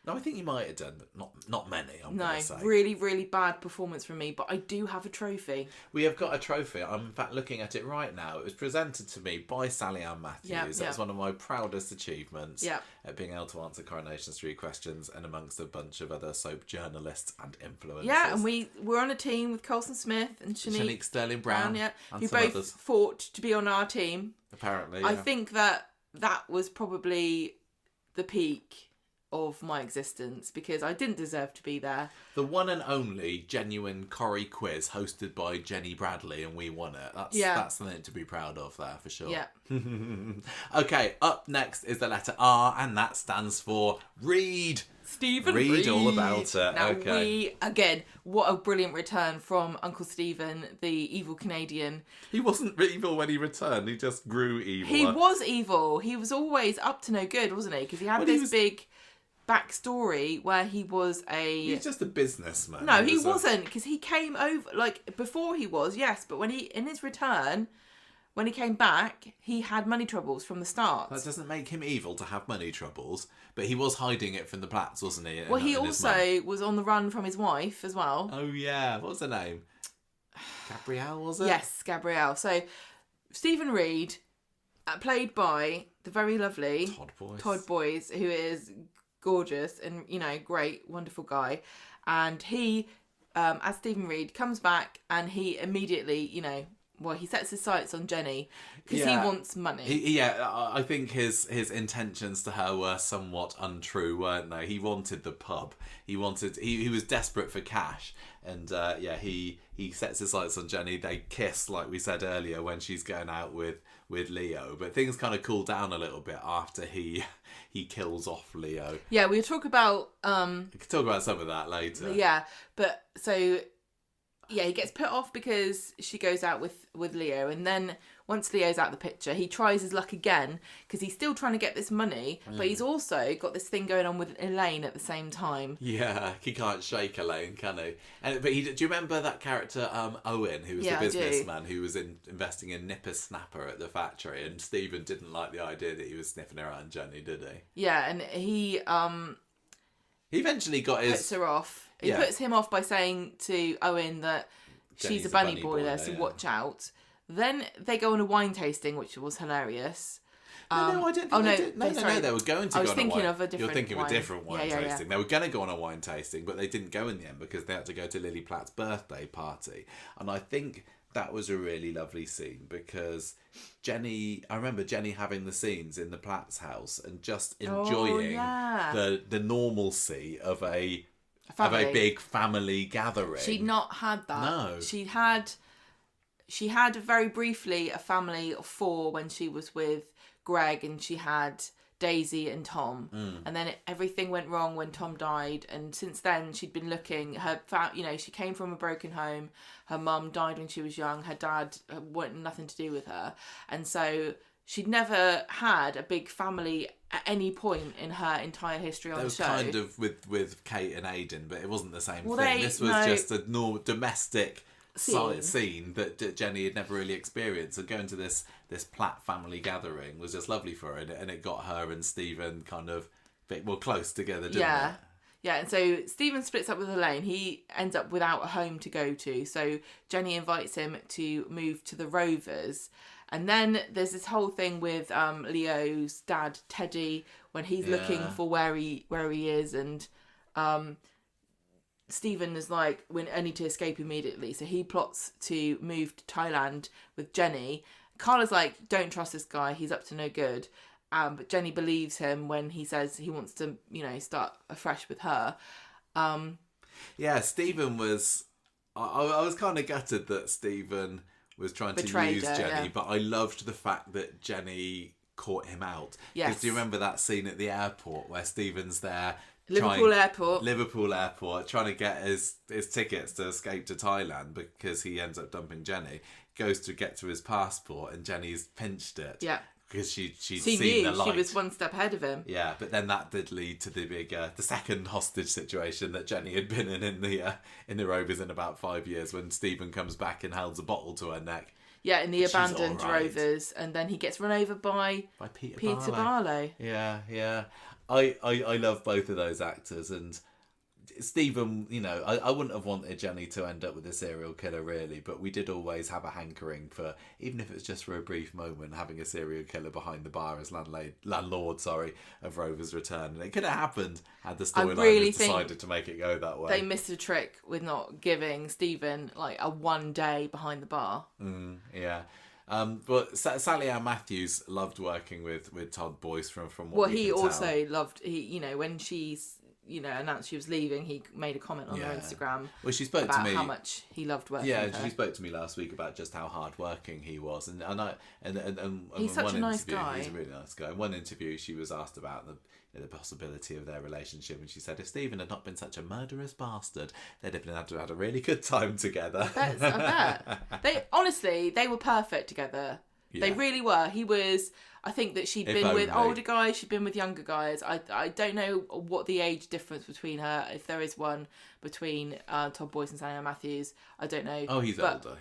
No, I think you might have done, but not many, I'm going to say. Really, really bad performance from me, but I do have a trophy. We have got a trophy. I'm, in fact, looking at it right now. It was presented to me by Sally Ann Matthews. That's one of my proudest achievements at being able to answer Coronation Street questions and amongst a bunch of other soap journalists and influencers. Yeah, and we're on a team with Colson Smith and Shanique Sterling-Brown, who both others. fought to be on our team. Apparently, I think that was probably the peak of my existence because I didn't deserve to be there. The one and only genuine Corrie quiz hosted by Jenny Bradley, and we won it. That's something to be proud of there for sure. Yeah. Okay, up next is the letter R, and that stands for read. Stephen Read all about it. Now okay. What a brilliant return from Uncle Stephen, the evil Canadian. He wasn't evil when he returned, he just grew evil. He was evil. He was always up to no good, wasn't he? Because he had big backstory where he was He's just a businessman. No, he wasn't, because he came over, like, before he was, yes, but when in his return, when he came back, he had money troubles from the start. That doesn't make him evil to have money troubles, but he was hiding it from the Platts, wasn't he? Well, he also was on the run from his wife as well. Oh, yeah. What was her name? Gabrielle, was it? Yes, Gabrielle. So, Stephen Reed, played by the very lovely Todd Boyce, who is gorgeous and, great, wonderful guy. And he as Stephen Reed, comes back and he immediately, he sets his sights on Jenny because he wants money. I think his intentions to her were somewhat untrue, weren't they? He wanted the pub. He was desperate for cash, and he sets his sights on Jenny. They kiss, like we said earlier, when she's going out with Leo. But things kind of cool down a little bit after he kills off Leo. Yeah, we'll talk about We can talk about some of that later. Yeah, but so. Yeah, he gets put off because she goes out with Leo, and then once Leo's out of the picture, he tries his luck again because he's still trying to get this money, but he's also got this thing going on with Elaine at the same time. Yeah, he can't shake Elaine, can he? Do you remember that character Owen, who was the businessman who was investing in Nipper Snapper at the factory, and Stephen didn't like the idea that he was sniffing around Jenny, did he? Yeah, and he eventually puts her off. He puts him off by saying to Owen that she's a bunny boiler, so watch out. Then they go on a wine tasting, which was hilarious. I didn't. No, they were going to go on a wine. I was thinking of a different You're thinking wine. of a different wine tasting. Yeah. They were going to go on a wine tasting, but they didn't go in the end because they had to go to Lily Platt's birthday party. And I think that was a really lovely scene because I remember Jenny having the scenes in the Platt's house and just enjoying the normalcy of a big family gathering. She'd not had that. No. She had very briefly a family of 4 when she was with Greg, and she had Daisy and Tom. And then everything went wrong when Tom died, and since then she'd been looking. She came from a broken home. Her mum died when she was young. Her dad wanted nothing to do with her, and so she'd never had a big family at any point in her entire history on the show. Kind of with Kate and Aidan, but it wasn't the same thing. This was just a normal domestic scene that Jenny had never really experienced. And going to this Platt family gathering was just lovely for her, and it got her and Stephen kind of a bit more close together, didn't it? Yeah, and so Stephen splits up with Elaine. He ends up without a home to go to, so Jenny invites him to move to the Rovers. And then there's this whole thing with Leo's dad, Teddy, when he's looking for where he is, and Stephen is like, I need to escape immediately. So he plots to move to Thailand with Jenny. Carla's like, don't trust this guy, he's up to no good. But Jenny believes him when he says he wants to, start afresh with her. Stephen was... I was kind of gutted that Stephen was trying to use Jenny, but I loved the fact that Jenny caught him out. Yes. Because do you remember that scene at the airport where Stephen's there... Liverpool Airport, trying to get his tickets to escape to Thailand because he ends up dumping Jenny. Goes to get to his passport and Jenny's pinched it. Yeah. Because she'd she seen knew the light. She was one step ahead of him. Yeah, but then that did lead to the second hostage situation that Jenny had been in the Rovers in about 5 years, when Stephen comes back and holds a bottle to her neck. Yeah, in the abandoned Rovers, and then he gets run over by Peter Barlow. Yeah. I love both of those actors, and Stephen, I wouldn't have wanted Jenny to end up with a serial killer really, but we did always have a hankering for, even if it's just for a brief moment, having a serial killer behind the bar as landlord of Rover's Return. And it could have happened had the storyline decided to make it go that way. They missed a trick with not giving Stephen like a 1 day behind the bar. Yeah. But Sally Ann Matthews loved working with Todd Boyce from what we can tell. Also loved, when she's announced she was leaving, he made a comment on her Instagram. Well, she spoke to me how much he loved working with her. She spoke to me last week about just how hard working he was, and he's such a nice guy. He's a really nice guy. In one interview, she was asked about the possibility of their relationship, and she said if Stephen had not been such a murderous bastard, they'd have had a really good time together. I bet. They were perfect together. Yeah. They really were. I think that she'd been with older guys, she'd been with younger guys. I don't know what the age difference between her, if there is one, between Todd Boyce and Sally Ann Matthews. I don't know. Oh, he's older.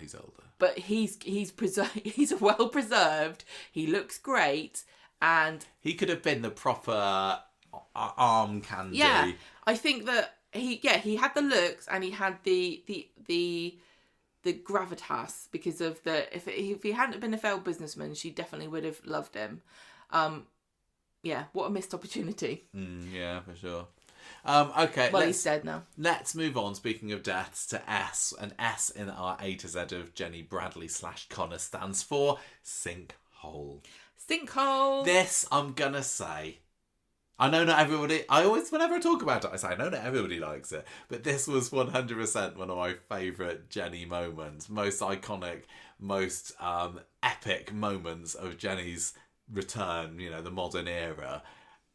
But he's well preserved. He looks great, and he could have been the proper arm candy. Yeah, I think that he had the looks, and he had the gravitas, because of if he hadn't been a failed businessman, she definitely would have loved him. What a missed opportunity. Yeah, for sure. Okay, Well, he's dead now. Let's move on, speaking of deaths, to S. And S in our A to Z of Jenny Bradley / Connor stands for sinkhole. Sinkhole! This, I'm going to say, I know not everybody, whenever I talk about it, I say, I know not everybody likes it, but this was 100% one of my favourite Jenny moments. Most iconic, most epic moments of Jenny's return, the modern era.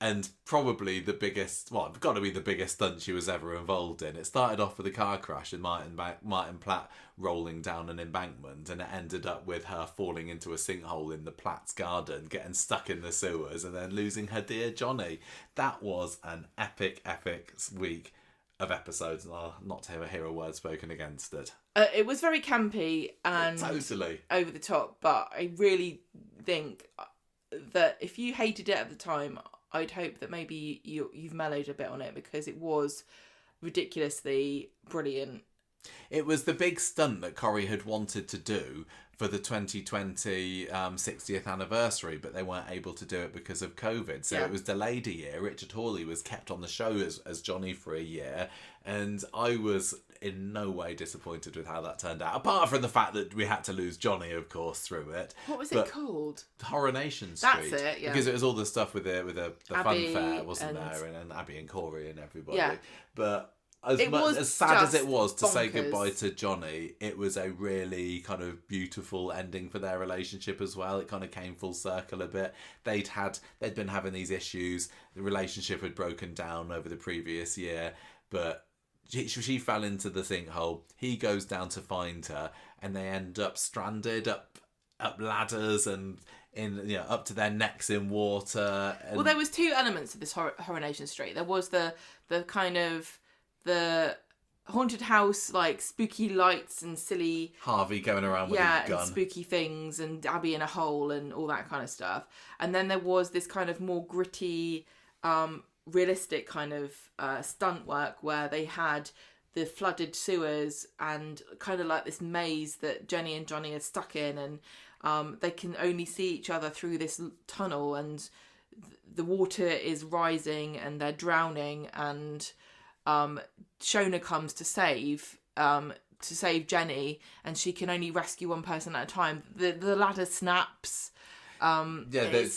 And probably the biggest, got to be the biggest stunt she was ever involved in. It started off with a car crash and Martin Platt rolling down an embankment, and it ended up with her falling into a sinkhole in the Platt's garden, getting stuck in the sewers, and then losing her dear Johnny. That was an epic week of episodes, and I'll not ever hear a word spoken against it. It was very campy and totally over the top, but I really think that if you hated it at the time, I'd hope that maybe you've mellowed a bit on it, because it was ridiculously brilliant. It was the big stunt that Corrie had wanted to do for the 2020 60th anniversary, but they weren't able to do it because of COVID. So It was delayed a year. Richard Hawley was kept on the show as Johnny for a year, and I was in no way disappointed with how that turned out, apart from the fact that we had to lose Johnny, of course, through it. What was it called? Coronation Street. That's it, yeah. Because it was all the stuff with the Abby fun fair, wasn't there? And Abby and Corrie and everybody. Yeah. But as sad as it was to say goodbye to Johnny, it was a really kind of beautiful ending for their relationship as well. It kind of came full circle a bit. They'd been having these issues. The relationship had broken down over the previous year, but she fell into the sinkhole. He goes down to find her, and they end up stranded up ladders and up to their necks in water. Well, there was two elements of this Coronation Street. There was the kind of the haunted house, like spooky lights and silly Harvey going around with a gun, and spooky things, and Abby in a hole and all that kind of stuff. And then there was this kind of more gritty, realistic kind of stunt work where they had the flooded sewers and kind of like this maze that Jenny and Johnny are stuck in, and they can only see each other through this tunnel, and the water is rising and they're drowning, and Shona comes to save Jenny, and she can only rescue one person at a time. The ladder snaps. It's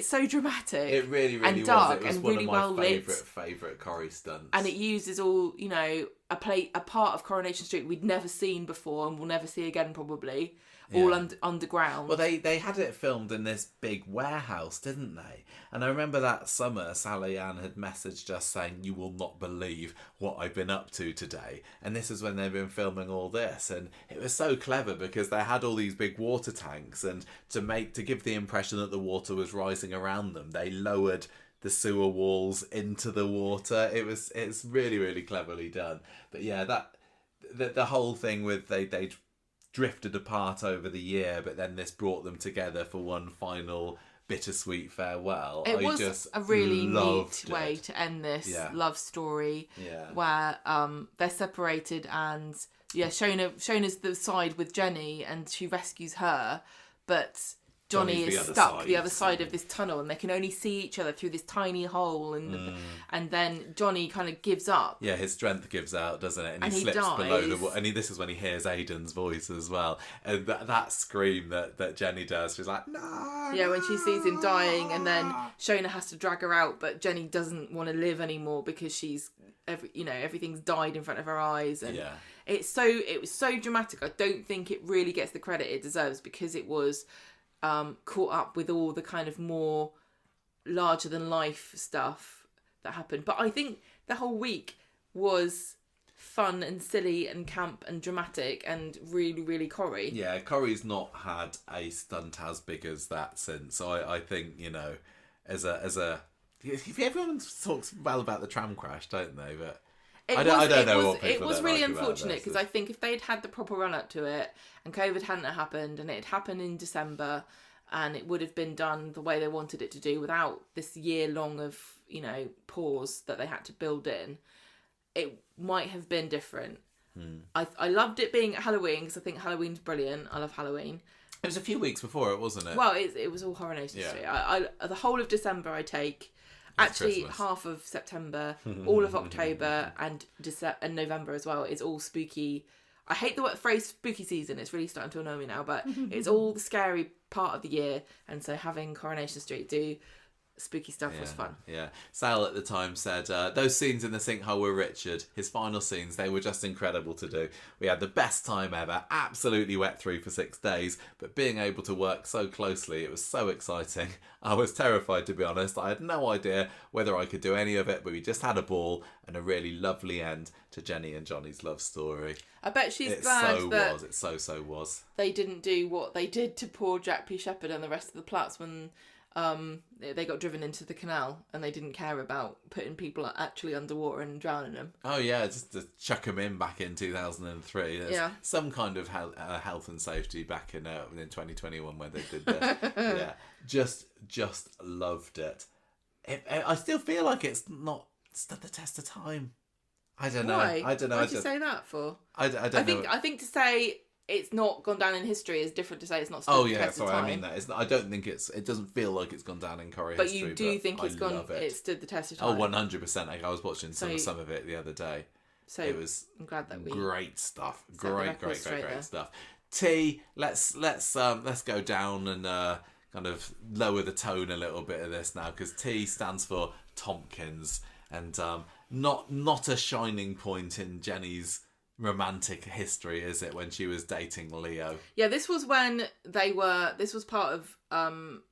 so dramatic. It really and dark, was. It was and one really of well my lit. favourite Corrie stunts. And it uses all, a part of Coronation Street we'd never seen before and we'll never see again probably. All underground. Well, they had it filmed in this big warehouse, didn't they? And I remember that summer, Sally Ann had messaged us saying, "You will not believe what I've been up to today." And this is when they've been filming all this. And it was so clever because they had all these big water tanks, and to give the impression that the water was rising around them, they lowered the sewer walls into the water. It's really, really cleverly done. But yeah, the whole thing with they drifted apart over the year, but then this brought them together for one final bittersweet farewell. It was a really neat way to end this love story, where they're separated, and Shona's the side with Jenny, and she rescues her, but Johnny is stuck the other side of this tunnel, and they can only see each other through this tiny hole, and then Johnny kind of gives up. Yeah, his strength gives out, doesn't it? And he slips dies. below the water. And this is when he hears Aidan's voice as well. And that scream that Jenny does, she's like, "No!" Yeah, when she sees him dying, and then Shona has to drag her out, but Jenny doesn't want to live anymore because she's everything's died in front of her eyes, and it was so dramatic. I don't think it really gets the credit it deserves, because it was caught up with all the kind of more larger than life stuff that happened. But I think the whole week was fun and silly and camp and dramatic and really, really Corrie. Yeah, Corrie's not had a stunt as big as that since. So I think, as a everyone talks well about the tram crash, don't they? But I don't know what people it was really unfortunate, because I I think if they'd had the proper run up to it and COVID hadn't happened, and it had happened in December, and it would have been done the way they wanted it to do without this year long of pause that they had to build in, it might have been different. I loved it being at Halloween, because I think Halloween's brilliant. I love Halloween. It was a few weeks before it, wasn't it? Well, it was all Coronation Street. I the whole of December I take, Actually, Christmas. half of September, all of October, and December and November as well is all spooky. I hate the phrase spooky season. It's really starting to annoy me now, but it's all the scary part of the year. And so having Coronation Street do spooky stuff was fun. Yeah. Sal at the time said, those scenes in the sinkhole were Richard. His final scenes, they were just incredible to do. We had the best time ever, absolutely wet through for 6 days, but being able to work so closely, it was so exciting. I was terrified, to be honest. I had no idea whether I could do any of it, but we just had a ball and a really lovely end to Jenny and Johnny's love story. I bet she's glad that It so was. They didn't do what they did to poor Jack P. Shepherd and the rest of the Platts when they got driven into the canal and they didn't care about putting people actually underwater and drowning them. Oh yeah, just to chuck them in back in 2003. There's some kind of health and safety back in 2021 when they did this. Yeah, just loved it. I still feel like it's not stood the test of time. I don't know. Why? I don't know. Why'd you say that for? I don't know. I think to say it's not gone down in history is different to say it's not stood the test of time. I mean that. I don't think it doesn't feel like it's gone down in Corrie history. But you do think it stood the test of time? Oh, 100%. I was watching some of it the other day. So it was I'm glad that great stuff. Great stuff. T, let's go down and kind of lower the tone a little bit of this now, because T stands for Tompkins, and not a shining point in Jenny's romantic history, is it, when she was dating Leo? Yeah, this was when this was part of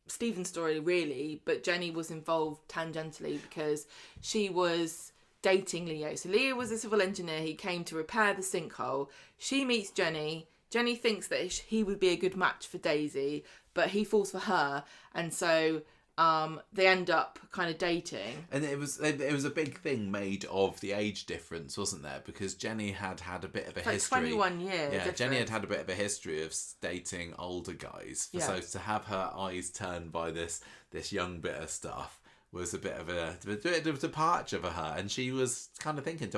Stephen's story, really, but Jenny was involved tangentially because she was dating Leo. So Leo was a civil engineer. He came to repair the sinkhole. She meets Jenny. Jenny thinks that he would be a good match for Daisy, but he falls for her, and so they end up kind of dating. And it was a big thing made of the age difference, wasn't there? Because Jenny had a bit of a history. 21 years. Yeah, difference. Jenny had a bit of a history of dating older guys. Yeah. So to have her eyes turned by this young bit of stuff was a bit of a departure for her. And she was kind of thinking,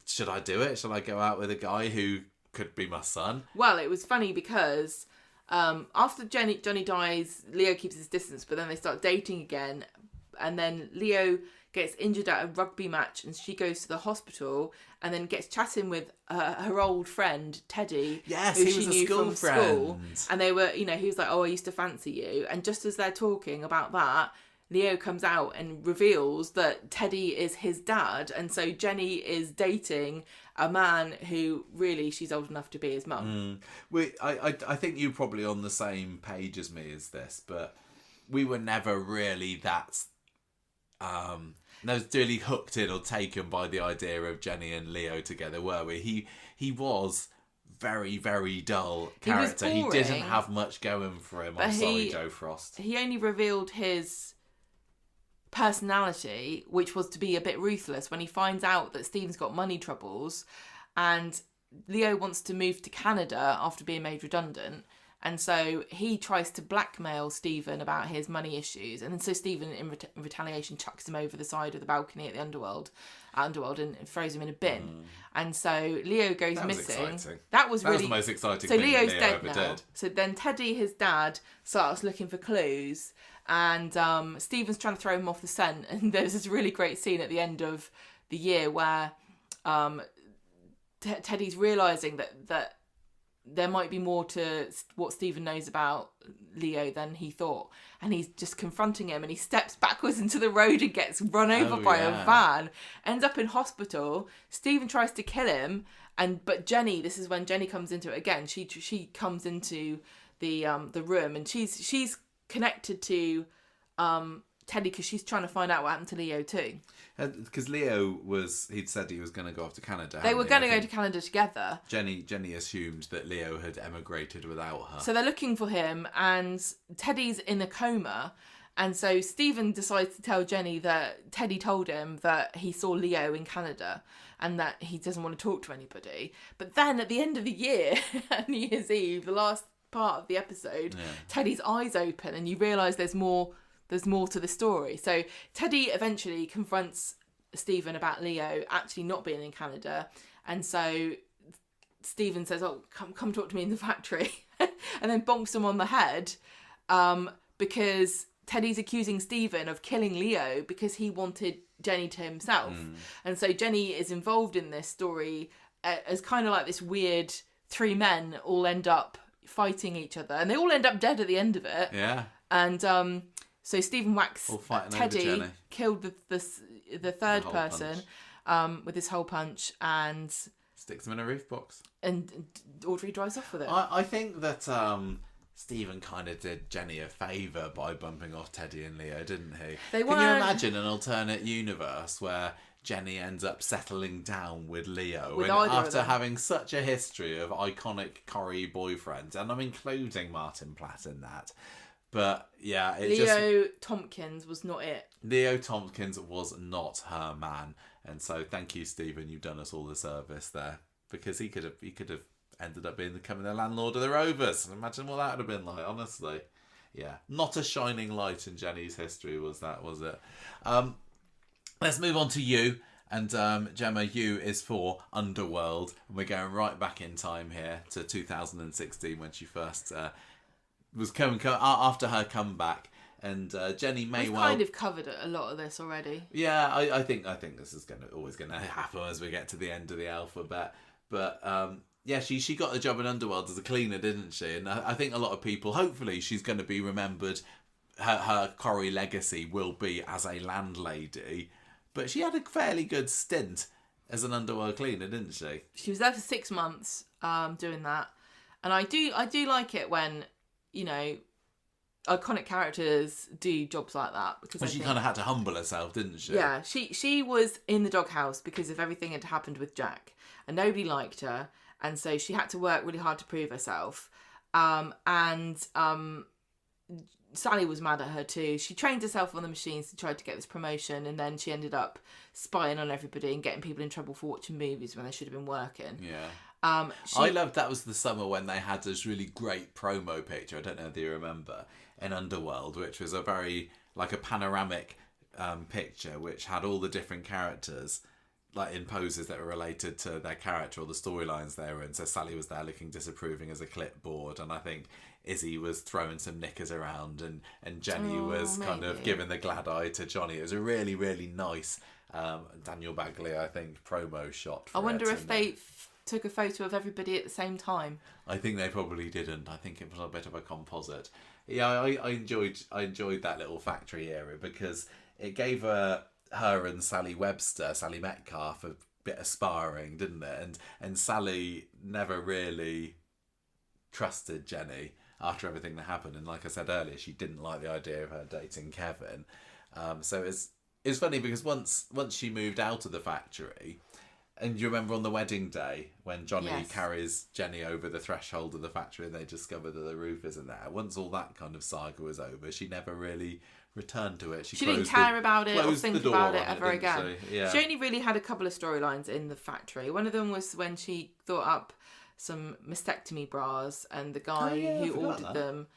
should I do it? Should I go out with a guy who could be my son? Well, it was funny because after Johnny dies, Leo keeps his distance, but then they start dating again, and then Leo gets injured at a rugby match, and she goes to the hospital, and then gets chatting with her old friend Teddy, who she knew from school, and they were, he was like, "Oh, I used to fancy you," and just as they're talking about that, Leo comes out and reveals that Teddy is his dad, and so Jenny is dating a man who really she's old enough to be his mum. I think you're probably on the same page as me as this, but we were never really really hooked in or taken by the idea of Jenny and Leo together, were we? He was very, very dull character. He didn't have much going for him. I'm sorry, Joe Frost. He only revealed his personality, which was to be a bit ruthless, when he finds out that Stephen's got money troubles and Leo wants to move to Canada after being made redundant, and so he tries to blackmail Stephen about his money issues, and so Stephen in retaliation chucks him over the side of the balcony at the Underworld and throws him in a bin. And so Leo goes missing. Exciting. That was the most exciting thing Leo's Leo dead ever now. did. So then Teddy, his dad, starts looking for clues, and Stephen's trying to throw him off the scent, and there's this really great scene at the end of the year where Teddy's realising that there might be more to what Stephen knows about Leo than he thought, and he's just confronting him, and he steps backwards into the road and gets run over by a van, ends up in hospital. Stephen tries to kill him, but Jenny, this is when Jenny comes into it again. She comes into the room, and she's connected to Teddy because she's trying to find out what happened to Leo too. Because Leo he'd said he was going to go off to Canada. They were going to go to Canada together. Jenny assumed that Leo had emigrated without her. So they're looking for him, and Teddy's in a coma. And so Stephen decides to tell Jenny that Teddy told him that he saw Leo in Canada and that he doesn't want to talk to anybody. But then at the end of the year, New Year's Eve, the last part of the episode, Teddy's eyes open and you realise there's more to the story. So Teddy eventually confronts Stephen about Leo actually not being in Canada, and so Stephen says, "Oh, come talk to me in the factory," and then bonks him on the head because Teddy's accusing Stephen of killing Leo because he wanted Jenny to himself. And so Jenny is involved in this story as kind of like this weird 3 men all end up fighting each other. And they all end up dead at the end of it. Yeah. And so Stephen whacks Teddy, killed the third person with his hole punch and... sticks him in a roof box. And Audrey drives off with it. I think that Stephen kind of did Jenny a favour by bumping off Teddy and Leo, didn't he? Can you imagine an alternate universe where Jenny ends up settling down with Leo after having such a history of iconic Corrie boyfriends, and I'm including Martin Platt in that. But yeah, Leo Tompkins was not it. Leo Tompkins was not her man, and so thank you, Stephen. You've done us all the service there, because he could have ended up becoming the landlord of the Rovers. Imagine what that would have been like, honestly. Yeah, not a shining light in Jenny's history, was it? Let's move on to you. And Gemma, you is for Underworld. And we're going right back in time here to 2016 when she first was coming after her comeback. And Jenny may We've kind of covered a lot of this already. Yeah, I think this is always going to happen as we get to the end of the alphabet. But yeah, she got the job in Underworld as a cleaner, didn't she? And I think a lot of people, hopefully, she's going to be remembered. Her Corrie legacy will be as a landlady. But she had a fairly good stint as an Underworld cleaner, didn't she? She was there for 6 months doing that. And I do like it when, you know, iconic characters do jobs like that. Because she kind of had to humble herself, didn't she? Yeah, she was in the doghouse because of everything that had happened with Jack. And nobody liked her. And so she had to work really hard to prove herself. Sally was mad at her too. She trained herself on the machines to try to get this promotion, and then she ended up spying on everybody and getting people in trouble for watching movies when they should have been working. Yeah. I loved that was the summer when they had this really great promo picture. I don't know if you remember, in Underworld, which was a very like a panoramic picture, which had all the different characters like in poses that were related to their character or the storylines they were in. So Sally was there looking disapproving as a clipboard, and I think Izzy was throwing some knickers around, and Jenny was kind of giving the glad eye to Johnny. It was a really, really nice Daniel Bagley, I think, promo shot. I wonder if they took a photo of everybody at the same time. I think they probably didn't. I think it was a bit of a composite. Yeah, I enjoyed that little factory area because it gave her and Sally Metcalf, a bit of sparring, didn't it? And Sally never really trusted Jenny after everything that happened, and like I said earlier, she didn't like the idea of her dating Kevin. So it's funny because once she moved out of the factory, and you remember on the wedding day when Johnny carries Jenny over the threshold of the factory and they discover that the roof isn't there. Once all that kind of saga was over, she never really returned to it. She didn't care about it or think about it ever again. Yeah. She only really had a couple of storylines in the factory. One of them was when she thought up some mastectomy bras, and the guy who ordered them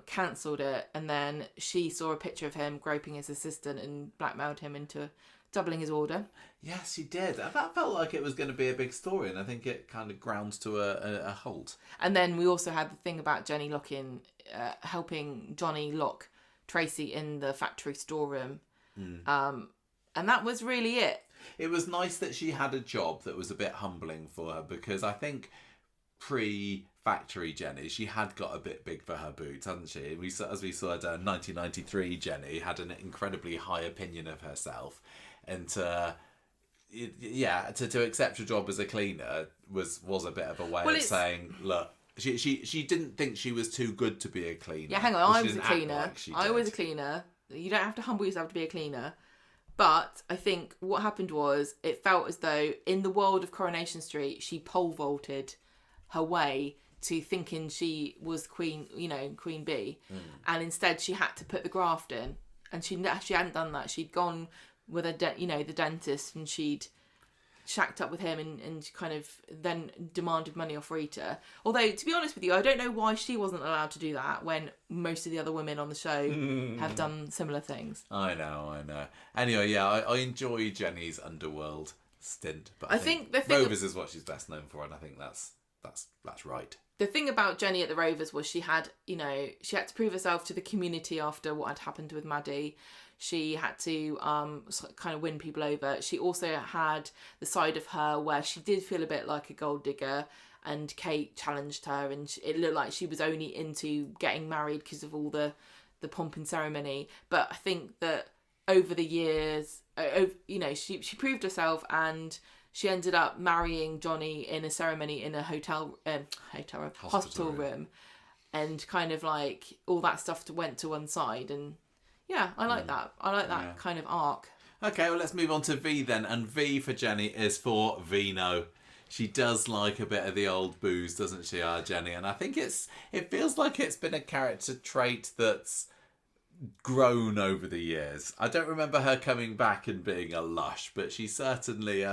cancelled it, and then she saw a picture of him groping his assistant and blackmailed him into doubling his order. Yes, she did. That felt like it was going to be a big story, and I think it kind of ground to a halt. And then we also had the thing about Jenny helping Johnny lock Tracy in the factory storeroom. And that was really it. It was nice that she had a job that was a bit humbling for her, because I think pre-factory Jenny, she had got a bit big for her boots, hadn't she? As we saw, 1993 Jenny had an incredibly high opinion of herself, and to accept a job as a cleaner was a bit of a way of saying, look, she didn't think she was too good to be a cleaner. Yeah, hang on, I was a cleaner. I was a cleaner. You don't have to humble yourself to be a cleaner. But I think what happened was it felt as though in the world of Coronation Street, she pole vaulted her way to thinking she was Queen Bee. And instead she had to put the graft in. And she hadn't done that. She'd gone with the dentist, and she'd shacked up with him and kind of then demanded money off Rita. Although, to be honest with you, I don't know why she wasn't allowed to do that when most of the other women on the show have done similar things. I know. Anyway, yeah, I enjoy Jenny's Underworld stint, but I think Rovers is what she's best known for, and I think that's right. the thing about Jenny at the Rovers was she had to prove herself to the community after what had happened with Maddie. She had to kind of win people over. She also had the side of her where she did feel a bit like a gold digger, and Kate challenged her, and it looked like she was only into getting married because of all the pomp and ceremony. But I think that over the years, she proved herself, and she ended up marrying Johnny in a ceremony in a hospital room, and kind of like all that stuff went to one side. And yeah, I like that. I like that kind of arc. Okay, well, let's move on to V then. And V for Jenny is for vino. She does like a bit of the old booze, doesn't she, our Jenny? And I think it feels like it's been a character trait that's grown over the years. I don't remember her coming back and being a lush, but she certainly...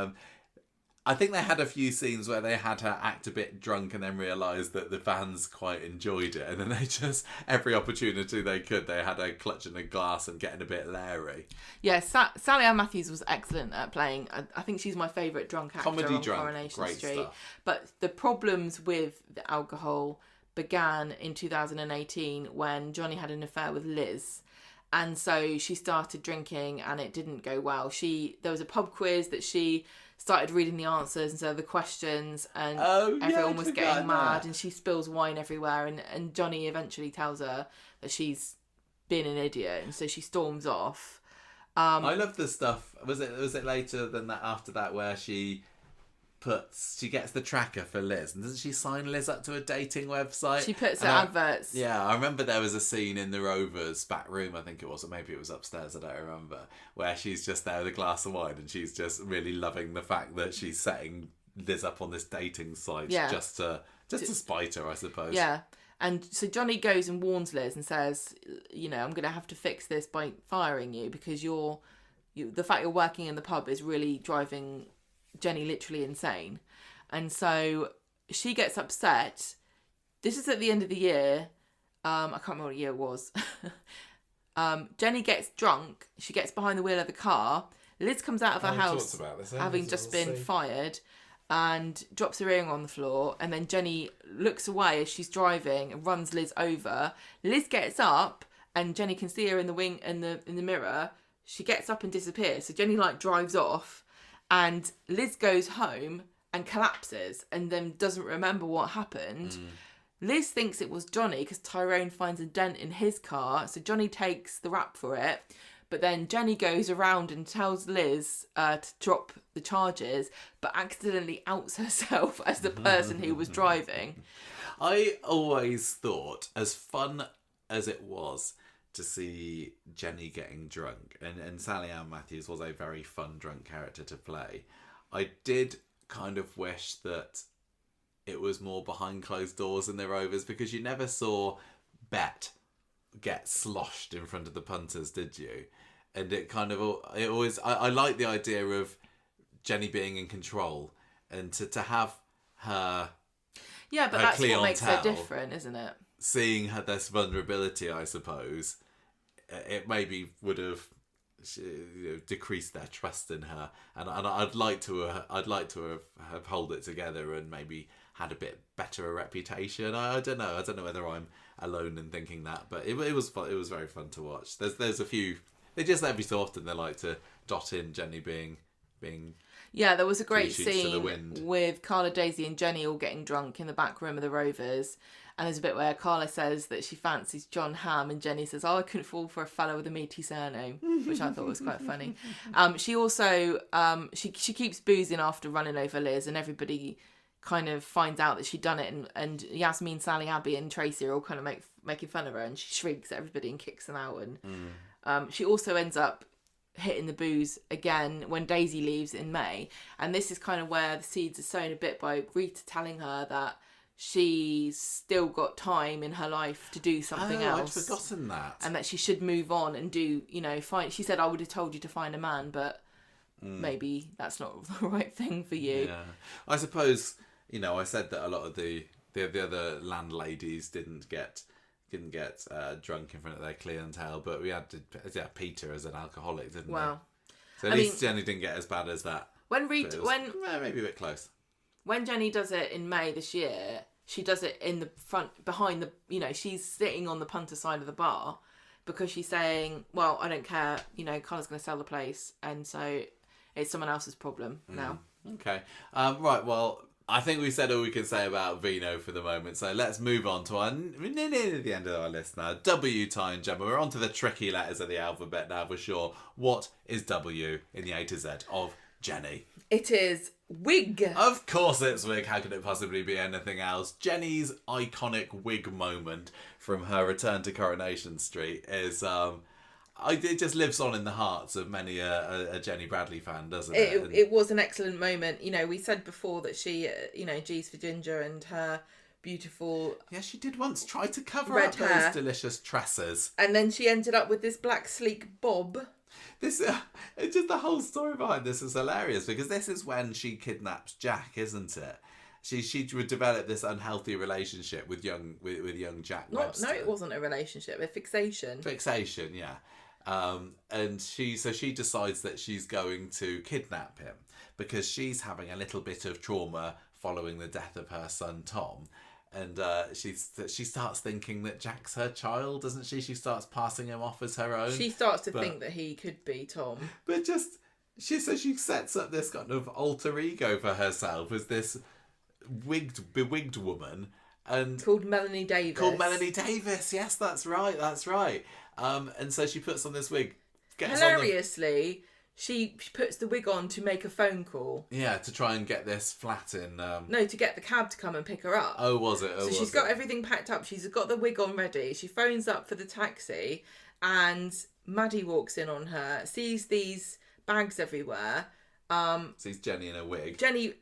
I think they had a few scenes where they had her act a bit drunk and then realised that the fans quite enjoyed it. And then they just, every opportunity they could, they had her clutching a glass and getting a bit leery. Yeah, Sally Ann Matthews was excellent at playing. I think she's my favourite drunk actor on Coronation great Street. stuff. But the problems with the alcohol began in 2018 when Johnny had an affair with Liz. And so she started drinking and it didn't go well. There was a pub quiz that she started reading the answers instead of the questions, and everyone was getting mad, and she spills wine everywhere, and Johnny eventually tells her that she's been an idiot, and so she storms off. I love the stuff. Was it later than that, after that, where she gets the tracker for Liz, and doesn't she sign Liz up to a dating website? She puts her adverts. Yeah, I remember there was a scene in the Rovers back room, I think it was, or maybe it was upstairs, I don't remember, where she's just there with a glass of wine and she's just really loving the fact that she's setting Liz up on this dating site just to spite her, I suppose. Yeah. And so Johnny goes and warns Liz and says, I'm going to have to fix this by firing you, because the fact you're working in the pub is really driving Jenny literally insane. And so she gets upset. This is at the end of the year. I can't remember what year it was. Jenny gets drunk. She gets behind the wheel of the car. Liz comes out of her house having just been fired, and drops her earring on the floor. And then Jenny looks away as she's driving and runs Liz over. Liz gets up, and Jenny can see her in the mirror. She gets up and disappears. So Jenny drives off. And Liz goes home and collapses and then doesn't remember what happened. Liz thinks it was Johnny because Tyrone finds a dent in his car. So Johnny takes the rap for it. But then Jenny goes around and tells Liz to drop the charges, but accidentally outs herself as the person who was driving. I always thought, as fun as it was to see Jenny getting drunk, and Sally Ann Matthews was a very fun drunk character to play, I did kind of wish that it was more behind closed doors in the Rovers, because you never saw Bet get sloshed in front of the punters, did you? And I like the idea of Jenny being in control, and to have her but that's what makes her different, isn't it? Seeing her this vulnerability, I suppose, it maybe would have decreased their trust in her, and I'd like to have held it together and maybe had a bit better a reputation. I don't know whether I'm alone in thinking that, but it was fun. It was very fun to watch. There's a few. They just every so often they like to dot in Jenny being. Yeah, there was a great scene with Carla, Daisy and Jenny all getting drunk in the back room of the Rovers. And there's a bit where Carla says that she fancies John Hamm, and Jenny says, I couldn't fall for a fellow with a meaty surname, which I thought was quite funny. She also, she keeps boozing after running over Liz, and everybody kind of finds out that she'd done it. And Yasmin, Sally, Abby and Tracy are all kind of making fun of her, and she shrieks at everybody and kicks them out. And she also ends up hitting the booze again when Daisy leaves in May. And this is kind of where the seeds are sown a bit by Rita telling her that she's still got time in her life to do something else. I'd forgotten that. And that she should move on and do, find. She said, I would have told you to find a man, but maybe that's not the right thing for you. Yeah. I suppose, I said that a lot of the other landladies didn't get drunk in front of their clientele, but we had Peter as an alcoholic, didn't we? So at least Jenny didn't get as bad as that. Maybe a bit close. When Jenny does it in May this year, she does it in the front, behind the, she's sitting on the punter side of the bar because she's saying, well, I don't care, Carla's going to sell the place. And so it's someone else's problem now. Okay. Right, well, I think we said all we can say about Vino for the moment. So let's move on to our near the end of our list now. W time, Gemma. We're on to the tricky letters of the alphabet now for sure. What is W in the A to Z of Jenny? It is wig. Of course it's wig. How could it possibly be anything else? Jenny's iconic wig moment from her return to Coronation Street is... it just lives on in the hearts of many a Jenny Bradley fan, doesn't it? It was an excellent moment. We said before that she, G's for Ginger and her beautiful... Yeah, she did once try to cover red up hair. those delicious tresses. And then she ended up with this black sleek bob. It's just the whole story behind this is hilarious because this is when she kidnaps Jack, isn't it? She would develop this unhealthy relationship with young Jack Webster. No, it wasn't a relationship, a fixation. Fixation, yeah. And she decides that she's going to kidnap him because she's having a little bit of trauma following the death of her son Tom, and she starts thinking that Jack's her child, doesn't she? She starts passing him off as her own. She starts to think that he could be Tom, but she sets up this kind of alter ego for herself as this bewigged woman, and called Melanie Davis. Yes, that's right. And so she puts on this wig. Hilariously, she puts the wig on to make a phone call. Yeah, to try and get this flat in... No, to get the cab to come and pick her up. Oh, was it? So she's got everything packed up. She's got the wig on ready. She phones up for the taxi and Maddie walks in on her, sees these bags everywhere. Sees Jenny in a wig. Jenny,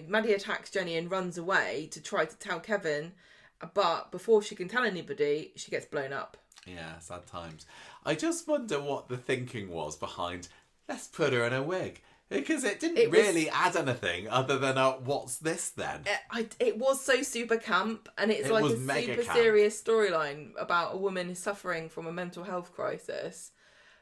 Maddie attacks Jenny and runs away to try to tell Kevin. But before she can tell anybody, she gets blown up. Yeah, sad times. I just wonder what the thinking was behind, let's put her in a wig. Because it didn't really add anything other than what's this then? It was so super camp, and it's like a super serious storyline about a woman who's suffering from a mental health crisis.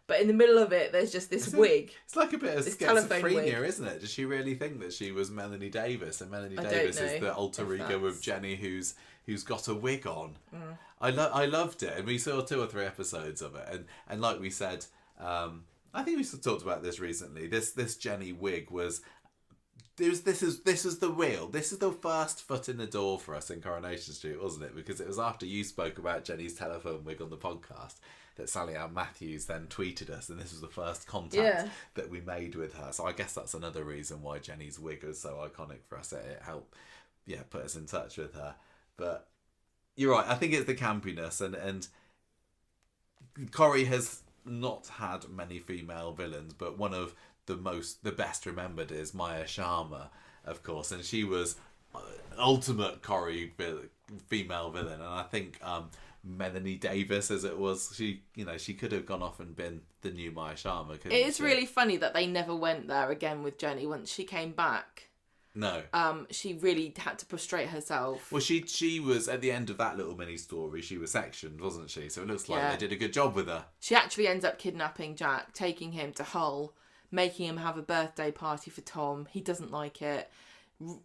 But in the middle of it, there's just this wig. It's like a bit of schizophrenia, isn't it? Does she really think that she was Melanie Davis? And Melanie Davis is the alter ego of Jenny who's got a wig on. Mm. I loved it. And we saw 2 or 3 episodes of it. And like we said, I think we talked about this recently. This Jenny wig was... This is the real. This is the first foot in the door for us in Coronation Street, wasn't it? Because it was after you spoke about Jenny's telephone wig on the podcast that Sally Ann Matthews then tweeted us, and this was the first contact that we made with her. So I guess that's another reason why Jenny's wig was so iconic for us. It helped, put us in touch with her. But you're right. I think it's the campiness, and Corrie has not had many female villains, but one of the best remembered is Maya Sharma, of course, and she was ultimate Corrie female villain, and I think Melanie Davis, as it was, she could have gone off and been the new Maya Sharma. It is really funny that they never went there again with Jenny once she came back. No. She really had to prostrate herself. Well, she was, at the end of that little mini story, she was sectioned, wasn't she? So it looks like they did a good job with her. She actually ends up kidnapping Jack, taking him to Hull, making him have a birthday party for Tom. He doesn't like it.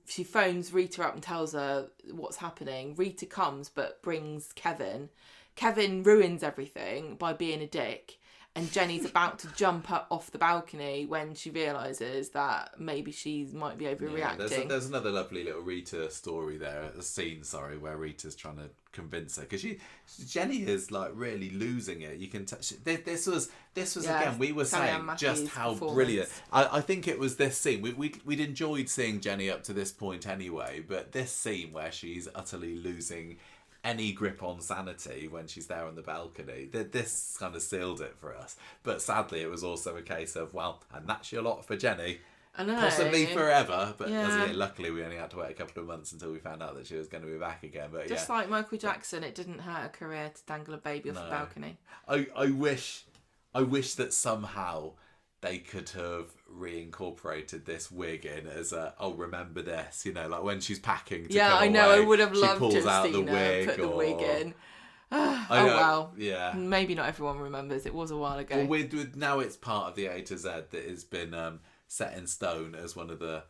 She phones Rita up and tells her what's happening. Rita comes but brings Kevin. Kevin ruins everything by being a dick. And Jenny's about to jump up off the balcony when she realises that maybe she might be overreacting. Yeah, there's another lovely little Rita story there, where Rita's trying to convince her, because Jenny is like really losing it. You can touch this was again, we were saying just how brilliant. I think it was this scene. We'd enjoyed seeing Jenny up to this point anyway, but this scene where she's utterly losing any grip on sanity when she's there on the balcony, this kind of sealed it for us. But sadly, it was also a case of, well, and that's your lot for Jenny. I know. Possibly forever, but luckily we only had to wait a couple of months until we found out that she was going to be back again. But just like Michael Jackson, it didn't hurt her career to dangle a baby off the balcony. I wish that somehow they could have reincorporated this wig in as remember this, like when she's packing to come I know, away, I would have loved to have seen her put the wig in. Wow. Yeah. Maybe not everyone remembers. It was a while ago. Well, with now it's part of the A to Z that has been set in stone as one of the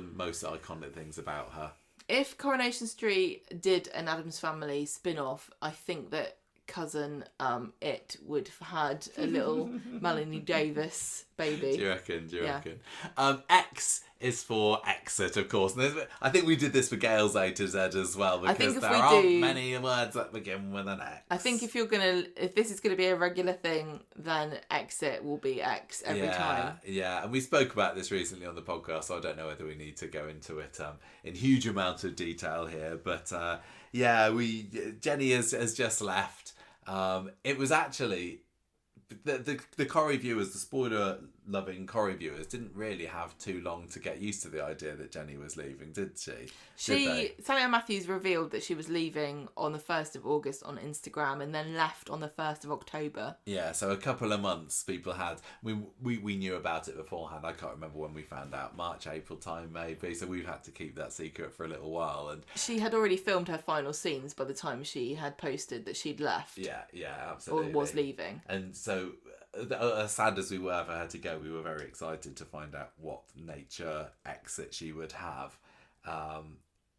most iconic things about her. If Coronation Street did an Addams Family spin-off, I think that cousin It would have had a little Melanie Davis baby. Do you reckon? X is for exit, of course. And I think we did this for Gail's A to Z as well, because there aren't many words that begin with an X. I think if this is gonna be a regular thing, then exit will be X every time. Yeah, and we spoke about this recently on the podcast, so I don't know whether we need to go into it in huge amounts of detail here. But Jenny has just left. It was actually the Corrie viewers, the spoiler-loving Corrie viewers, didn't really have too long to get used to the idea that Jenny was leaving, did she? Sally Ann Matthews revealed that she was leaving on the 1st of August on Instagram and then left on the 1st of October. Yeah, so a couple of months people had. We knew about it beforehand. I can't remember when we found out. March, April time maybe. So we've had to keep that secret for a little while. And she had already filmed her final scenes by the time she had posted that she'd left. Yeah, absolutely. Or was leaving. And so, as sad as we were for her to go, we were very excited to find out what nature exit she would have.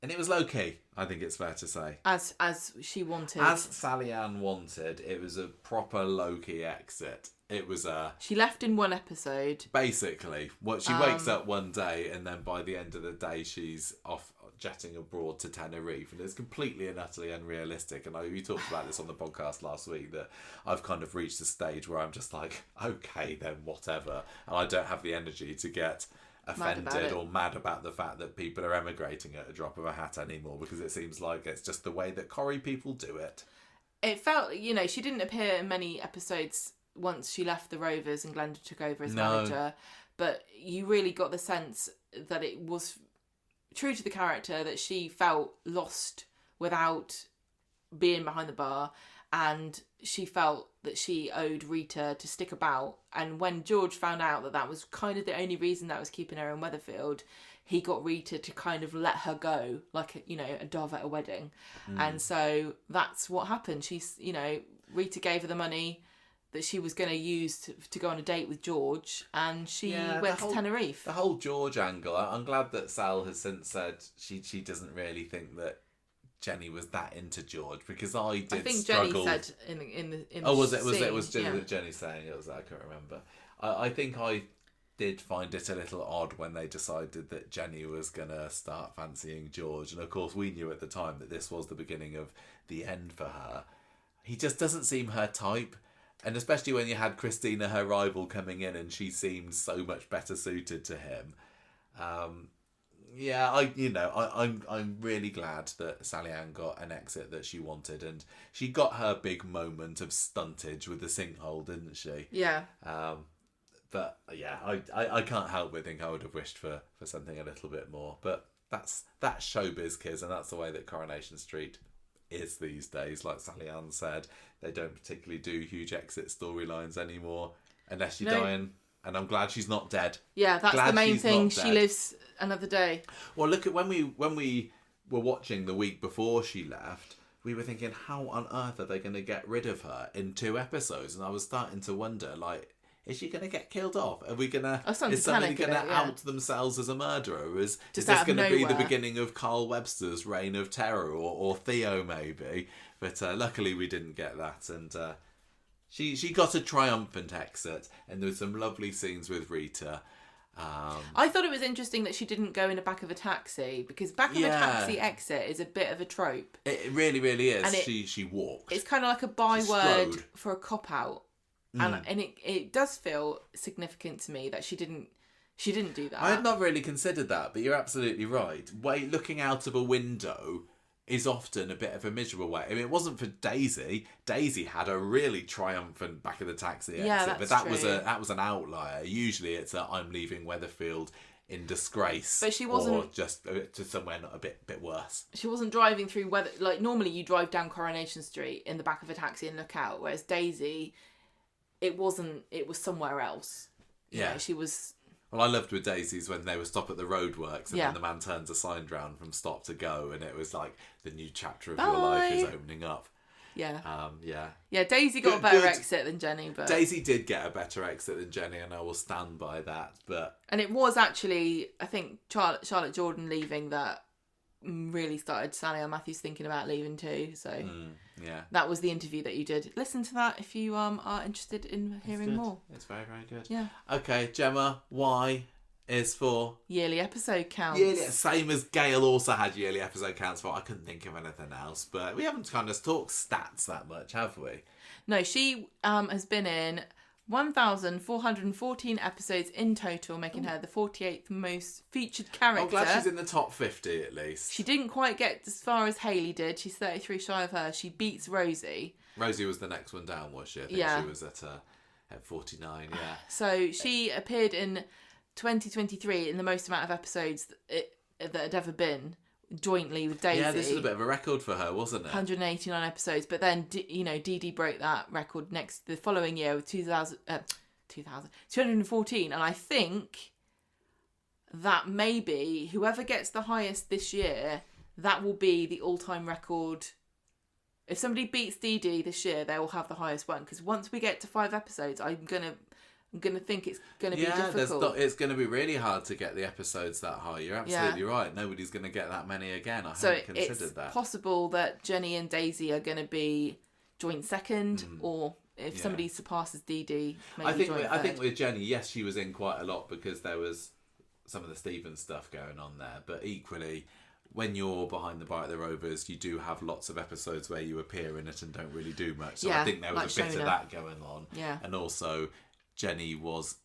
And it was low-key, I think it's fair to say. As she wanted. As Sally Ann wanted, it was a proper low-key exit. It was She left in one episode. Basically. She wakes up one day, and then by the end of the day, she's off jetting abroad to Tenerife. And it's completely and utterly unrealistic. And we talked about this on the podcast last week, that I've kind of reached a stage where I'm just like, okay, then whatever. And I don't have the energy to get offended or mad about the fact that people are emigrating at a drop of a hat anymore, because it seems like it's just the way that Corrie people do it. It felt, she didn't appear in many episodes once she left the Rovers and Glenda took over as manager, but you really got the sense that it was true to the character, that she felt lost without being behind the bar, and she felt that she owed Rita to stick about. And when George found out that that was kind of the only reason that was keeping her in Weatherfield, he got Rita to kind of let her go, like, a dove at a wedding. And so that's what happened. She's, Rita gave her the money that she was going to use to go on a date with George, and she went to Tenerife. The whole George angle, I'm glad that Sal has since said she doesn't really think that Jenny was that into George, because I think struggle. Jenny said in the was scene, Jenny saying it? Was that? I can't remember. I think I did find it a little odd when they decided that Jenny was gonna start fancying George, and of course we knew at the time that this was the beginning of the end for her. He just doesn't seem her type, and especially when you had Christina, her rival, coming in, and she seemed so much better suited to him. I'm really glad that Sally Ann got an exit that she wanted, and she got her big moment of stuntage with the sinkhole, didn't she? Yeah. But yeah, I can't help but think I would have wished for something a little bit more. But that's showbiz, kids, and that's the way that Coronation Street is these days. Like Sally Ann said, they don't particularly do huge exit storylines anymore unless you're dying. And I'm glad she's not dead. Yeah, that's the main thing. She lives another day. Well, look at when we were watching the week before she left, we were thinking, how on earth are they going to get rid of her in 2 episodes? And I was starting to wonder, like, is she going to get killed off? Are we gonna? Is somebody going to out themselves as a murderer? Is this going to be the beginning of Carl Webster's reign of terror, or Theo maybe? But luckily we didn't get that, and she got a triumphant exit, and there were some lovely scenes with Rita. I thought it was interesting that she didn't go in the back of a taxi, because back of a taxi exit is a bit of a trope. It really, really is. And she walked. It's kind of like a byword for a cop-out. And it does feel significant to me that she didn't do that. I had not really considered that, but you're absolutely right. Looking out of a window is often a bit of a miserable way. I mean, it wasn't for Daisy. Daisy had a really triumphant back of the taxi exit, but that was an outlier. Usually it's I'm leaving Weatherfield in disgrace, but she wasn't, or just to somewhere not a bit worse. She wasn't driving through like normally you drive down Coronation Street in the back of a taxi and look out, whereas Daisy, it was somewhere else. You know, she was. Well, I loved with Daisy's when they were stop at the roadworks, and then the man turns a sign round from stop to go, and it was like the new chapter of your life is opening up. Yeah. Yeah, Daisy got a better exit than Jenny, but Daisy did get a better exit than Jenny, and I will stand by that. And it was actually, I think, Charlotte Jordan leaving that really started Sally Ann Matthews thinking about leaving too. So yeah, that was the interview that you did. Listen to that if you are interested in hearing more. It's very, very good. Yeah. Okay, Gemma, Y is for yearly episode counts. yearly, same as Gail also had yearly episode counts for. I couldn't think of anything else, but we haven't kind of talked stats that much, have we? No, she has been in 1,414 episodes in total, making her the 48th most featured character. I'm glad she's in the top 50 at least. She didn't quite get as far as Hayley did. She's 33 shy of her. She beats Rosie. Rosie was the next one down, was she? I think she was at 49, yeah. So she appeared in 2023 in the most amount of episodes that had ever been, jointly with Daisy. Yeah, this is a bit of a record for her, wasn't it? 189 episodes, but then Dee Dee broke that record the following year with 214, and I think that maybe whoever gets the highest this year, that will be the all-time record. If somebody beats Dee Dee this year, they will have the highest one, because once we get to 5 episodes, I'm gonna think it's gonna be difficult. It's gonna be really hard to get the episodes that high. You're absolutely right. Nobody's gonna get that many again. I hadn't considered that. It's possible that Jenny and Daisy are gonna be joint second, or if somebody surpasses Dee Dee, maybe I think with Jenny, yes, she was in quite a lot because there was some of the Stephen stuff going on there. But equally, when you're behind the bar at the Rovers, you do have lots of episodes where you appear in it and don't really do much. So I think there was a bit of that going on. Yeah. And also, Jenny was,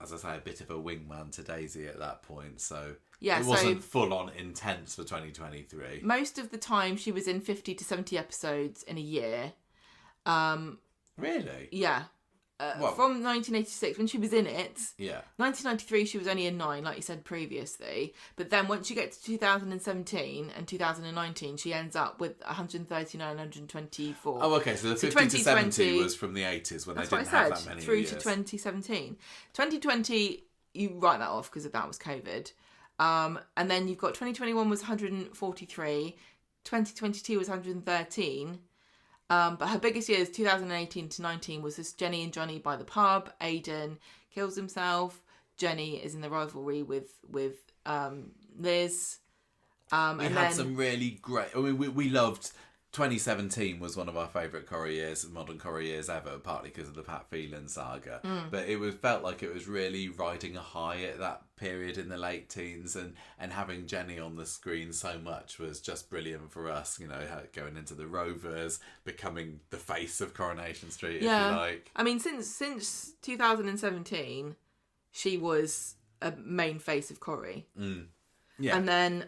as I say, a bit of a wingman to Daisy at that point. So it wasn't full on intense for 2023. Most of the time, she was in 50 to 70 episodes in a year. Really? Yeah. From 1986, when she was in it. Yeah. 1993, she was only in 9, like you said previously. But then once you get to 2017 and 2019, she ends up with 139, 124. Oh, okay. So the 50 to 70 was from the 80s when they didn't have that many through years. to 2017. 2020, you write that off because that was COVID. And then you've got 2021 was 143. 2022 was 113. But her biggest years, 2018 to 19, was this Jenny and Johnny by the pub. Aidan kills himself. Jenny is in the rivalry with Liz. We had some really great. I mean, we loved. 2017 was one of our favourite Corrie years, modern Corrie years ever, partly because of the Pat Phelan saga. But it felt like it was really riding a high at that period in the late teens, and having Jenny on the screen so much was just brilliant for us. You know, her going into the Rovers, becoming the face of Coronation Street, if you like. I mean, since 2017, she was a main face of Corrie. Yeah. And then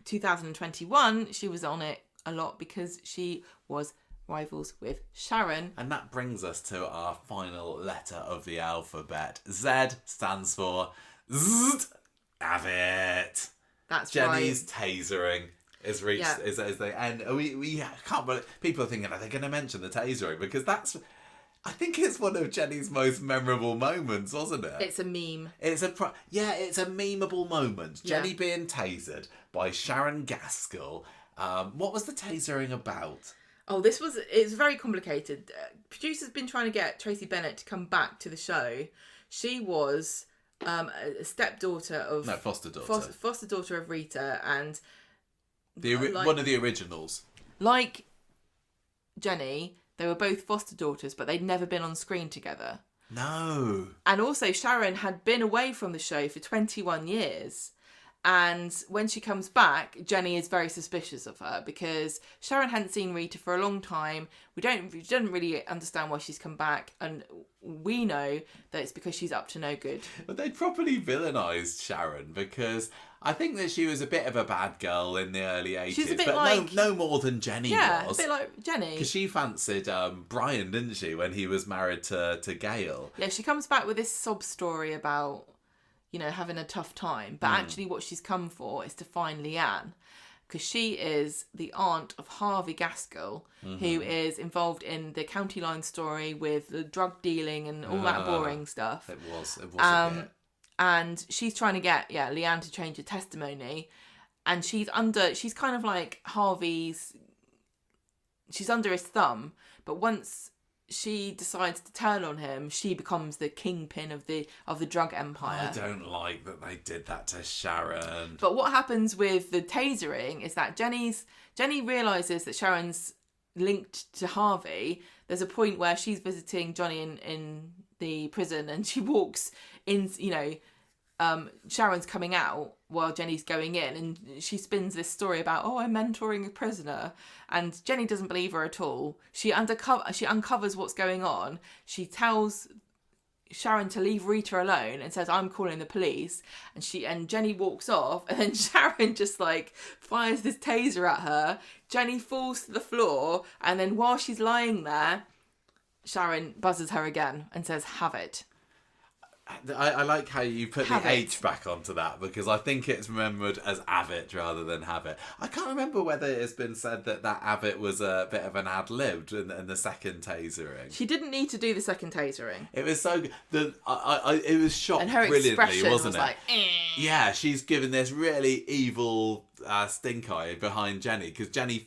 2021, she was on it a lot because she was rivals with Sharon. And that brings us to our final letter of the alphabet. Z stands for Zzzt. Have it. That's Jenny's tasering is reached is the end. We can't believe people are thinking, are they going to mention the tasering? Because I think it's one of Jenny's most memorable moments, wasn't it? It's a meme. It's a memeable moment. Jenny being tasered by Sharon Gaskell. What was the tasering about? Oh, it's very complicated. Producers been trying to get Tracy Bennett to come back to the show. She was a stepdaughter of... No, foster daughter. Foster daughter of Rita, and... one of the originals. Like Jenny, they were both foster daughters, but they'd never been on screen together. No. And also, Sharon had been away from the show for 21 years. And when she comes back, Jenny is very suspicious of her because Sharon hadn't seen Rita for a long time. We don't really understand why she's come back, and we know that it's because she's up to no good. But they properly villainised Sharon because I think that she was a bit of a bad girl in the early 80s. She's a bit but like... no more than Jenny was. Yeah, a bit like Jenny. Because she fancied Brian, didn't she, when he was married to Gail? Yeah, she comes back with this sob story about... having a tough time. But actually what she's come for is to find Leanne. Because she is the aunt of Harvey Gaskell, who is involved in the County Line story with the drug dealing and all that boring stuff. It was a bit. And she's trying to get, Leanne to change her testimony. And she's kind of like Harvey's... She's under his thumb. But once she decides to turn on him, she becomes the kingpin of the drug empire. I don't like that they did that to Sharon. But what happens with the tasering is that Jenny realises that Sharon's linked to Harvey. There's a point where she's visiting Johnny in the prison, and she walks in, Sharon's coming out while Jenny's going in, and she spins this story about, I'm mentoring a prisoner, and Jenny doesn't believe her at all. She uncovers what's going on. She tells Sharon to leave Rita alone and says, I'm calling the police, and Jenny walks off, and then Sharon just like fires this taser at her. Jenny falls to the floor, and then while she's lying there, Sharon buzzes her again and says, have it. I like how you put Have the it. H back onto that, because I think it's remembered as Avit rather than have it. I can't remember whether it's been said that Avit was a bit of an ad-libbed in the second tasering. She didn't need to do the second tasering. It was so good. It was shot And her brilliantly, expression wasn't was it? like, Yeah, she's given this really evil stink eye behind Jenny, because Jenny,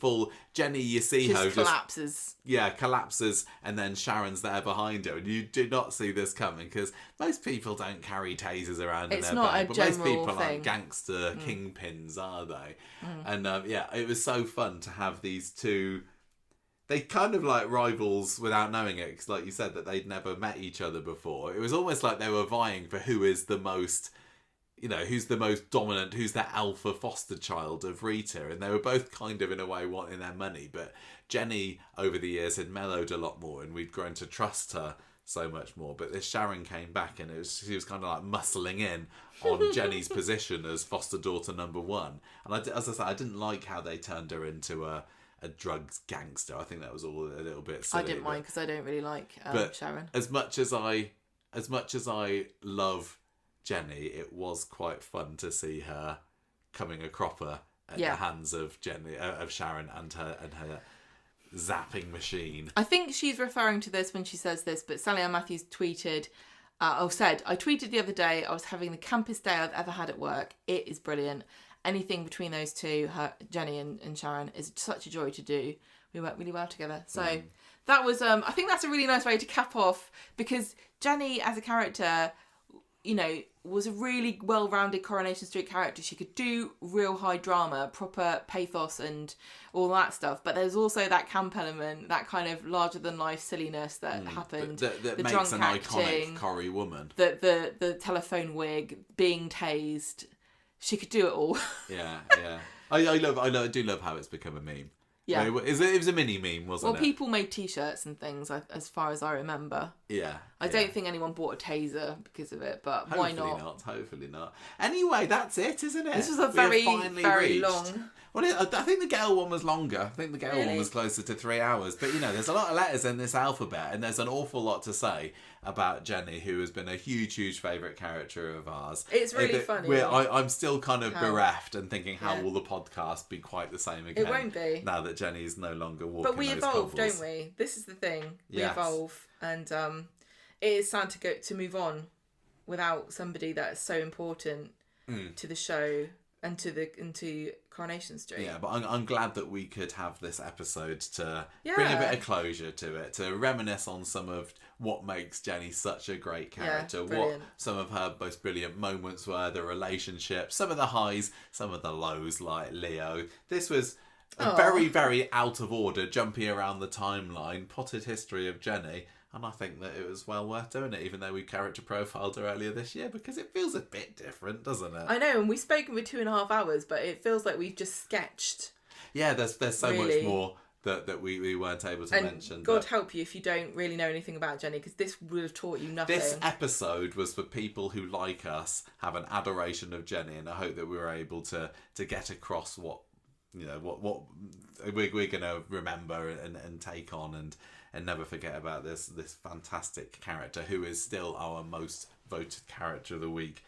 you see her just collapses. Collapses, and then Sharon's there behind her, and you do not see this coming, because most people don't carry tasers around It's in their not bag, a but most general people thing. aren't gangster kingpins, are they? And it was so fun to have these two. They kind of like rivals without knowing it, because like you said, that they'd never met each other before. It was almost like they were vying for who is the most, who's the most dominant, who's the alpha foster child of Rita. And they were both kind of in a way wanting their money, but Jenny over the years had mellowed a lot more, and we'd grown to trust her so much more. But this Sharon came back, and she was kind of like muscling in on Jenny's position as foster daughter number one. And as I said, I didn't like how they turned her into a drugs gangster. I think that was all a little bit silly. I didn't mind, because I don't really like Sharon. As much as I love Jenny, it was quite fun to see her coming a cropper at the hands of Sharon and her zapping machine. I think she's referring to this when she says this, but Sally Ann Matthews tweeted, I tweeted the other day, I was having the campest day I've ever had at work. It is brilliant. Anything between those two, Jenny and Sharon, is such a joy to do. We work really well together. So that was, I think that's a really nice way to cap off, because Jenny as a character, was a really well-rounded Coronation Street character. She could do real high drama, proper pathos and all that stuff. But there's also that camp element, that kind of larger-than-life silliness that happened. That the makes drunk an acting, iconic Corrie woman. The telephone wig, being tased. She could do it all. Yeah. I do love how it's become a meme. Yeah. It was a mini meme, wasn't it? Well, people made T-shirts and things, as far as I remember. Yeah. I don't think anyone bought a taser because of it, but why not? Hopefully not. Anyway, that's it, isn't it? This was a very long. Well, I think the Gail one was longer. I think the Gail one was closer to 3 hours. But, there's a lot of letters in this alphabet, and there's an awful lot to say about Jenny, who has been a huge, huge favourite character of ours. It's really funny. I'm still kind of bereft and thinking, how will the podcast be quite the same again? It won't be. Now that Jenny's no longer walking But we those evolve, cobbles. don't we? This is the thing. We Yes. evolve. And it is sad to move on without somebody that is so important to the show and to Coronation Street. Yeah, but I'm glad that we could have this episode to bring a bit of closure to it, to reminisce on some of what makes Jenny such a great character, what some of her most brilliant moments were, the relationships, some of the highs, some of the lows, like Leo. This was a very, very out of order, jumpy around the timeline, potted history of Jenny. And I think that it was well worth doing it, even though we character profiled her earlier this year, because it feels a bit different, doesn't it? I know, and we've spoken for 2.5 hours, but it feels like we've just sketched. Yeah, there's so much more that we weren't able to mention. God help you if you don't really know anything about Jenny, because this would have taught you nothing. This episode was for people who, like us, have an adoration of Jenny, and I hope that we were able to get across what we're going to remember and take on and never forget about this fantastic character, who is still our most voted character of the week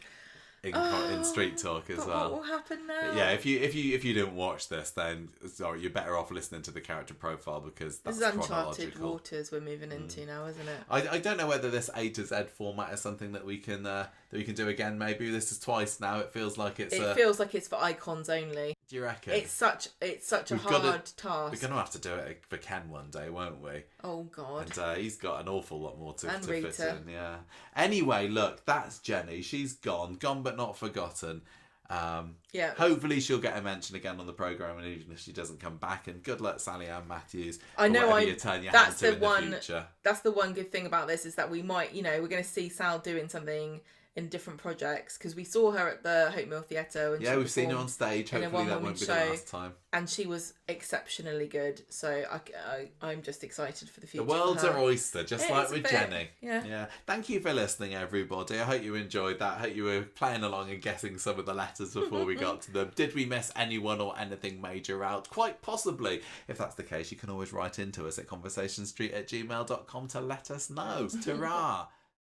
in Street Talk as well. What will happen now? But yeah, if you didn't watch this, then sorry, you're better off listening to the character profile, because that's this is uncharted chronological. waters we're moving into now, isn't it? I don't know whether this A to Z format is something that we can do again. Maybe this is twice now. It feels like it's for icons only. Do you reckon? It's such a hard task. We're going to have to do it for Ken one day, won't we? Oh, God. And he's got an awful lot more to Rita. fit in, yeah. Anyway, look, that's Jenny. She's gone but not forgotten. Yeah. Hopefully she'll get a mention again on the programme, and even if she doesn't come back. And good luck, Sally Ann Matthews. I know. You turn your hand to in the future. That's the one good thing about this, is that we might, we're going to see Sal doing something in different projects, because we saw her at the Hope Mill Theatre. Yeah, we've seen her on stage. Hopefully that won't be the last time. And she was exceptionally good. So I'm just excited for the future. The world's an oyster, just like with Jenny. Yeah. Thank you for listening, everybody. I hope you enjoyed that. I hope you were playing along and guessing some of the letters before we got to them. Did we miss anyone or anything major out? Quite possibly. If that's the case, you can always write into us at conversationstreet@gmail.com to let us know. Ta-ra!